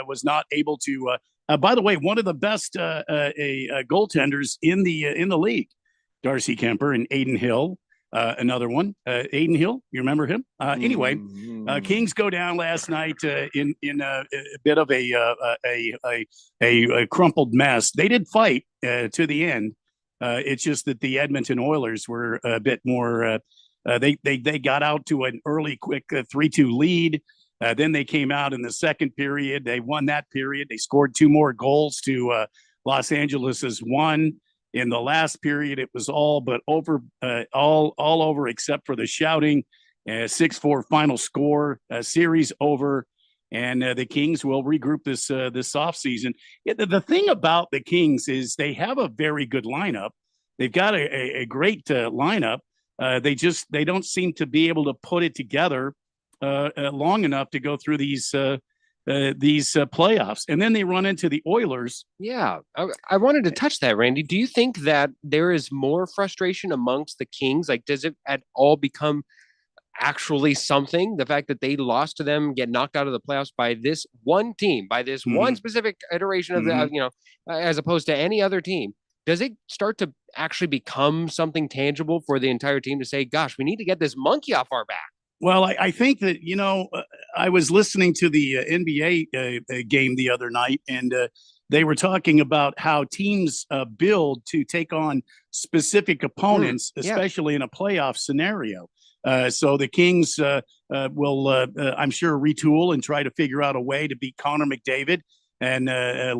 was not able to. By the way, one of the best goaltenders in the league, Darcy Kemper and Aiden Hill. Another one, Aiden Hill. You remember him? Anyway, Kings go down last night in a bit of a crumpled mess. They did fight to the end. It's just that the Edmonton Oilers were a bit more. They got out to an early, quick 3-2 lead. Then they came out in the second period. They won that period. They scored 2 more goals to Los Angeles's 1. In the last period, it was all but over, all over except for the shouting. 6-4 final score. Series over, and the Kings will regroup this offseason. The thing about the Kings is they have a very good lineup. They've got a great lineup. They don't seem to be able to put it together long enough to go through these playoffs, and then they run into the Oilers. Yeah, I wanted to touch that, Randy. Do you think that there is more frustration amongst the Kings? Like, does it at all become actually something? The fact that they lost to them, get knocked out of the playoffs by this one team, by this one specific iteration of the, as opposed to any other team. Does it start to actually become something tangible for the entire team to say, gosh, we need to get this monkey off our back? Well, I think that, I was listening to the NBA game the other night, and they were talking about how teams build to take on specific opponents, especially in a playoff scenario. So the Kings will, I'm sure, retool and try to figure out a way to beat Connor McDavid and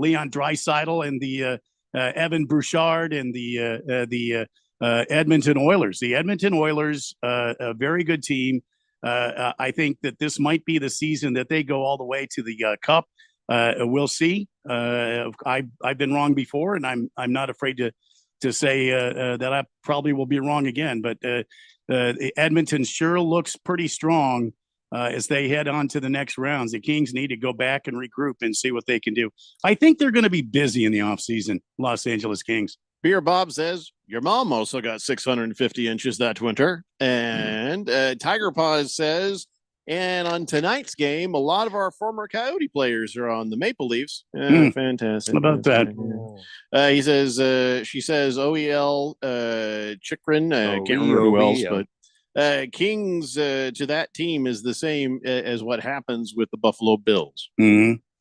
Leon Draisaitl and the Evan Bouchard and the Edmonton Oilers. The Edmonton Oilers, a very good team. I think that this might be the season that they go all the way to the Cup. We'll see. I've been wrong before, and I'm not afraid to say that I probably will be wrong again. But Edmonton sure looks pretty strong as they head on to the next rounds. The Kings need to go back and regroup and see what they can do. I think they're going to be busy in the offseason, Los Angeles Kings. Beer Bob says, your mom also got 650 inches that winter. And Tiger Paws says, and on tonight's game, a lot of our former Coyote players are on the Maple Leafs. Fantastic. How about that? He says, she says, OEL, Chikrin, can't remember who else, but Kings to that team is the same as what happens with the Buffalo Bills.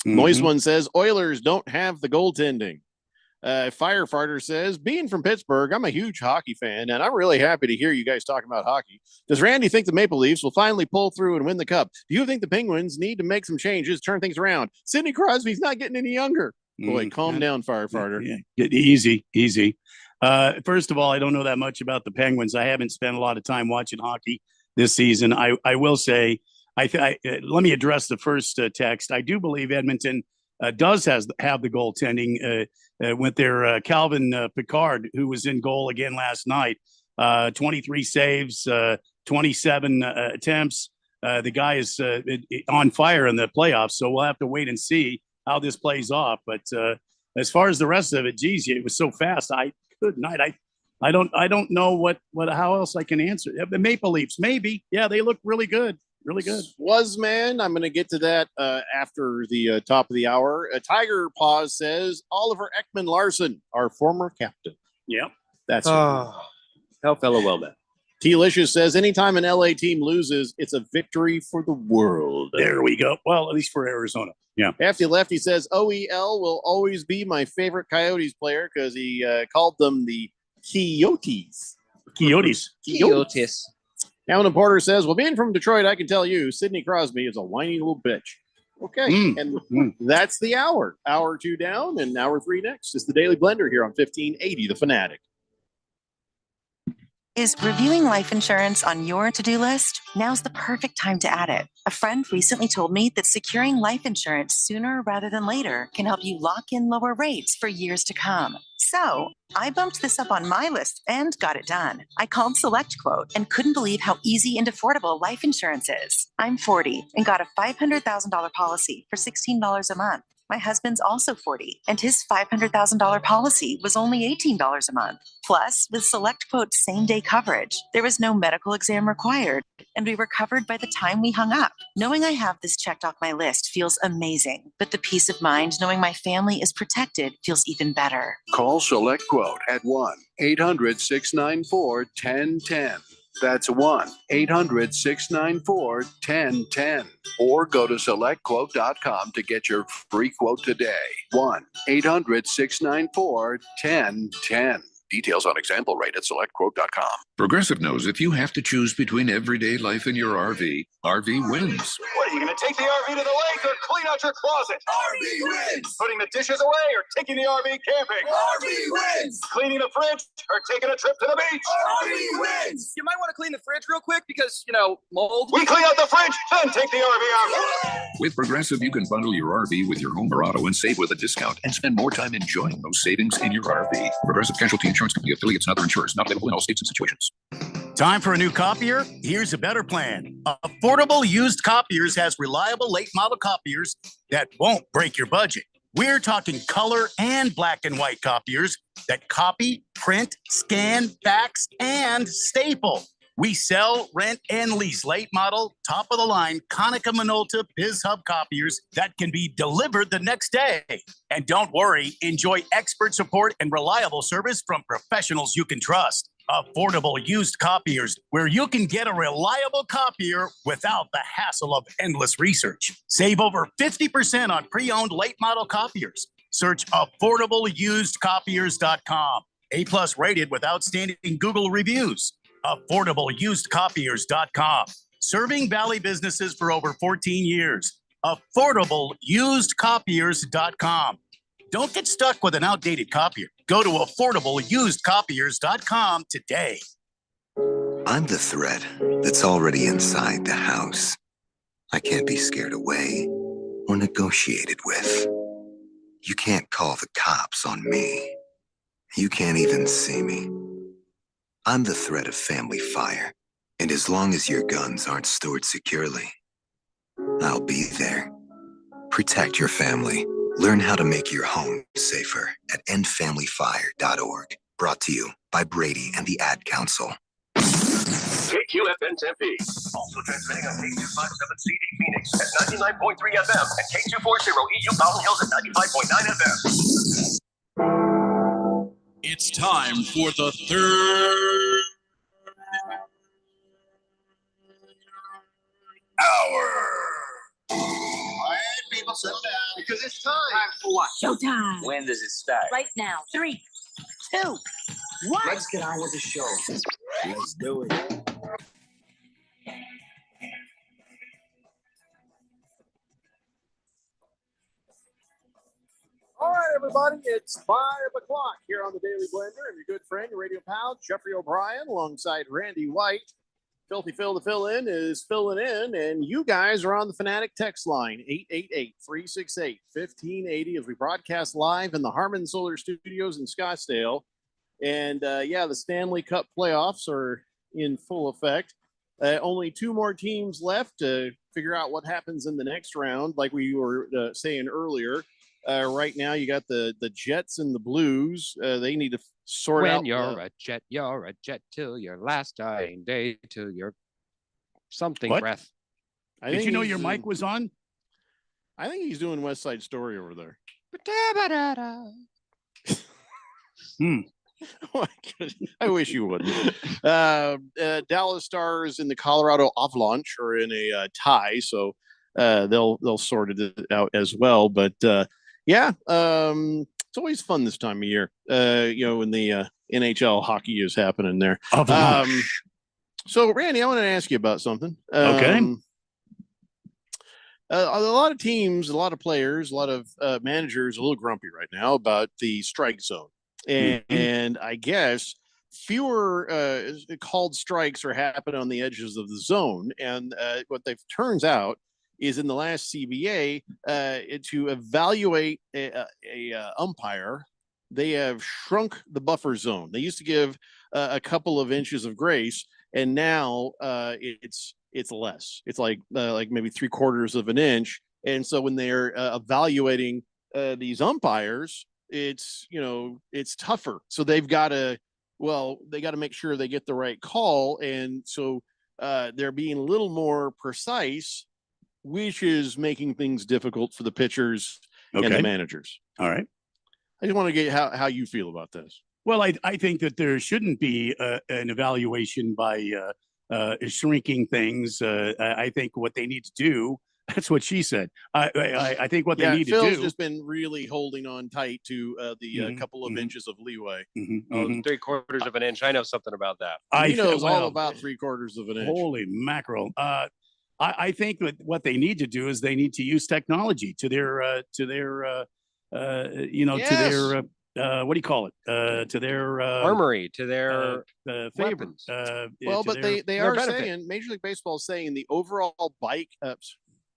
Moist One says, Oilers don't have the goaltending. Firefighter says, being from Pittsburgh, I'm a huge hockey fan, and I'm really happy to hear you guys talking about hockey. Does Randy think the Maple Leafs will finally pull through and win the Cup? Do you think the Penguins need to make some changes, turn things around? Sidney Crosby's not getting any younger. Boy, calm down, Firefighter. Yeah, easy. First of all, I don't know that much about the Penguins. I haven't spent a lot of time watching hockey this season. I will say, let me address the first text. I do believe Edmonton does have the goaltending with their Calvin Pickard, who was in goal again last night. 23 saves, 27 attempts. The guy is on fire in the playoffs, so we'll have to wait and see how this plays off. But as far as the rest of it, geez, it was so fast. Good night. I don't know how else I can answer. The Maple Leafs, maybe. Yeah, they look really good. Really good. Man, I'm going to get to that after the top of the hour. Tiger Paws says Oliver Ekman Larson, our former captain. Yep. That's how fellow well met. T-Licious says anytime an LA team loses, it's a victory for the world. There we go. Well, at least for Arizona. Yeah. Hefty Lefty says OEL will always be my favorite Coyotes player because he called them the Coyotes. Coyotes. Alan Porter says, well, being from Detroit, I can tell you, Sidney Crosby is a whiny little bitch. Okay. That's the hour. Hour 2 down and hour 3 next. It's the Daily Blender here on 1580 The Fanatic. Is reviewing life insurance on your to-do list? Now's the perfect time to add it. A friend recently told me that securing life insurance sooner rather than later can help you lock in lower rates for years to come. So I bumped this up on my list and got it done. I called SelectQuote and couldn't believe how easy and affordable life insurance is. I'm 40 and got a $500,000 policy for $16 a month. My husband's also 40, and his $500,000 policy was only $18 a month. Plus, with SelectQuote's same-day coverage, there was no medical exam required, and we were covered by the time we hung up. Knowing I have this checked off my list feels amazing, but the peace of mind knowing my family is protected feels even better. Call SelectQuote at 1-800-694-1010. That's 1-800-694-1010. Or go to selectquote.com to get your free quote today. 1-800-694-1010. Details on example rate at selectquote.com. Progressive knows if you have to choose between everyday life and your RV, RV wins. What, are you going to take the RV to the lake or clean out your closet? RV wins! Putting the dishes away or taking the RV camping? RV wins! Cleaning the fridge or taking a trip to the beach? RV wins! You might want to clean the fridge real quick because, mold. We clean out the fridge, then take the RV out. With Progressive, you can bundle your RV with your home or auto and save with a discount and spend more time enjoying those savings in your RV. Progressive Casualty Insurance Company, affiliates, and other insurers not available in all states and situations. Time for a new copier? Here's a better plan. Affordable Used Copiers has reliable late model copiers that won't break your budget. We're talking color and black and white copiers that copy, print, scan, fax, and staple. We sell, rent, and lease late model, top of the line Konica Minolta BizHub copiers that can be delivered the next day. And don't worry, enjoy expert support and reliable service from professionals you can trust. Affordable Used Copiers, where you can get a reliable copier without the hassle of endless research. Save over 50% on pre-owned late model copiers. Search AffordableUsedCopiers.com. A+ rated with outstanding Google reviews. AffordableUsedCopiers.com. Serving Valley businesses for over 14 years. AffordableUsedCopiers.com. Don't get stuck with an outdated copier. Go to AffordableUsedCopiers.com today. I'm the threat that's already inside the house. I can't be scared away or negotiated with. You can't call the cops on me. You can't even see me. I'm the threat of family fire, and as long as your guns aren't stored securely, I'll be there. Protect your family. Learn how to make your home safer at endfamilyfire.org. Brought to you by Brady and the Ad Council. KQFN Tempe. Also transmitting on K257CD Phoenix at 99.3 FM and K240 EU Mountain Hills at 95.9 FM. It's time for the third hour. All right, people, settle down because it's time. Time for what? Showtime. When does it start? Right now. 3, 2, 1. Let's get on with the show. Let's do it. All right, everybody, it's 5 o'clock here on the Daily Blender. And your good friend, your radio pal, Jeffrey O'Brien, alongside Randy White. Filthy Phil to fill in is filling in, and you guys are on the Fanatic text line, 888-368-1580, as we broadcast live in the Harman Solar Studios in Scottsdale. And, the Stanley Cup playoffs are in full effect. Only 2 more teams left to figure out what happens in the next round. Like we were saying earlier, right now you got the Jets and the Blues. They need to sort out. When you're a jet till your last dying day, till your something What? breath. Did you know your mic was on? I think he's doing West Side Story over there. I wish you would. Dallas Stars and the Colorado Avalanche are in a tie, so they'll sort it out as well. But it's always fun this time of year. When the NHL hockey is happening there. So Randy, I want to ask you about something. Okay. A lot of teams, a lot of players, a lot of managers, a little grumpy right now about the strike zone. And I guess fewer called strikes are happening on the edges of the zone. And what they've turns out is in the last CBA to evaluate a umpire, they have shrunk the buffer zone. They used to give a couple of inches of grace, and now it's less. It's like maybe 3/4 of an inch. And so when they're evaluating these umpires, it's tougher. So they've got to make sure they get the right call. And so they're being a little more precise, which is making things difficult for the pitchers and the managers. All right. I just want to get how you feel about this. Well, I think that there shouldn't be an evaluation by shrinking things. I think what they need to do, that's what she said. I think what they need Phil's to do. just been really holding on tight to the couple of inches of leeway. 3/4 of an inch. I know something about that. He knows all about 3/4 of an inch. Holy mackerel. I think that what they need to do is they need to use technology to their what do you call it? To their armory, to their favor. But they are saying, Major League Baseball is saying the overall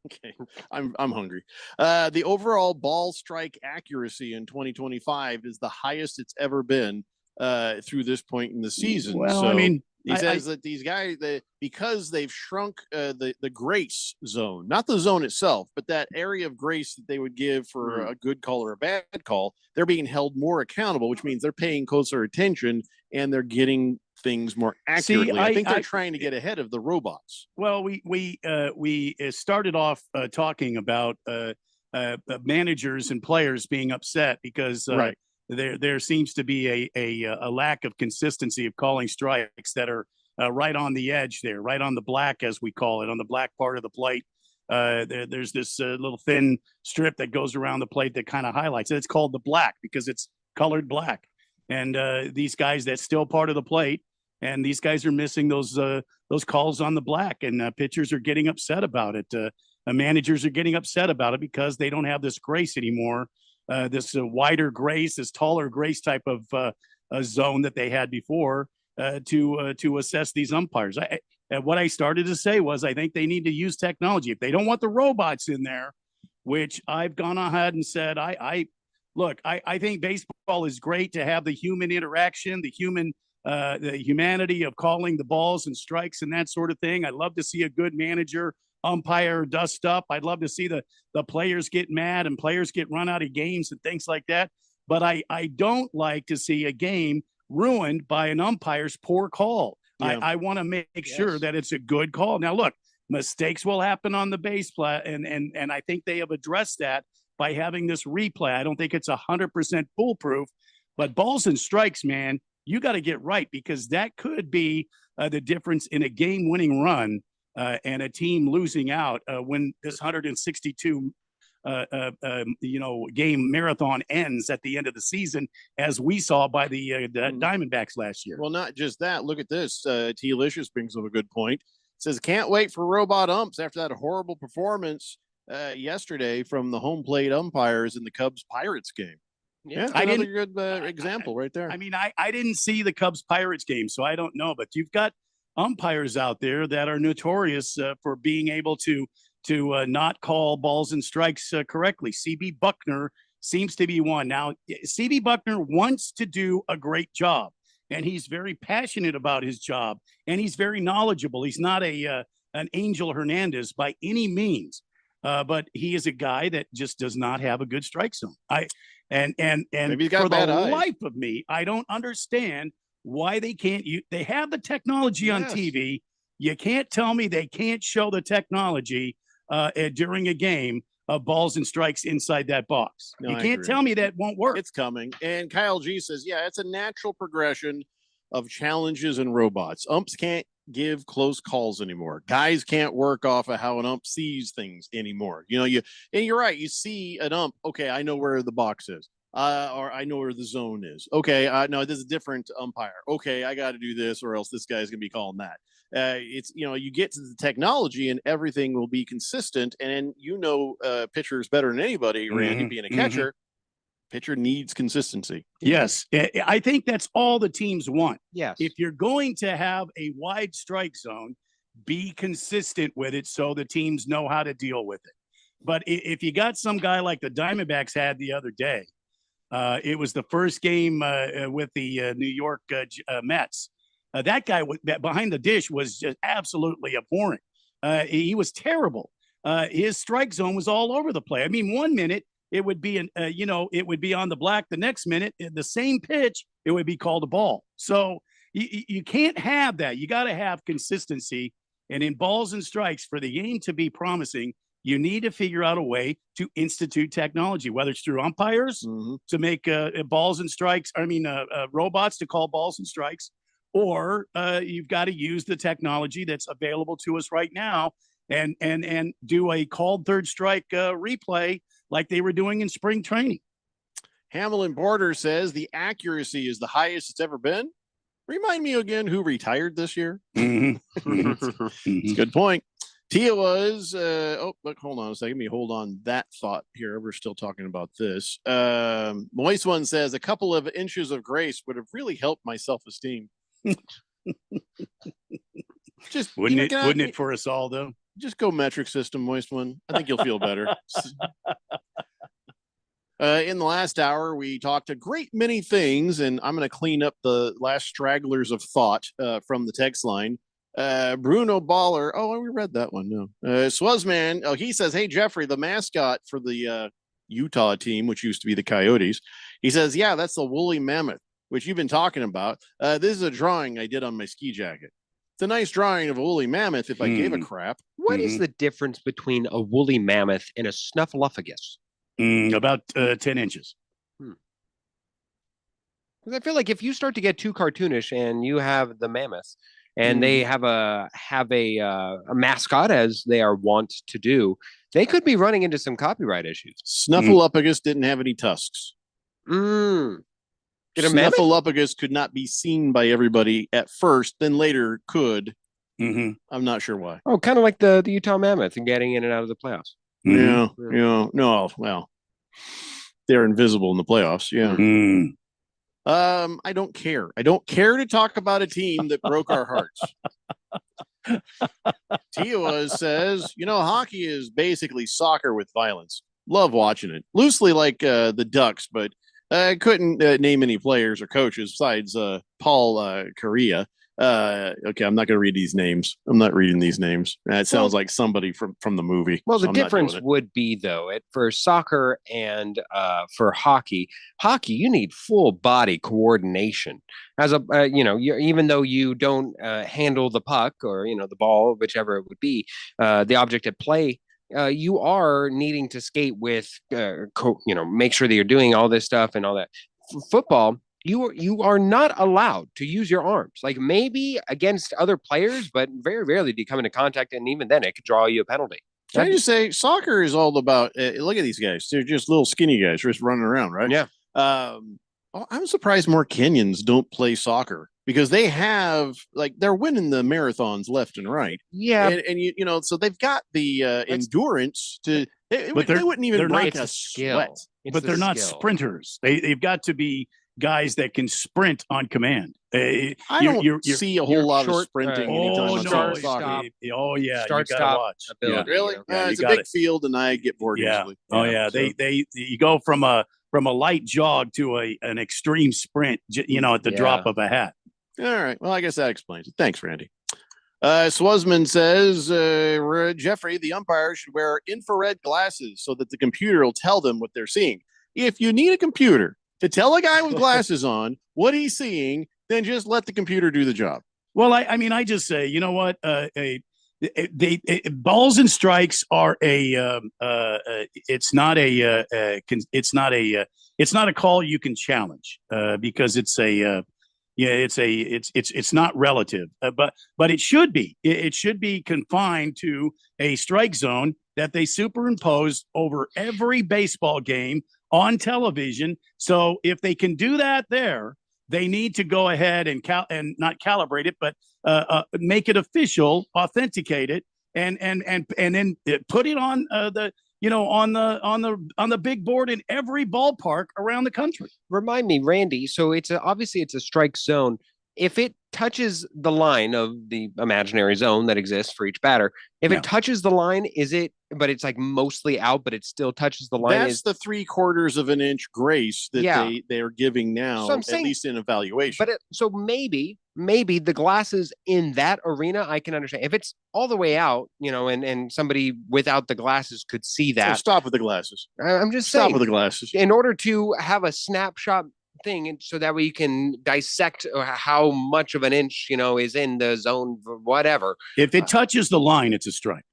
okay, I'm hungry. The overall ball strike accuracy in 2025 is the highest it's ever been through this point in the season. Well, so I mean, he says that these guys, because they've shrunk the grace zone, not the zone itself, but that area of grace that they would give for a good call or a bad call, they're being held more accountable, which means they're paying closer attention and they're getting things more accurately. I think they're trying to get ahead of the robots. Well, we started off talking about managers and players being upset because there seems to be a lack of consistency of calling strikes that are right on the edge there, right on the black, as we call it, on the black part of the plate. There's this little thin strip that goes around the plate that kind of highlights it. It's called the black because it's colored black. And these guys, that's still part of the plate. And these guys are missing those calls on the black, and pitchers are getting upset about it. Managers are getting upset about it because they don't have this grace anymore. This wider grace, this taller grace type of zone that they had before to assess these umpires. What I started to say was I think they need to use technology. If they don't want the robots in there, which I've gone ahead and said, I think baseball is great to have the human interaction, the humanity of calling the balls and strikes and that sort of thing. I'd love to see a good manager umpire dust up. I'd love to see the players get mad and players get run out of games and things like that. But I don't like to see a game ruined by an umpire's poor call. Yeah. I want to make sure that it's a good call. Now, look, mistakes will happen on the base play, and I think they have addressed that by having this replay. I don't think it's 100% foolproof, but balls and strikes, man, you got to get right, because that could be the difference in a game-winning run and a team losing out when this 162 game marathon ends at the end of the season, as we saw by the Diamondbacks last year. Well, not just that. Look at this. T. Licious brings up a good point. Says, can't wait for robot umps after that horrible performance yesterday from the home plate umpires in the Cubs-Pirates game. Yeah, another good example right there. I mean, I didn't see the Cubs-Pirates game, so I don't know. But you've got umpires out there that are notorious for being able to not call balls and strikes correctly. C.B. Buckner seems to be one. Now, C.B. Buckner wants to do a great job. and he's very passionate about his job, and he's very knowledgeable. He's not an Angel Hernandez by any means, but he is a guy that just does not have a good strike zone. And Maybe he's got for the bad eyes. life of me, I don't understand why they can't use. They have the technology on Yes. TV. You can't tell me they can't show the technology during a game of balls and strikes inside that box. No, You I can't agree. tell me that won't work. It's coming. And Kyle G says, yeah, it's a natural progression of challenges and robots. Umps can't give close calls anymore. Guys can't work off of how an ump sees things anymore. And you're right. You see an ump, okay, I know where the box is. Or I know where the zone is. Okay, no, this is a different umpire. Okay, I got to do this, or else this guy's gonna be calling that. It's you get to the technology, and everything will be consistent. And pitchers better than anybody, Randy, Mhm, being a mhm. catcher. Pitcher needs consistency. Yes, I think that's all the teams want. Yes. If you're going to have a wide strike zone, be consistent with it so the teams know how to deal with it. But if you got some guy like the Diamondbacks had the other day, it was the first game with the New York Mets. That guy behind the dish was just absolutely abhorrent. He was terrible. His strike zone was all over the place. I mean, 1 minute it would be it would be on the black. The next minute, the same pitch, it would be called a ball. So you can't have that. You got to have consistency. And in balls and strikes, for the game to be promising, you need to figure out a way to institute technology, whether it's through umpires to make balls and strikes. Robots to call balls and strikes, or you've got to use the technology that's available to us right now and do a called third strike replay like they were doing in spring training. Hamlin Porter says the accuracy is the highest it's ever been. Remind me again who retired this year. It's a good point. Tia was, look, hold on a second. Let me hold on that thought here. We're still talking about this. Moist One says a couple of inches of grace would have really helped my self-esteem. Just Wouldn't it for us all though? Just go metric system, Moist One. I think you'll feel better. In the last hour, we talked a great many things, and I'm going to clean up the last stragglers of thought from the text line. Bruno Baller. Oh, we read that one. No. Swazman. Oh, he says, hey, Jeffrey, the mascot for the Utah team, which used to be the Coyotes. He says, yeah, that's the woolly mammoth, which you've been talking about. This is a drawing I did on my ski jacket. It's a nice drawing of a woolly mammoth if I gave a crap. What is the difference between a woolly mammoth and a snuffleupagus? About 10 inches. Because I feel like if you start to get too cartoonish and you have the mammoth and they have a mascot, as they are wont to do, they could be running into some copyright issues. Snuffleupagus didn't have any tusks. Snuffleupagus could not be seen by everybody at first, then later could. I'm not sure why. Oh, kind of like the Utah Mammoth and getting in and out of the playoffs. Yeah. No, well, they're invisible in the playoffs. Yeah. I don't care. I don't care to talk about a team that broke our hearts. Tia says, hockey is basically soccer with violence. Love watching it. Loosely like the Ducks, but I couldn't name any players or coaches besides Paul Correa. Okay, I'm not going to read these names. I'm not reading these names. That sounds like somebody from the movie. Well, so the I'm not difference doing it. would be, though, for soccer and for hockey, you need full body coordination. As a, even though you don't handle the puck or, the ball, whichever it would be, the object at play, you are needing to skate with, make sure that you're doing all this stuff and all that. For football, you are not allowed to use your arms, like maybe against other players, but very rarely do you come into contact, and even then it could draw you a penalty. Can I just say, soccer is all about, look at these guys. They're just little skinny guys just running around, right? Yeah. I'm surprised more Kenyans don't play soccer because they have, they're winning the marathons left and right. Yeah. And so they've got the endurance to, they wouldn't even break a sweat. But they're not sprinters. They've got to be guys that can sprint on command. I don't see a whole lot of sprinting anytime no, soccer. Oh yeah, start you gotta stop watch. ability. Really? Yeah, it's a big field, and I get bored easily. Oh yeah, so. they you go from a light jog to an extreme sprint, at the drop of a hat. All right. Well, I guess that explains it. Thanks, Randy. Swazman says, Jeffrey, the umpire should wear infrared glasses so that the computer will tell them what they're seeing. If you need a computer to tell a guy with glasses on what he's seeing, then just let the computer do the job. Well, I just say, you know what? Balls and strikes are it's not a call you can challenge because it's not relative, but it should be. It should be confined to a strike zone that they superimpose over every baseball game on television. So if they can do that there, they need to go ahead and not calibrate it, but make it official, authenticate it, and then put it on on the big board in every ballpark around the country. Remind me, Randy. So obviously it's a strike zone. If it touches the line of the imaginary zone that exists for each batter, if it touches the line, but it's like mostly out, but it still touches the line. That's the 3/4 of an inch grace that they are giving now, at least in evaluation. But so maybe the glasses in that arena, I can understand. If it's all the way out, and somebody without the glasses could see that. So stop with the glasses. I'm just saying. Stop with the glasses. In order to have a snapshot thing, and so that way you can dissect how much of an inch is in the zone, whatever. If it touches the line, it's a strike.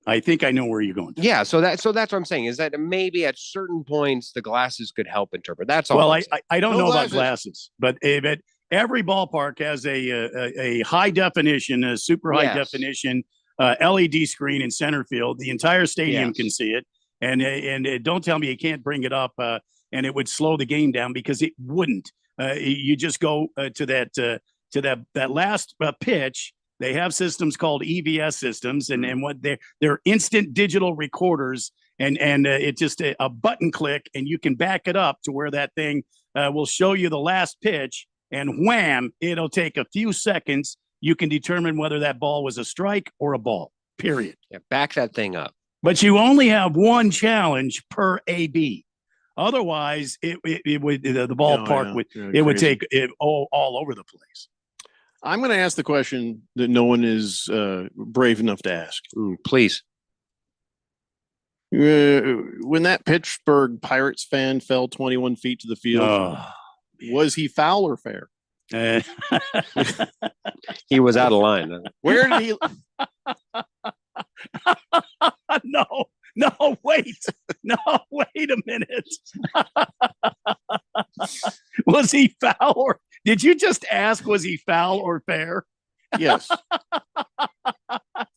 I think I know where you're going. Yeah, so that's what I'm saying is that maybe at certain points the glasses could help interpret. That's all. Well, I don't know about glasses, but every ballpark has a high definition, a super high definition LED screen in center field. The entire stadium can see it, and don't tell me you can't bring it up. And it would slow the game down because it wouldn't. You just go to that last pitch. They have systems called EVS systems, and what they're instant digital recorders, and it's just a button click, and you can back it up to where that thing will show you the last pitch, and wham, it'll take a few seconds. You can determine whether that ball was a strike or a ball. Period. Yeah, back that thing up. But you only have one challenge per AB. Otherwise, it would the ballpark would take it all over the place. I'm going to ask the question that no one is brave enough to ask. Please. When that Pittsburgh Pirates fan fell 21 feet to the field, was he foul or fair? He was out of line. Where did he? No, wait. No, wait a minute. Was he foul or did you just ask, was he foul or fair? Yes.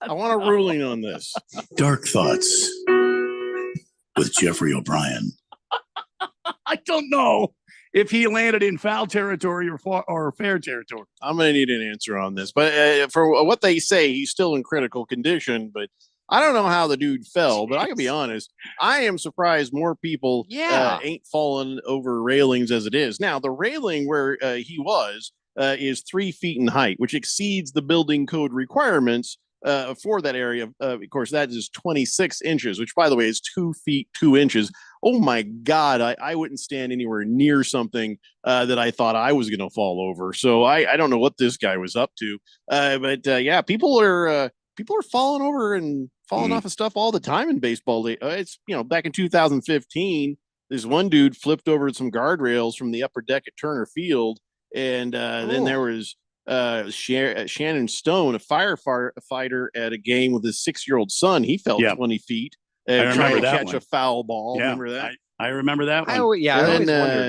I want a ruling on this. Dark Thoughts with Jeffrey O'Brien. I don't know if he landed in foul territory or fair territory. I'm going to need an answer on this. But for what they say, he's still in critical condition, but I don't know how the dude fell, but I can be honest. I am surprised more people ain't fallen over railings as it is. Now, the railing where he was is 3 feet in height, which exceeds the building code requirements for that area. Of course, that is 26 inches, which, by the way, is 2 feet, 2 inches. Oh, my God. I wouldn't stand anywhere near something that I thought I was going to fall over. So I don't know what this guy was up to. But people are falling over and falling off of stuff all the time in baseball. It's, back in 2015, this one dude flipped over some guardrails from the upper deck at Turner Field. And then there was Shannon Stone, a firefighter at a game with his 6-year-old son. He fell 20 feet trying to catch a foul ball. Yeah, remember that? I remember that one. I always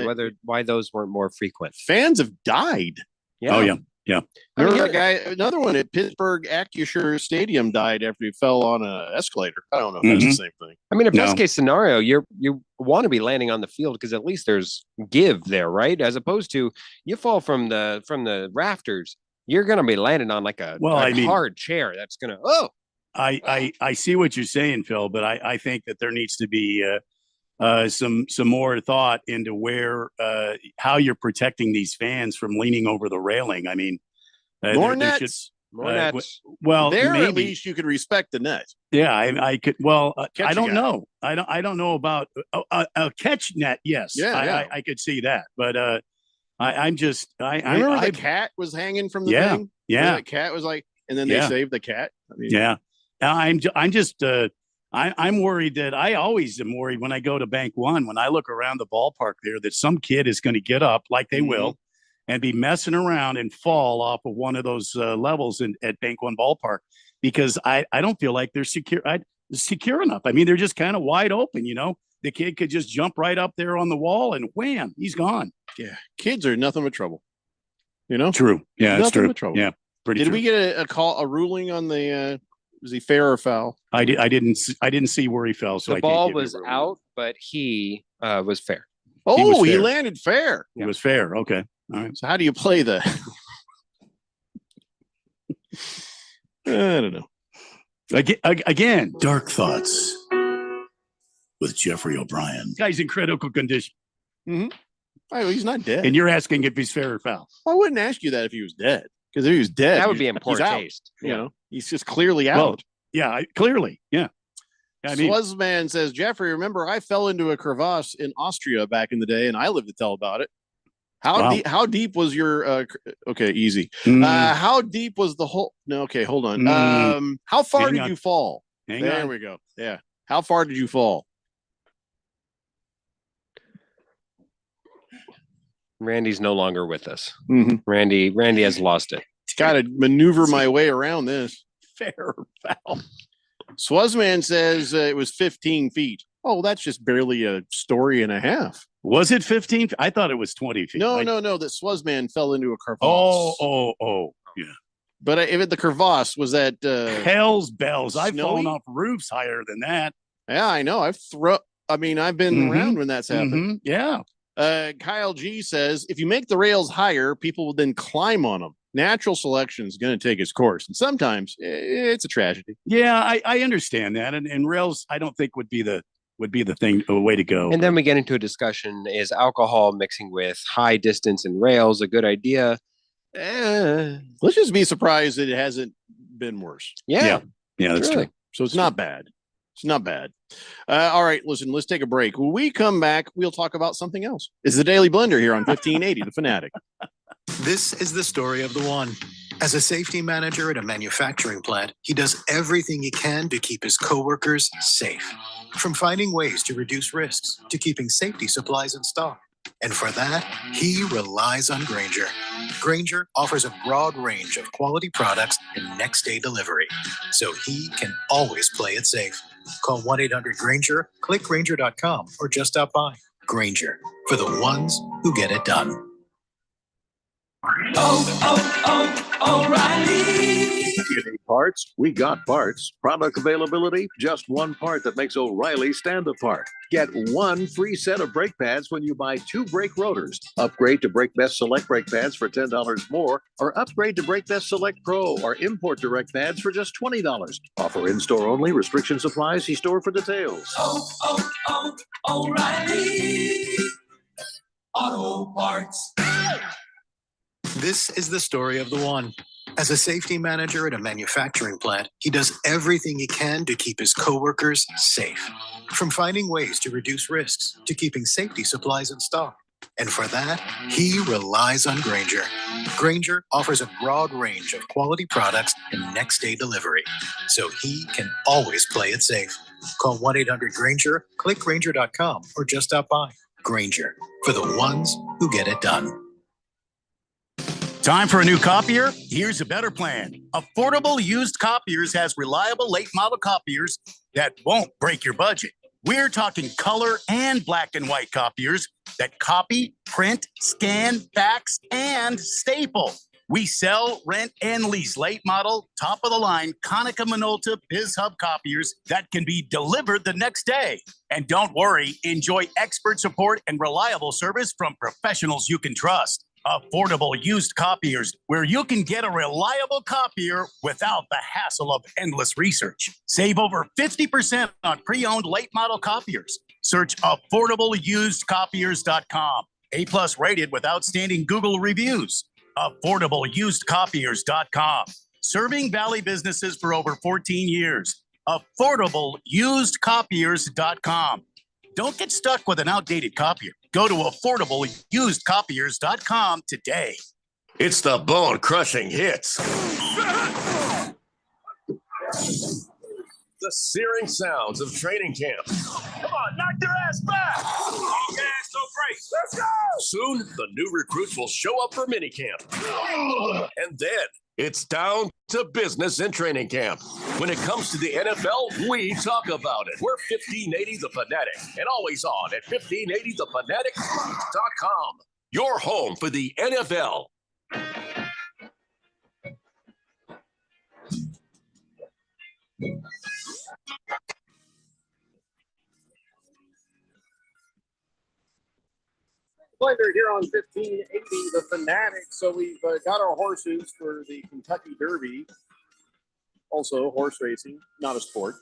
wondered why those weren't more frequent. Fans have died. Yeah. Oh, yeah. Yeah. Another one at Pittsburgh Acrisure Stadium died after he fell on an escalator. I don't know if that's the same thing. I mean, best case scenario, you want to be landing on the field because at least there's give there, right? As opposed to you fall from the rafters, you're going to be landing on like a hard chair. That's going to I see what you're saying, Phil, but I think that there needs to be some more thought into where how you're protecting these fans from leaning over the railing. I mean, more nets. Well, there maybe. At least you could respect the net. Yeah, I could. Well, Catch I don't a guy. know. I don't know about a catch net. Yes, I could see that, but I remember the cat was hanging from the thing. Yeah, the cat was like, and then they saved the cat. I mean, yeah. I'm worried that I always am worried when I go to Bank One, when I look around the ballpark there, that some kid is going to get up like they will and be messing around and fall off of one of those levels at Bank One ballpark, because I don't feel like they're secure enough. I mean, they're just kind of wide open, the kid could just jump right up there on the wall and wham, he's gone. Yeah. Kids are nothing but trouble, True. Yeah. It's true. But trouble. Yeah. Pretty Did true. we get a ruling on the, was he fair or foul? I didn't see where he fell. So The ball was out, but he was fair. Oh, he he landed fair. It was fair. Okay. All right. So how do you play that? I don't know. Again, Dark Thoughts with Jeffrey O'Brien. Guy's in critical condition. Mm-hmm. Oh, he's not dead. And you're asking if he's fair or foul. I wouldn't ask you that if he was dead, because if he was dead, That would be in poor he's out. taste. He's just clearly out. Well, yeah, clearly. Yeah. I mean, Sluzzman says, Jeffrey, remember I fell into a crevasse in Austria back in the day, and I lived to tell about it. How deep was your okay, easy. How deep was the hole? No, okay, hold on. How far did you fall? There we go. Yeah. How far did you fall? Randy's no longer with us. Mm-hmm. Randy has lost it. Got to maneuver my way around this. Fair or foul? Swazman says it was 15 feet. Oh, that's just barely a story and a half. Was it 15? I thought it was 20 feet. No. That Swazman fell into a crevasse. Oh, yeah. But if the crevasse was that hell's bells. I've snowy? fallen off roofs higher than that. Yeah, I know. I've been around when that's happened. Yeah. Kyle G says if you make the rails higher, people will then climb on them. Natural selection is going to take its course, and sometimes it's a tragedy. Yeah, I understand that, and rails I don't think would be the thing, a way to go. And then we get into a discussion: is alcohol mixing with high distance and rails a good idea? Let's just be surprised that it hasn't been worse. Yeah, that's true. So it's not bad. It's not bad. All right, listen, let's take a break. When we come back, we'll talk about something else. It's the Daily Blender here on 1580, The Fanatic. This is the story of the one. As a safety manager at a manufacturing plant, he does everything he can to keep his coworkers safe. From finding ways to reduce risks to keeping safety supplies in stock. And for that, he relies on Grainger. Grainger offers a broad range of quality products and next-day delivery, so he can always play it safe. Call 1-800-GRAINGER, click Grainger.com, or just stop by. Grainger, for the ones who get it done. O'Reilly. You need parts? We got parts. Product availability? Just one part that makes O'Reilly stand apart. Get one free set of brake pads when you buy 2 brake rotors. Upgrade to Brake Best Select brake pads for $10 more, or upgrade to Brake Best Select Pro or import direct pads for just $20. Offer in-store only. Restrictions apply. See store for details. O'Reilly Auto Parts. This is the story of the one. As a safety manager at a manufacturing plant, he does everything he can to keep his coworkers safe. From finding ways to reduce risks to keeping safety supplies in stock. And for that, he relies on Grainger. Grainger offers a broad range of quality products and next-day delivery, so he can always play it safe. Call 1-800-GRAINGER, click Grainger.com, or just stop by. Grainger, for the ones who get it done. Time for a new copier? Here's a better plan. Affordable Used Copiers has reliable late model copiers that won't break your budget. We're talking color and black and white copiers that copy, print, scan, fax, and staple. We sell, rent, and lease late model, top of the line Konica Minolta BizHub copiers that can be delivered the next day. And don't worry, enjoy expert support and reliable service from professionals you can trust. Affordable Used Copiers, where you can get a reliable copier without the hassle of endless research. Save over 50% on pre-owned late model copiers. Search AffordableUsedCopiers.com. A+ rated with outstanding Google reviews. AffordableUsedCopiers.com. Serving Valley businesses for over 14 years. AffordableUsedCopiers.com. Don't get stuck with an outdated copier. Go to affordableUsedCopiers.com today. It's the bone-crushing hits. The searing sounds of training camp. Come on, knock their ass back! All gas, no brakes. Let's go! Soon, the new recruits will show up for minicamp. And then, it's down to business in training camp. When it comes to the NFL, we talk about it. We're 1580 The Fanatic and always on at 1580thefanatic.com. Your home for the NFL. Blender here on 1580 The Fanatic. So we've got our horses for the Kentucky Derby. Also horse racing, not a sport.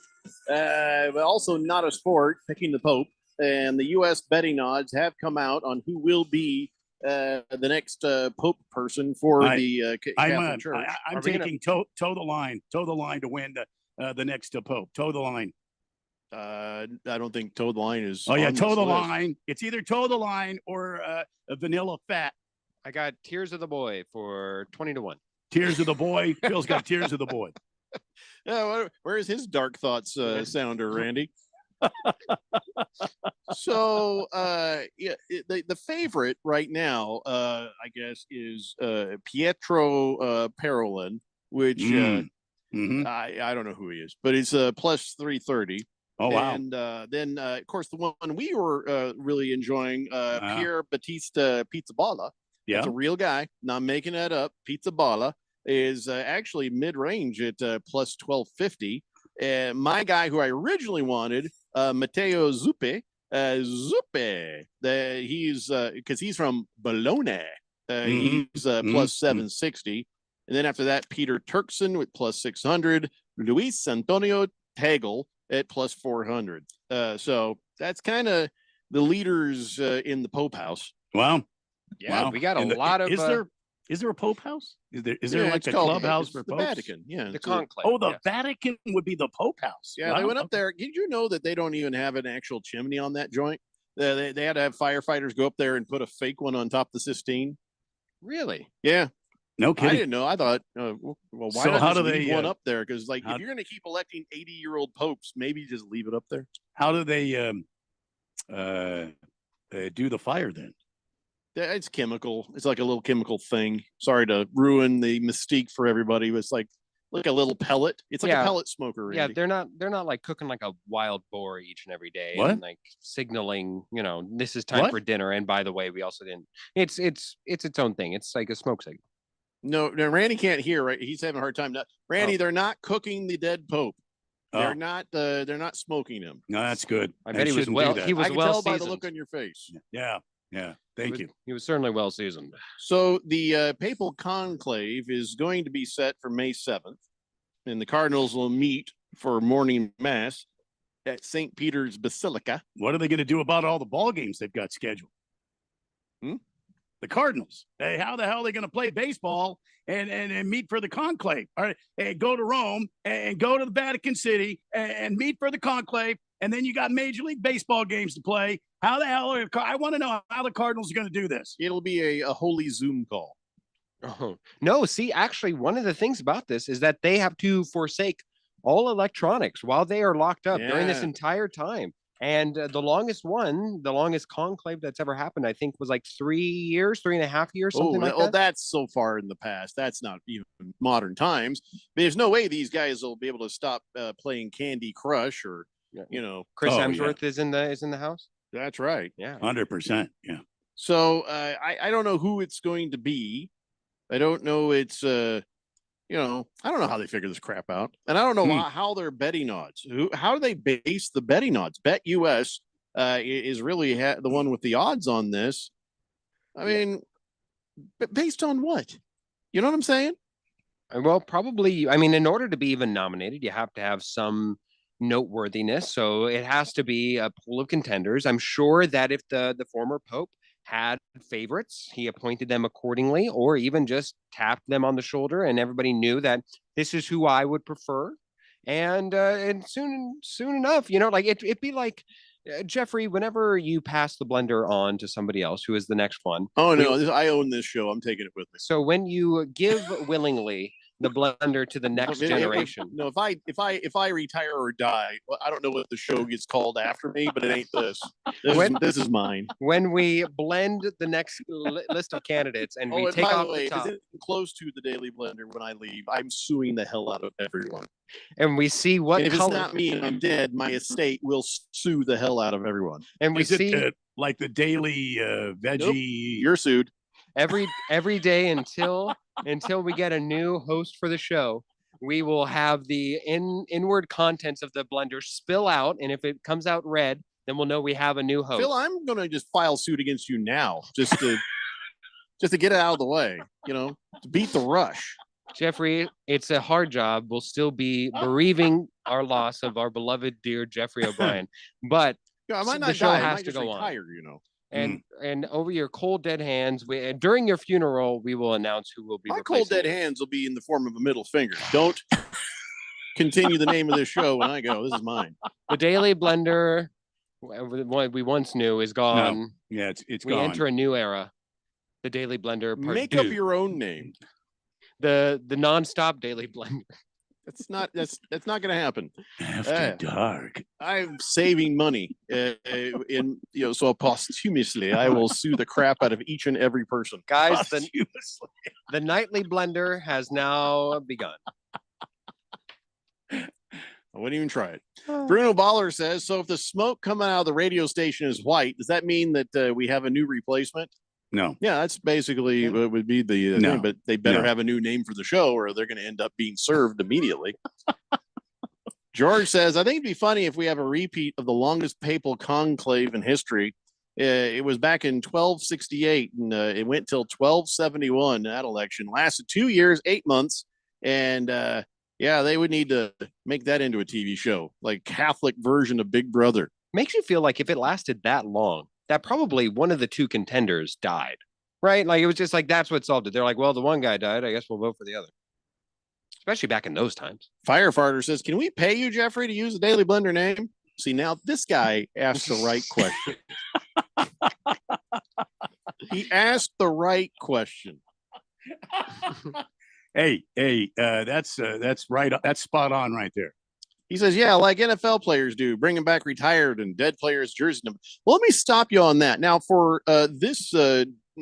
But also not a sport, picking the Pope. And the U.S. betting odds have come out on who will be the next Pope person for the Catholic Church. I'm taking toe the line to win the next Pope. Toe the line. I don't think toe the line is. Oh yeah, on toe this the list. line. It's either toe the line or a vanilla fat. I got Tears of the Boy for 20-1. Tears of the Boy. Phil's got Tears of the Boy. Yeah, where's his dark thoughts sounder, Randy? So the favorite right now, I guess, is Pietro Parolin, which I don't know who he is, but it's plus 330. Oh wow! And then of course the one we were really enjoying, Pierre Battista Pizzaballa. Yeah, that's a real guy. Not making that up. Pizzaballa is actually mid-range at plus 1250. My guy who I originally wanted, Matteo Zuppi. He's because he's from Bologna. He's plus 760. And then after that, Peter Turkson with plus 600. Luis Antonio Tegel at plus 400. So that's kind of the leaders in the Pope House. Wow. Yeah, wow. We got a lot of. Is there a Pope house? Is there like it's a called clubhouse for the popes? Vatican? Yeah, The conclave. Oh, the yes. Vatican would be the Pope house. Yeah, Wow. they went up there. Did you know that they don't even have an actual chimney on that joint? They had to have firefighters go up there and put a fake one on top of the Sistine. Really? Yeah. No I kidding. didn't know. I thought, well, why So not how just do leave they, one up there? Because, like, how- if you're going to keep electing 80-year-old popes, maybe just leave it up there. How do they do the fire then? Yeah, it's chemical. It's like a little chemical thing. Sorry to ruin the mystique for everybody. But it's like a little pellet. It's like a pellet smoker. Yeah, Randy. they're not like cooking like a wild boar each and every day What? and like signaling, this is time What? for dinner. And by the way, we also didn't. It's its own thing. It's like a smoke signal. No, Randy can't hear. Right, he's having a hard time. Randy, they're not cooking the dead pope. They're not. They're not smoking him. No, that's good. I bet he was shouldn't do well. that. He was I can well tell by the seasoned. look on your face. Yeah. Thank you. He was certainly well seasoned. So the papal conclave is going to be set for May 7th, and the cardinals will meet for morning mass at St. Peter's Basilica. What are they going to do about all the ball games they've got scheduled? The Cardinals. Hey, how the hell are they going to play baseball and meet for the conclave? All right, hey, go to Rome and go to the Vatican City and meet for the conclave, and then you got Major League Baseball games to play. How the hell I want to know how the Cardinals are going to do this. It'll be a holy Zoom call. Oh, no, see, actually, one of the things about this is that they have to forsake all electronics while they are locked up during this Yeah. entire time. And the longest conclave that's ever happened, I think, was like 3 years, 3.5 years, something like that. That's so far in the past. That's not even modern times. There's no way these guys will be able to stop playing Candy Crush or, Chris Oh, Hemsworth is in the house. That's right. Yeah, 100%. Yeah. So I don't know who it's going to be. I don't know. It's I don't know how they figure this crap out, and I don't know how their betting odds. How do they base the betting odds? Bet US is really the one with the odds on this. I mean, based on what? You know what I'm saying? Well, probably. I mean, in order to be even nominated, you have to have some noteworthiness. So it has to be a pool of contenders. I'm sure that if the former Pope had favorites, he appointed them accordingly, or even just tapped them on the shoulder, and everybody knew that this is who I would prefer. And soon enough, like it'd be like Jeffrey, whenever you pass the blender on to somebody else who is the next one. Oh no, I own this show. I'm taking it with me. So when you give willingly the blender to the next generation. No, if I retire or die, well, I don't know what the show gets called after me, but it ain't this. This is mine. When we blend the next list of candidates and we and take by off the way, the if top, it's close to the Daily Blender when I leave, I'm suing the hell out of everyone. and we see what And if color. it's not me and I'm dead, my estate will sue the hell out of everyone. And we Is it see like the daily veggie? Nope. You're sued. every day until we get a new host for the show. We will have the inward contents of the blender spill out, and if it comes out red, then we'll know we have a new host. Phil, I'm gonna just file suit against you now, just to get it out of the way. To beat the rush. Jeffrey, it's a hard job. We'll still be bereaving our loss of our beloved dear Jeffrey O'Brien, but I might the not show die. I has might to just go on. retire. And over your cold dead hands, during your funeral, we will announce who will be. My cold dead hands will be in the form of a middle finger. Don't continue the name of this show when I go. This is mine. The Daily Blender, what we once knew, is gone. No. Yeah, it's we gone. enter a new era. The Daily Blender. Make Part up 2. your own name. The nonstop Daily Blender. That's not going to happen. After dark. I'm saving money, so posthumously I will sue the crap out of each and every person. Guys, the Nightly Blender has now begun. I wouldn't even try it. Bruno Baller says, so if the smoke coming out of the radio station is white, does that mean that we have a new replacement? No. Yeah, that's basically what would be the No. thing, but they better No. have a new name for the show or they're going to end up being served immediately. George says, I think it'd be funny if we have a repeat of the longest papal conclave in history. It was back in 1268 and it went till 1271. That election lasted 2 years, 8 months. And they would need to make that into a TV show, like Catholic version of Big Brother. Makes you feel like if it lasted that long, that probably one of the two contenders died, right? Like it was just like, that's what solved it. They're like, well, the one guy died. I guess we'll vote for the other. Especially back in those times. Firefighter says, can we pay you, Jeffrey, to use the Daily Blender name? See, now this guy asked the right question. He asked the right question. Hey, that's right. That's spot on right there. He says, yeah, like NFL players do, bringing back retired and dead players' jersey number. Well, let me stop you on that. Now, for this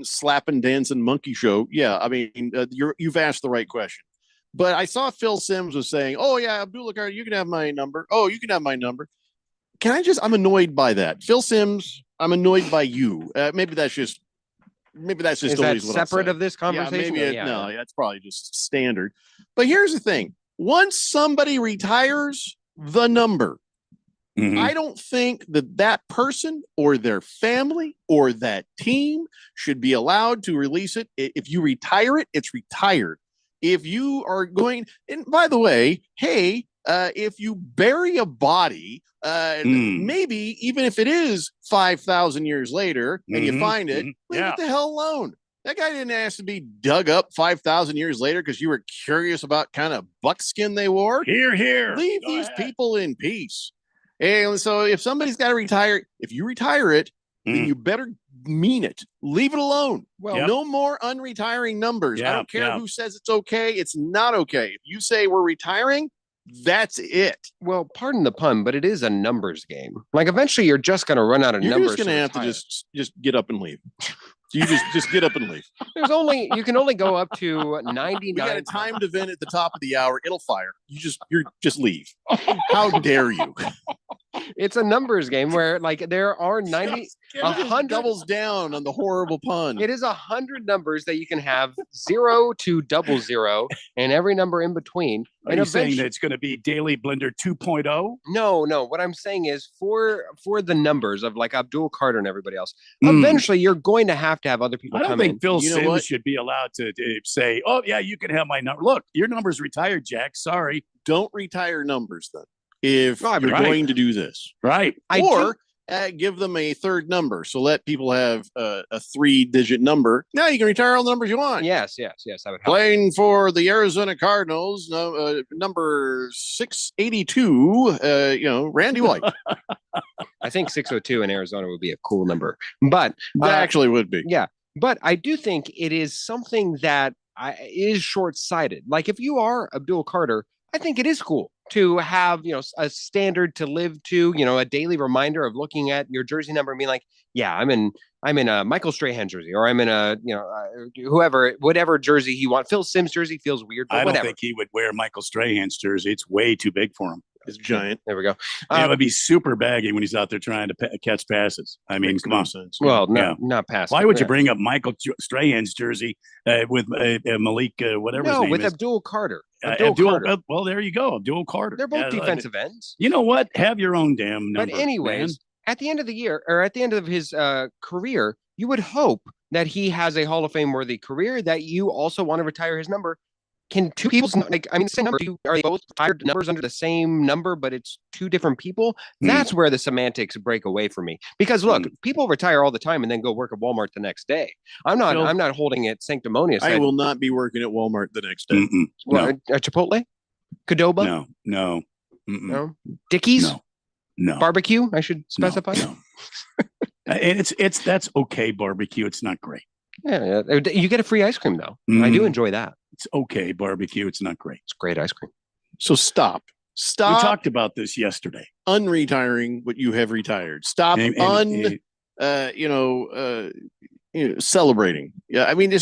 slapping, dancing monkey show, yeah, I mean, you've asked the right question. But I saw Phil Simms was saying, oh, yeah, Abdul-Jabbar, you can have my number. Oh, you can have my number. I'm annoyed by that. Phil Simms, I'm annoyed by you. Maybe that's just Is that always what I'll separate say. of this conversation? No, that's probably just standard. But here's the thing. Once somebody retires the number, I don't think that person or their family or that team should be allowed to release it. If you retire it, it's retired. If you are going, and by the way, hey, if you bury a body, maybe even if it is 5,000 years later and you find it, leave it the hell alone. That guy didn't ask to be dug up 5,000 years later because you were curious about kind of buckskin they wore. Here. Leave these people in peace. And so if somebody's got to retire, if you retire it, then you better mean it. Leave it alone. Well, no more unretiring numbers. I don't care who says it's okay. It's not okay. If you say we're retiring, that's it. Well, pardon the pun, but it is a numbers game. Like eventually you're just going to run out of You're numbers. just going to have to just get up and leave. You just get up and leave. You can only go up to 99. We got a timed event at the top of the hour. It'll fire. You just leave. How dare you? It's a numbers game where like there are 100 doubles down on the horrible pun. It is 100 numbers that you can have 0 to 00 and every number in between. Are you saying that it's going to be Daily Blender 2.0? No. What I'm saying is for the numbers of like Abdul Carter and everybody else, eventually you're going to have other people I don't come think in. Phil Simms should be allowed to say, oh, yeah, you can have my number. Look, your number's retired, Jack. Sorry. Don't retire numbers then. If Right. you're going to do this. Right. Or give them a third number. So let people have a 3-digit number. Now you can retire all the numbers you want. Yes. I would help. Playing for the Arizona Cardinals, number 682, Randy White. I think 602 in Arizona would be a cool number, but That actually would be. yeah. But I do think it is something that is short-sighted. Like if you are Abdul Carter, I think it is cool to have, a standard to live to, a daily reminder of looking at your jersey number and being like, yeah, I'm in a Michael Strahan jersey, or I'm in a, whatever jersey he wants. Phil Simms jersey feels weird, but I don't whatever. think he would wear Michael Strahan's jersey. It's way too big for him. It's giant. There we go. It would be super baggy when he's out there trying to catch passes. I mean, come on. Sense. Well, not passes. Why would you bring up Michael Strahan's jersey with Malik, whatever his name with is? Abdul Carter. Carter. Well, there you go. Abdul Carter. They're both defensive ends. You know what? Have your own damn number. But anyways, at the end of the year, or at the end of his career, you would hope that he has a Hall of Fame worthy career, that you also want to retire his number. Can two people, same number, are they both retired numbers under the same number, but it's two different people? That's where the semantics break away for me. Because look, people retire all the time and then go work at Walmart the next day. I'm not holding it sanctimonious. I will not be working at Walmart the next day. Well, at Chipotle? Qdoba? No. Dickies? No. Barbecue, I should specify. No. And that's okay barbecue. It's not great. Yeah, you get a free ice cream though. I do enjoy that. It's okay barbecue. It's not great. It's great ice cream. So stop. We talked about this yesterday. Unretiring what you have retired. Stop celebrating. Yeah, I mean,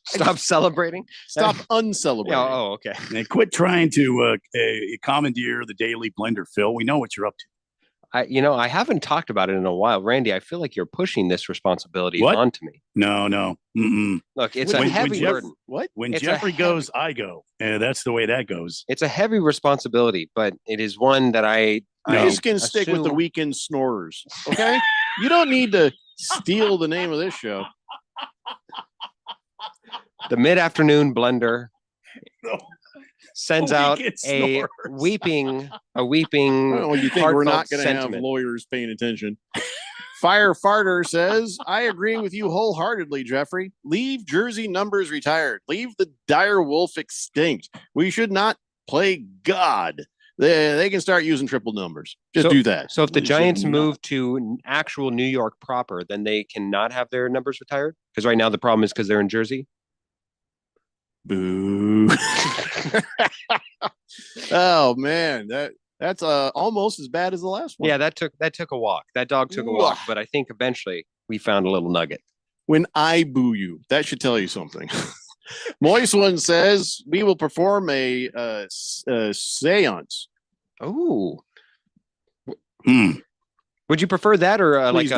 stop celebrating. Stop uncelebrating. Oh, okay. And quit trying to commandeer the Daily Blender, Phil. We know what you're up to. I haven't talked about it in a while, Randy. I feel like you're pushing this responsibility onto me. No. Look, it's a heavy burden. What? When Jeffrey goes, I go. That's the way that goes. It's a heavy responsibility, but it is one that I just can stick with the weekend snorers. Okay, you don't need to steal the name of this show. The mid-afternoon blender sends out a weeping. Oh, you think we're not going to have lawyers paying attention? Fire Farter says, I agree with you wholeheartedly, Jeffrey. Leave jersey numbers retired. Leave the dire wolf extinct. We should not play God. They can start using triple numbers. Just do that. So if the Giants move to actual New York proper, then they cannot have their numbers retired? Because right now the problem is because they're in Jersey? Boo. Oh man, that's almost as bad as the last one. Yeah, that took a walk. That dog took a walk, but I think eventually we found a little nugget. When I boo you, that should tell you something. Moist One says we will perform a seance. Oh. Would you prefer that or Please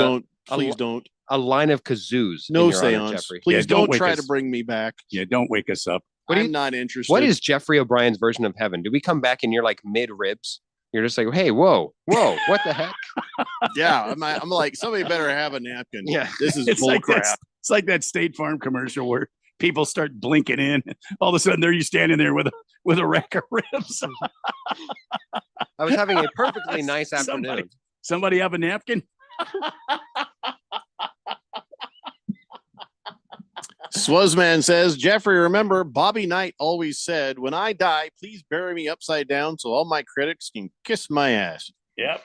don't. A line of kazoos? No seance. Please don't try to bring me back. Yeah, don't wake us up. I'm not interested. What is Jeffrey O'Brien's version of heaven? Do we come back and you're like mid ribs? You're just like, hey, whoa, what the heck? Yeah, I'm like, somebody better have a napkin. Yeah, this is it's bull like crap. It's like that State Farm commercial where people start blinking in. All of a sudden, there you standing there with a rack of ribs. I was having a perfectly nice afternoon. Somebody have a napkin? Swazman says, Jeffrey, remember, Bobby Knight always said, when I die, please bury me upside down so all my critics can kiss my ass. Yep.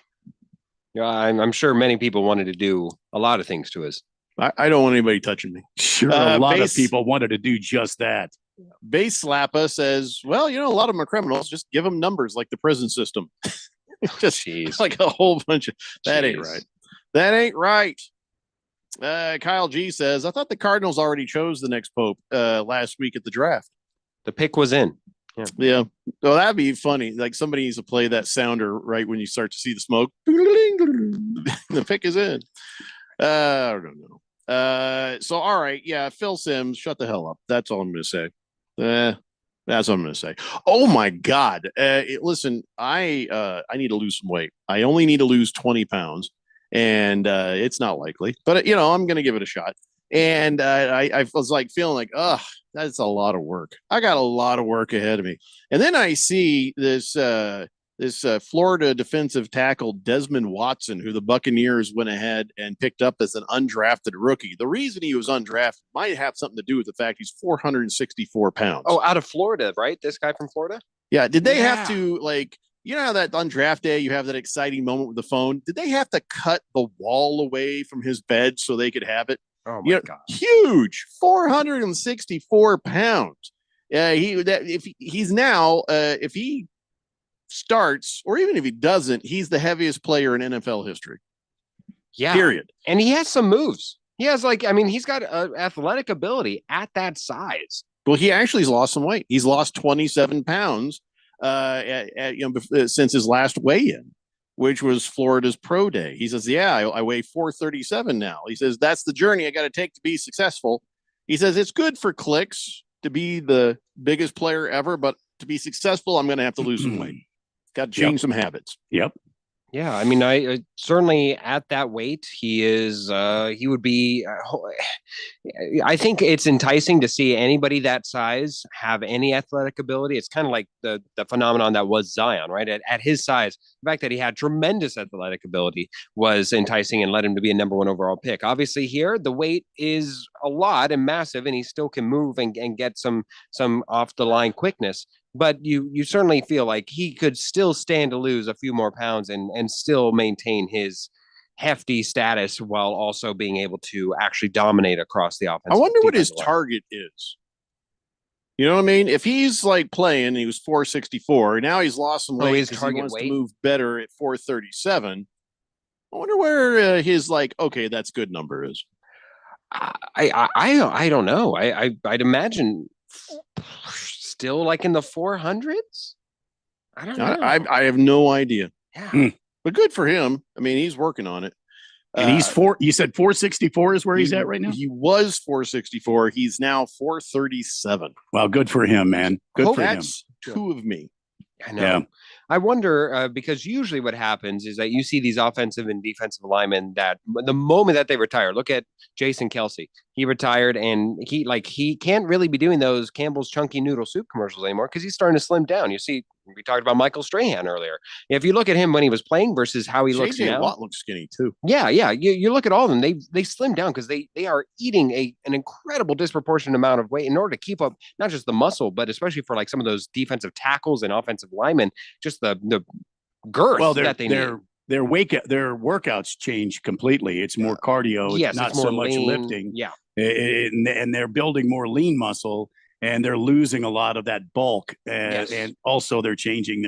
Yeah, I'm sure many people wanted to do a lot of things to us. I don't want anybody touching me. Sure, a lot of people wanted to do just that. Base Slappa says, well, a lot of them are criminals. Just give them numbers like the prison system. Just like a whole bunch of that. Ain't right. That ain't right. Kyle G says, I thought the Cardinals already chose the next pope last week at the draft. The pick was in. Yeah. Well, that'd be funny. Like somebody needs to play that sounder right when you start to see the smoke. The pick is in. I don't know. So, all right. Yeah. Phil Simms, shut the hell up. That's all I'm going to say. That's what I'm going to say. Oh my God. Listen, I need to lose some weight. I only need to lose 20 pounds. And it's not likely, but I'm going to give it a shot. And I was like feeling like, that's a lot of work. I got a lot of work ahead of me. And then I see this Florida defensive tackle Desmond Watson, who the Buccaneers went ahead and picked up as an undrafted rookie. The reason he was undrafted might have something to do with the fact he's 464 pounds. Oh, out of Florida, right? This guy from Florida? Yeah. Did they have to You know how that on draft day you have that exciting moment with the phone? Did they have to cut the wall away from his bed so they could have it? Oh my God. Huge, 464 pounds. If he starts, or even if he doesn't, he's the heaviest player in NFL history. Yeah. Period. And he has some moves. He has he's got athletic ability at that size. Well, he actually has lost some weight. He's lost 27 pounds since his last weigh-in, which was Florida's pro day. He says, I weigh 437 now. He says, that's the journey I got to take to be successful. He says, it's good for clicks to be the biggest player ever, but to be successful, I'm going to have to lose some weight. Got to change some habits. Yep. Yeah, I mean, I certainly at that weight, he would be. I think it's enticing to see anybody that size have any athletic ability. It's kind of like the phenomenon that was Zion, right? At his size, the fact that he had tremendous athletic ability was enticing and led him to be a number 1 overall pick. Obviously, here the weight is a lot and massive, and he still can move and get some off the line quickness. But you certainly feel like he could still stand to lose a few more pounds and still maintain his hefty status while also being able to actually dominate across the offense. I wonder what his target is. You know what I mean? If he's like playing, he was 464. Now he's lost some weight. His target he wants weight? to move better at 437. I wonder where his okay, that's good number is. I don't know. I'd imagine still like in the 400s. I don't know. I have no idea. Yeah. But good for him. I mean, he's working on it. And he's you said 464 is where he's at right now? He was 464. He's now 437. Well, good for him, man. Good for him. That's two of me. I know. Yeah. I wonder because usually what happens is that you see these offensive and defensive linemen that the moment that they retire, look at Jason Kelsey. He retired and he can't really be doing those Campbell's Chunky Noodle Soup commercials anymore because he's starting to slim down. You see, we talked about Michael Strahan earlier. If you look at him when he was playing versus how he looks now, Watt looks skinny too. Yeah. You look at all of them; they slim down because they are eating an incredible disproportionate amount of weight in order to keep up not just the muscle, but especially for like some of those defensive tackles and offensive linemen, just the girth that they need. Their workouts change completely. It's more cardio, not so much lifting. Yeah, and they're building more lean muscle. And they're losing a lot of that bulk, and also they're changing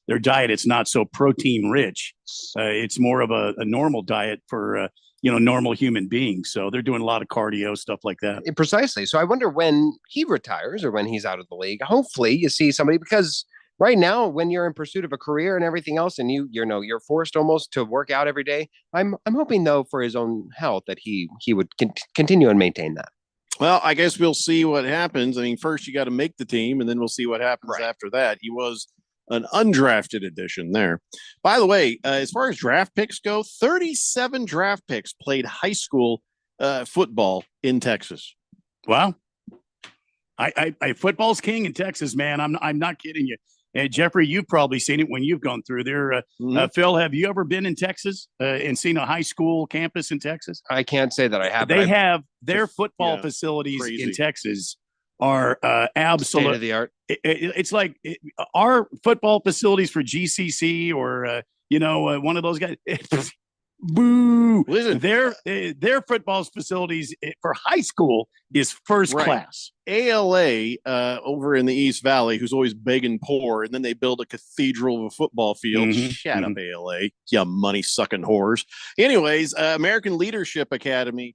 their diet. It's not so protein rich. It's more of a normal diet for normal human beings. So they're doing a lot of cardio stuff like that. Precisely. So I wonder when he retires or when he's out of the league. Hopefully, you see somebody because right now, when you're in pursuit of a career and everything else, and you're forced almost to work out every day. I'm hoping though for his own health that he would continue and maintain that. Well, I guess we'll see what happens. I mean, first you got to make the team, and then we'll see what happens after that. He was an undrafted addition there. By the way, as far as draft picks go, 37 draft picks played high school football in Texas. Wow. I football's king in Texas, man. I'm not kidding you. And Jeffrey, you've probably seen it when you've gone through there. Phil, have you ever been in Texas and seen a high school campus in Texas? I can't say that I have. They have their football facilities in Texas are absolute state of the art. It's like our football facilities for GCC or one of those guys. Boo! Listen, their football facilities for high school is first class. ALA over in the East Valley, who's always big and poor, and then they build a cathedral of a football field. Shut up, ALA, you money sucking whores. Anyways, American Leadership Academy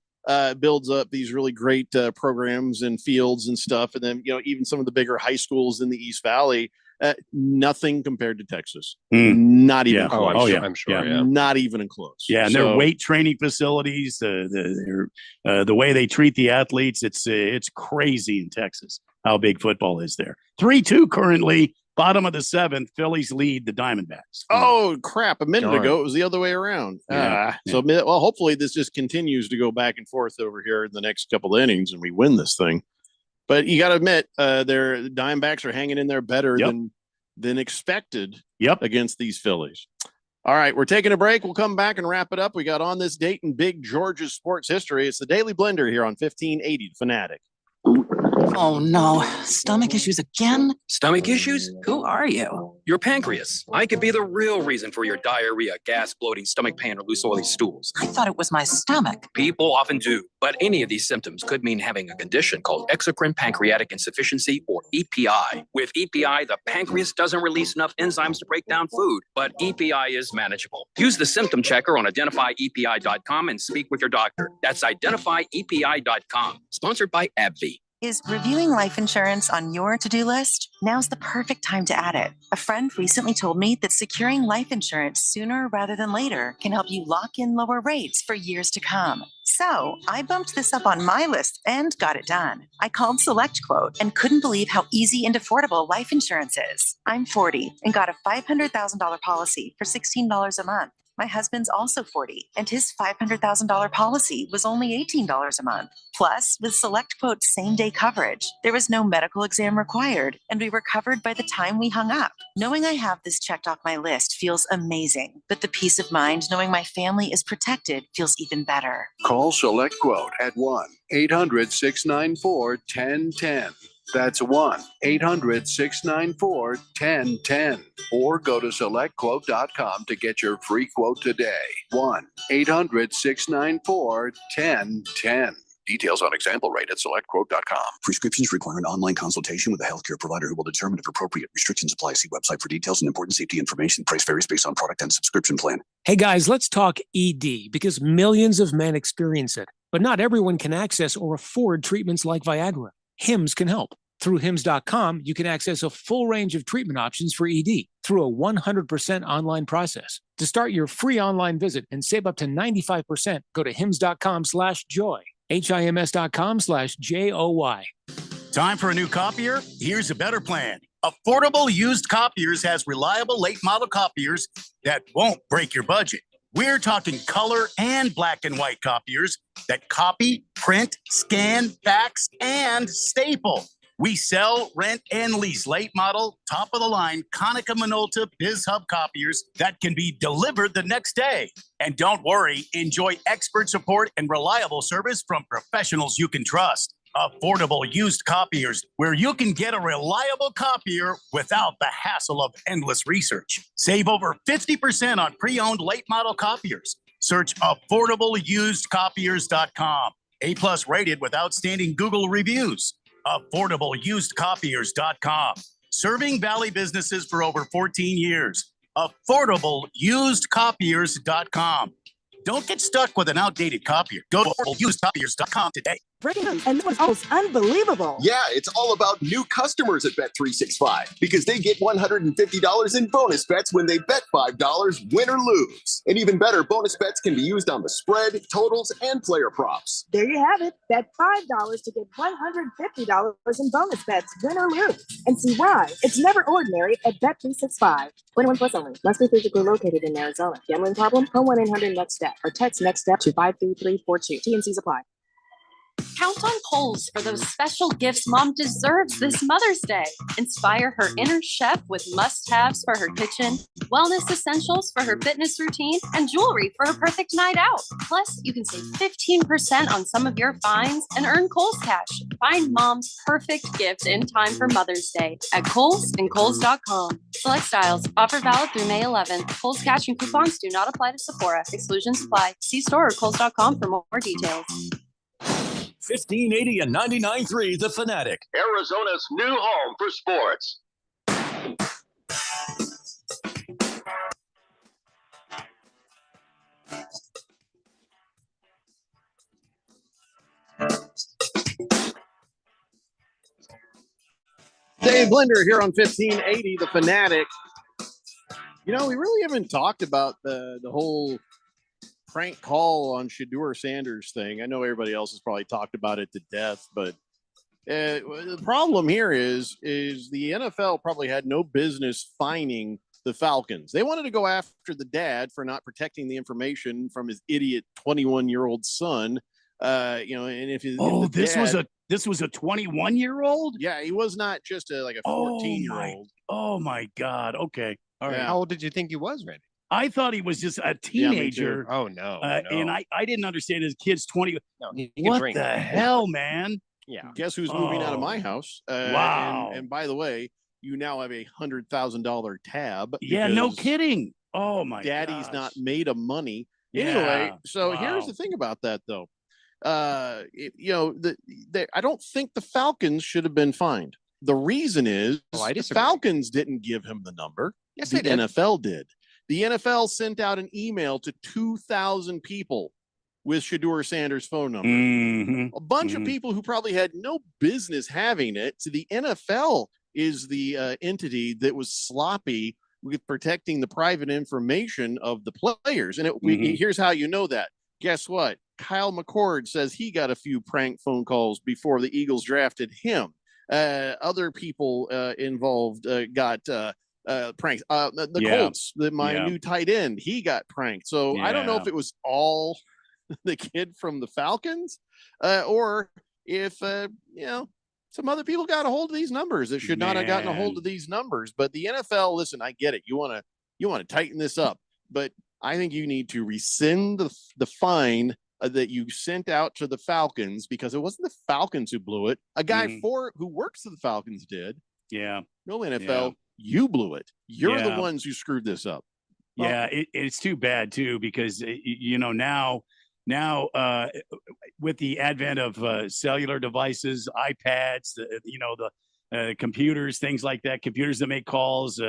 builds up these really great programs and fields and stuff, and then even some of the bigger high schools in the East Valley. Nothing compared to Texas. Not even close. I'm sure. Yeah. Not even close. Yeah, and their weight training facilities, the way they treat the athletes, it's crazy in Texas how big football is there. 3-2 currently, bottom of the 7th. Phillies lead the Diamondbacks. Oh crap! A minute ago, it was the other way around. So hopefully this just continues to go back and forth over here in the next couple of innings, and we win this thing. But you got to admit, their Diamondbacks are hanging in there better than expected against these Phillies. All right, we're taking a break. We'll come back and wrap it up. We got on this date in Big George's sports history. It's the Daily Blender here on 1580 Fanatic. Oh no, stomach issues again? Stomach issues? Who are you? Your pancreas. I could be the real reason for your diarrhea, gas, bloating, stomach pain, or loose oily stools. I thought it was my stomach. People often do, but any of these symptoms could mean having a condition called exocrine pancreatic insufficiency, or EPI. With EPI, the pancreas doesn't release enough enzymes to break down food, but EPI is manageable. Use the symptom checker on identifyepi.com and speak with your doctor. That's identifyepi.com. Sponsored by AbbVie. Is reviewing life insurance on your to-do list? Now's the perfect time to add it. A friend recently told me that securing life insurance sooner rather than later can help you lock in lower rates for years to come. So I bumped this up on my list and got it done. I called SelectQuote and couldn't believe how easy and affordable life insurance is. I'm 40 and got a $500,000 policy for $16 a month. My husband's also 40, and his $500,000 policy was only $18 a month. Plus, with SelectQuote's same-day coverage, there was no medical exam required, and we were covered by the time we hung up. Knowing I have this checked off my list feels amazing, but the peace of mind knowing my family is protected feels even better. Call SelectQuote at 1-800-694-1010. That's 1-800-694-1010. Or go to selectquote.com to get your free quote today. 1-800-694-1010. Details on example rate at selectquote.com. Prescriptions require an online consultation with a healthcare provider who will determine if appropriate. Restrictions apply. See website for details and important safety information. Price varies based on product and subscription plan. Hey guys, let's talk ED because millions of men experience it, but not everyone can access or afford treatments like Viagra. Hims can help. Through Hims.com, you can access a full range of treatment options for ED through a 100% online process. To start your free online visit and save up to 95%, go to Hims.com/joy. HIMS.com/JOY. Time for a new copier? Here's a better plan. Affordable Used Copiers has reliable late model copiers that won't break your budget. We're talking color and black and white copiers that copy, print, scan, fax, and staple. We sell, rent, and lease late model, top of the line Konica Minolta BizHub copiers that can be delivered the next day. And don't worry, enjoy expert support and reliable service from professionals you can trust. Affordable Used Copiers, where you can get a reliable copier without the hassle of endless research. Save over 50% on pre-owned late model copiers. Search AffordableUsedCopiers.com. A+ rated with outstanding Google reviews. AffordableUsedCopiers.com. Serving Valley businesses for over 14 years. AffordableUsedCopiers.com. Don't get stuck with an outdated copier. Go to AffordableUsedCopiers.com today. Breaking news, and it was almost unbelievable. Yeah, it's all about new customers at Bet365 because they get $150 in bonus bets when they bet $5, win or lose. And even better, bonus bets can be used on the spread, totals, and player props. There you have it. Bet $5 to get $150 in bonus bets, win or lose. And see why it's never ordinary at Bet365. 21 plus only. Must be physically located in Arizona. Gambling problem? Call 1-800-NEXT-STEP or text NEXT-STEP to 53342. T&Cs apply. Count on Kohl's for those special gifts Mom deserves this Mother's Day. Inspire her inner chef with must-haves for her kitchen, wellness essentials for her fitness routine, and jewelry for her perfect night out. Plus, you can save 15% on some of your finds and earn Kohl's cash. Find Mom's perfect gift in time for Mother's Day at Kohl's and Kohl's.com. Select styles. Offer valid through May 11th. Kohl's cash and coupons do not apply to Sephora. Exclusions apply. See store or Kohl's.com for more details. 1580 and 99.3 The Fanatic. Arizona's new home for sports. Dave Linder here on 1580 The Fanatic. You know, we really haven't talked about the whole prank call on Shedeur Sanders thing. I know everybody else has probably talked about it to death, but the problem here is the NFL probably had no business fining the Falcons. They wanted to go after the dad for not protecting the information from his idiot 21-year-old son. And if this was a 21-year-old. Yeah, he was not just a 14-year-old. Oh my God. Okay. All right. Yeah. How old did you think he was, Randy? I thought he was just a teenager. Oh no, And I didn't understand his kid's 20. No, he can What drink. the hell, man? Yeah. Guess who's moving out of my Oh. house? Wow. And by the way, you now have a $100,000 tab. Yeah, no because kidding. Oh my Daddy's gosh. not made of money. Yeah. Anyway, so here's Wow. the thing about that, though. I don't think the Falcons should have been fined. The reason is I the disagree. Falcons didn't give him the number. Yes, the they did. NFL did. The NFL sent out an email to 2,000 people with Shador Sanders' phone number. Mhm. A bunch of people who probably had no business having it. So the NFL is the entity that was sloppy with protecting the private information of the players. And here's how you know that. Guess what? Kyle McCord says he got a few prank phone calls before the Eagles drafted him. Other people involved got pranks. The Yeah. Colts, my Yeah. new tight end, he got pranked. So I don't know Yeah. if it was all the kid from the Falcons or if some other people got a hold of these numbers that should not have gotten a hold Man. of these numbers. But the NFL, listen, I get it. You want to tighten this up, but I think you need to rescind the fine that you sent out to the Falcons, because it wasn't the Falcons who blew it. A guy who works for the Falcons did. Yeah. No, NFL, you blew it. You're the ones who screwed this up. Yeah, it's too bad too, because now with the advent of cellular devices, iPads, the computers, things like that, computers that make calls,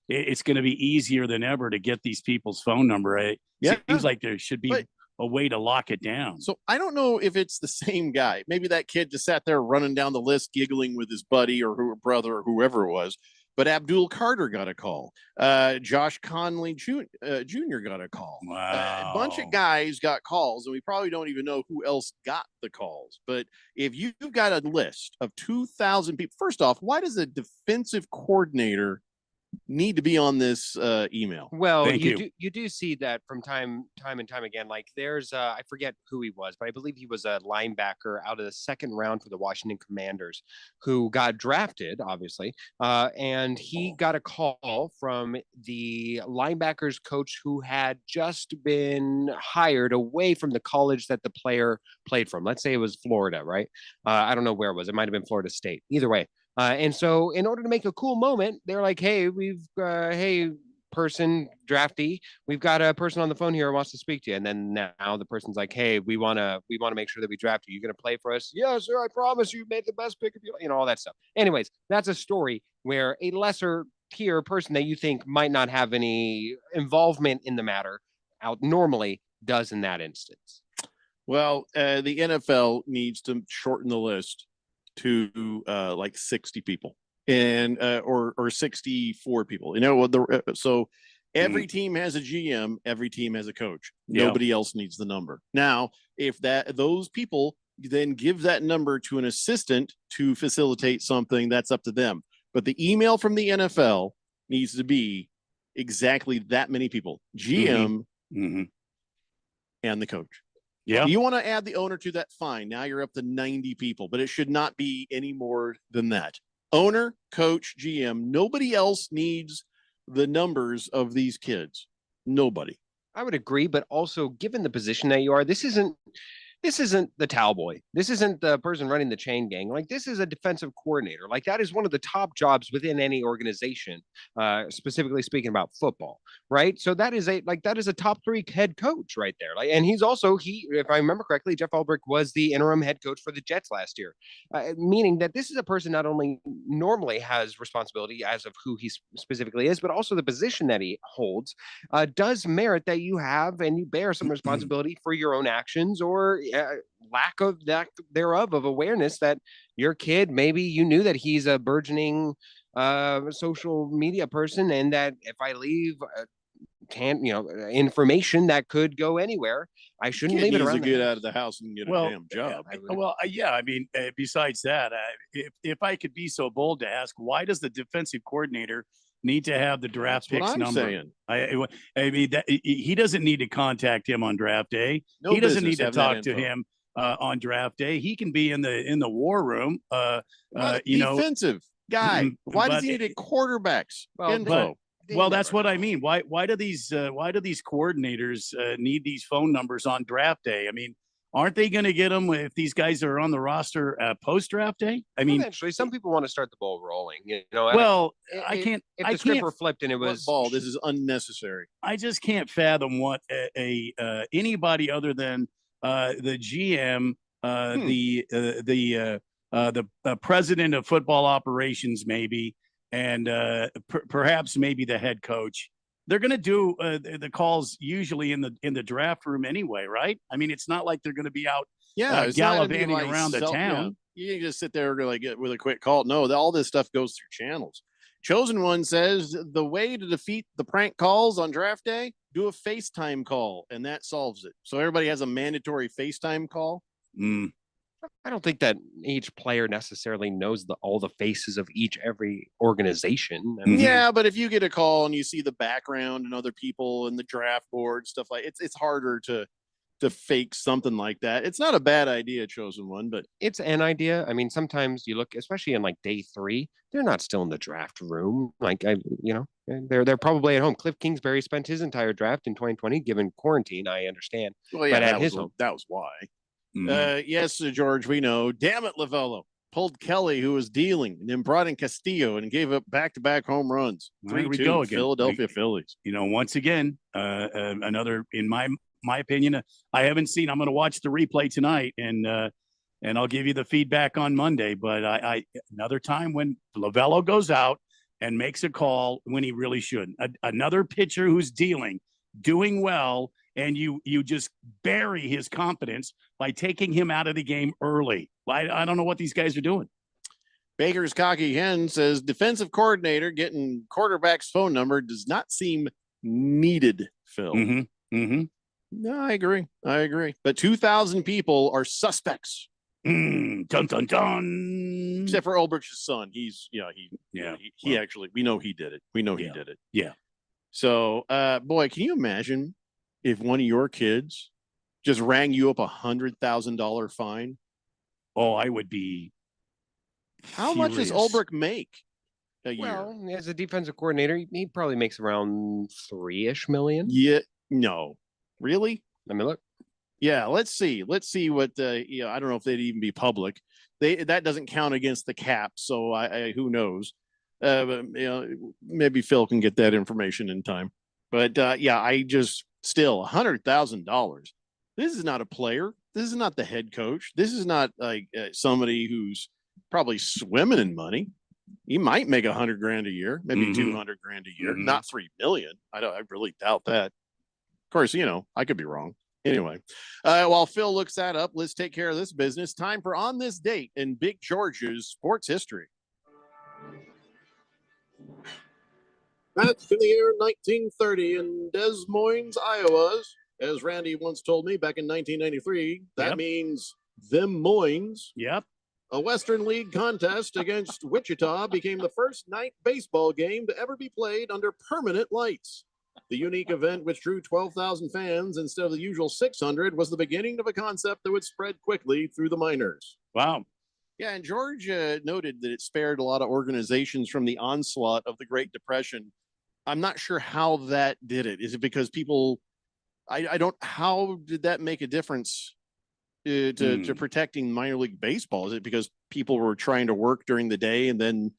it's going to be easier than ever to get these people's phone number. It seems like there should be a way to lock it down. So I don't know if it's the same guy. Maybe that kid just sat there running down the list, giggling with his buddy or brother or whoever it was. But Abdul Carter got a call. Josh Conley Jr. got a call. Wow. A bunch of guys got calls, and we probably don't even know who else got the calls. But if you've got a list of 2,000 people, first off, why does a defensive coordinator need to be on this email? Well, you do see that from time and time again. Like there's I forget who he was, but I believe he was a linebacker out of the second round for the Washington Commanders who got drafted, obviously. And he got a call from the linebackers coach who had just been hired away from the college that the player played from. Let's say it was Florida, right? I don't know where it was. It might have been Florida State. Either way. And so in order to make a cool moment, they're like, hey, hey, person draftee, we've got a person on the phone here who wants to speak to you. And then now the person's like, hey, we want to make sure that we draft you. You're going to play for us? Yeah, sir, I promise you made the best pick of your, all that stuff. Anyways, that's a story where a lesser tier person that you think might not have any involvement in the matter out normally does in that instance. Well, the NFL needs to shorten the list to like 60 people and or 64 people. So every team has a GM, every team has a coach. Nobody else needs the number. Now, if those people then give that number to an assistant to facilitate something, that's up to them. But the email from the NFL needs to be exactly that many people, GM and the coach. Yeah. You want to add the owner to that? Fine. Now you're up to 90 people, but it should not be any more than that. Owner, coach, GM, nobody else needs the numbers of these kids. Nobody. I would agree, but also given the position that you are, this isn't the towel boy. This isn't the person running the chain gang. Like this is a defensive coordinator. Like that is one of the top jobs within any organization, specifically speaking about football, right? So that is a top 3 head coach right there. Like, and he's also, if I remember correctly, Jeff Ulbrich was the interim head coach for the Jets last year, meaning that this is a person not only normally has responsibility as of who he specifically is, but also the position that he holds does merit that you have and you bear some responsibility for your own actions or lack thereof of awareness that your kid, maybe you knew that he's a burgeoning social media person and that if I leave information that could go anywhere, I shouldn't leave it around. Get out of the house and get a damn job. I mean, besides that, if I could be so bold to ask, why does the defensive coordinator need to have the draft That's picks what I'm number? saying. I mean, he doesn't need to contact him on draft day. No he doesn't need business to having talk that to info. him on draft day. He can be in the war room. Defensive guy. Why does he but- need quarterbacks info? Well, that's what I mean. Why do these coordinators need these phone numbers on draft day? I mean, Aren't they going to get them if these guys are on the roster post draft day? I mean, eventually, some people want to start the ball rolling. You know, well, I can't. If I the script can't. were flipped and it was ball, this is unnecessary. I just can't fathom what anybody other than the GM, the president of football operations, maybe, and perhaps maybe the head coach. They're going to do the calls usually in the draft room anyway, right? I mean, it's not like they're going to be out gallivanting around the town. You can just sit there and get with a quick call. No, all this stuff goes through channels. Chosen One says the way to defeat the prank calls on draft day, do a FaceTime call, and that solves it. So everybody has a mandatory FaceTime call. I don't think that each player necessarily knows all the faces of every organization. I mean, yeah, but if you get a call and you see the background and other people and the draft board stuff it's harder to fake something like that. It's not a bad idea, Chosen One, but it's an idea. I mean, sometimes you look, especially in like day 3, they're not still in the draft room. They're probably at home. Cliff Kingsbury spent his entire draft in 2020, given quarantine. I understand. Well, yeah, but at his home. That was why. Yes, George, we know. Damn it, Lavello pulled Kelly, who was dealing, and then brought in Castillo and gave up back-to-back home runs. There we go again. Philadelphia Phillies. Once again, another, in my opinion, I haven't seen. I'm going to watch the replay tonight, and I'll give you the feedback on Monday. But I another time when Lavello goes out and makes a call when he really shouldn't. Another pitcher who's doing well. And you just bury his confidence by taking him out of the game early. I don't know what these guys are doing. Baker's Cocky Hen says defensive coordinator getting quarterback's phone number does not seem needed, Phil. No, I agree. But 2,000 people are suspects. Dun, dun, dun. Except for Ulbrich's son. He actually, we know he did it. He did it. Yeah. So, boy, can you imagine if one of your kids just rang you up $100,000 fine? Oh, I would be. How much does Ulbrich make a year? Well, as a defensive coordinator, he probably makes around $3-ish million. Yeah. No. Really? Let me look. Yeah. Let's see what I don't know if they'd even be public. That doesn't count against the cap. So who knows? But, maybe Phil can get that information in time. But still $100,000. This is not a player. This is not the head coach. This is not like somebody who's probably swimming in money. He might make $100,000 a year, maybe $200,000 a year, not $3 million. I really doubt that. Of course, I could be wrong. Anyway, while Phil looks that up, let's take care of this business. Time for On This Date in Big George's sports history. That's in the year 1930 in Des Moines, Iowa. As Randy once told me back in 1993, that means them Moines. Yep. A Western League contest against Wichita became the first night baseball game to ever be played under permanent lights. The unique event, which drew 12,000 fans instead of the usual 600, was the beginning of a concept that would spread quickly through the minors. Wow. Yeah, and George noted that it spared a lot of organizations from the onslaught of the Great Depression. I'm not sure how that did it. Is it because people, how did that make a difference to protecting minor league baseball? Is it because people were trying to work during the day and then,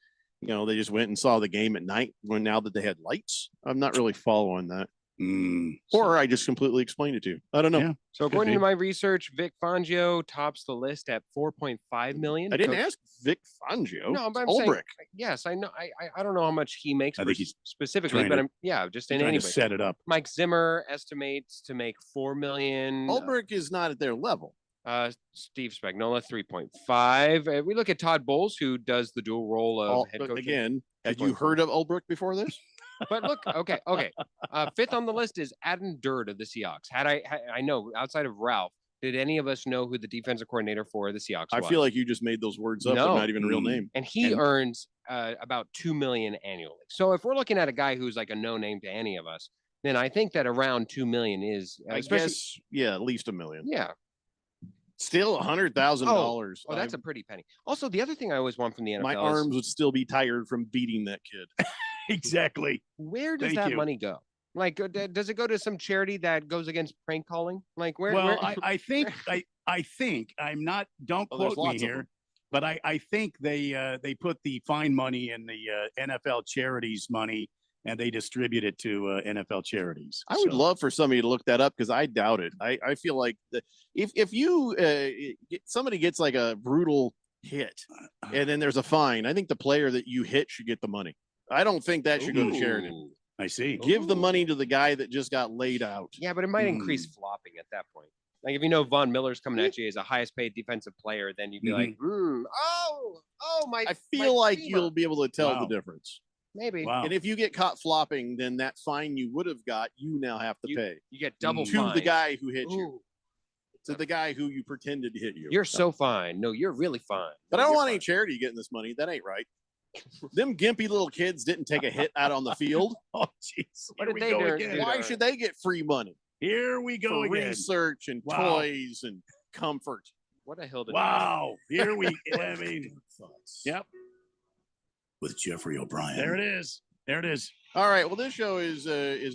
they just went and saw the game at night now that they had lights? I'm not really following that. Or I just completely explained it to you. I don't know. Yeah, so according to my research, Vic Fangio tops the list at $4.5 million. I didn't ask Vic Fangio. No, but I'm Ulbrich. saying, yes, I know. I don't know how much he makes I think he's specifically, but just in any way. set it up. Mike Zimmer estimates to make $4 million. Ulbrich is not at their level. Steve Spagnuolo, 3.5. We look at Todd Bowles, who does the dual role of head coach. Again, had you heard of Ulbrich before this? But look, okay. Fifth on the list is Adam Durd of the Seahawks. I know outside of Ralph, did any of us know who the defensive coordinator for the Seahawks was? I feel like you just made those words up. No. They're not even a real name. And he earns about $2 million annually. So if we're looking at a guy who's like a no name to any of us, then I think that around $2 million is, I guess, at least $1 million. Yeah. Still $100,000. Oh, that's a pretty penny. Also, the other thing I always want from the NFL, my arms would still be tired from beating that kid. Exactly. Where does that money go? Like, does it go to some charity that goes against prank calling? Like, where? Well, where... I think I'm not. Don't Oh, there's quote me lots of here, them. but I think they put the fine money in the NFL charities money, and they distribute it to NFL charities. I would So- love for somebody to look that up because I doubt it. I feel like if you somebody gets like a brutal hit and then there's a fine, I think the player that you hit should get the money. I don't think that should go to charity. Ooh, I see. Give the money to the guy that just got laid out. Yeah, but it might increase flopping at that point. Like if you know Von Miller's coming at you as a highest paid defensive player, then you'd be like, oh, my. I feel like femur." you'll be able to tell Wow. the difference. Maybe. Wow. And if you get caught flopping, then that fine you would have got, you now have to pay You get double to fine. the guy who hit you, Ooh, to the guy who you pretended to hit you. you're so fine. No, you're really fine. But No, I don't you're want any fine. charity getting this money. That ain't right. Them gimpy little kids didn't take a hit out on the field. Oh, jeez. What Here did we they go do? again. Why should they get free money Here we go for again. research and Wow. toys and comfort? What a hill to die. Wow. Here we. I mean. Yep. With Jeffrey O'Brien. There it is. There it is. All right. Well, this show is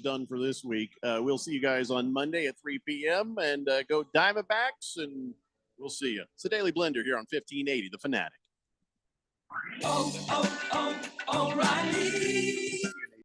done for this week. We'll see you guys on Monday at 3 p.m. and go Diamondbacks, and we'll see you. It's the Daily Blender here on 1580, The Fanatic. O'Reilly.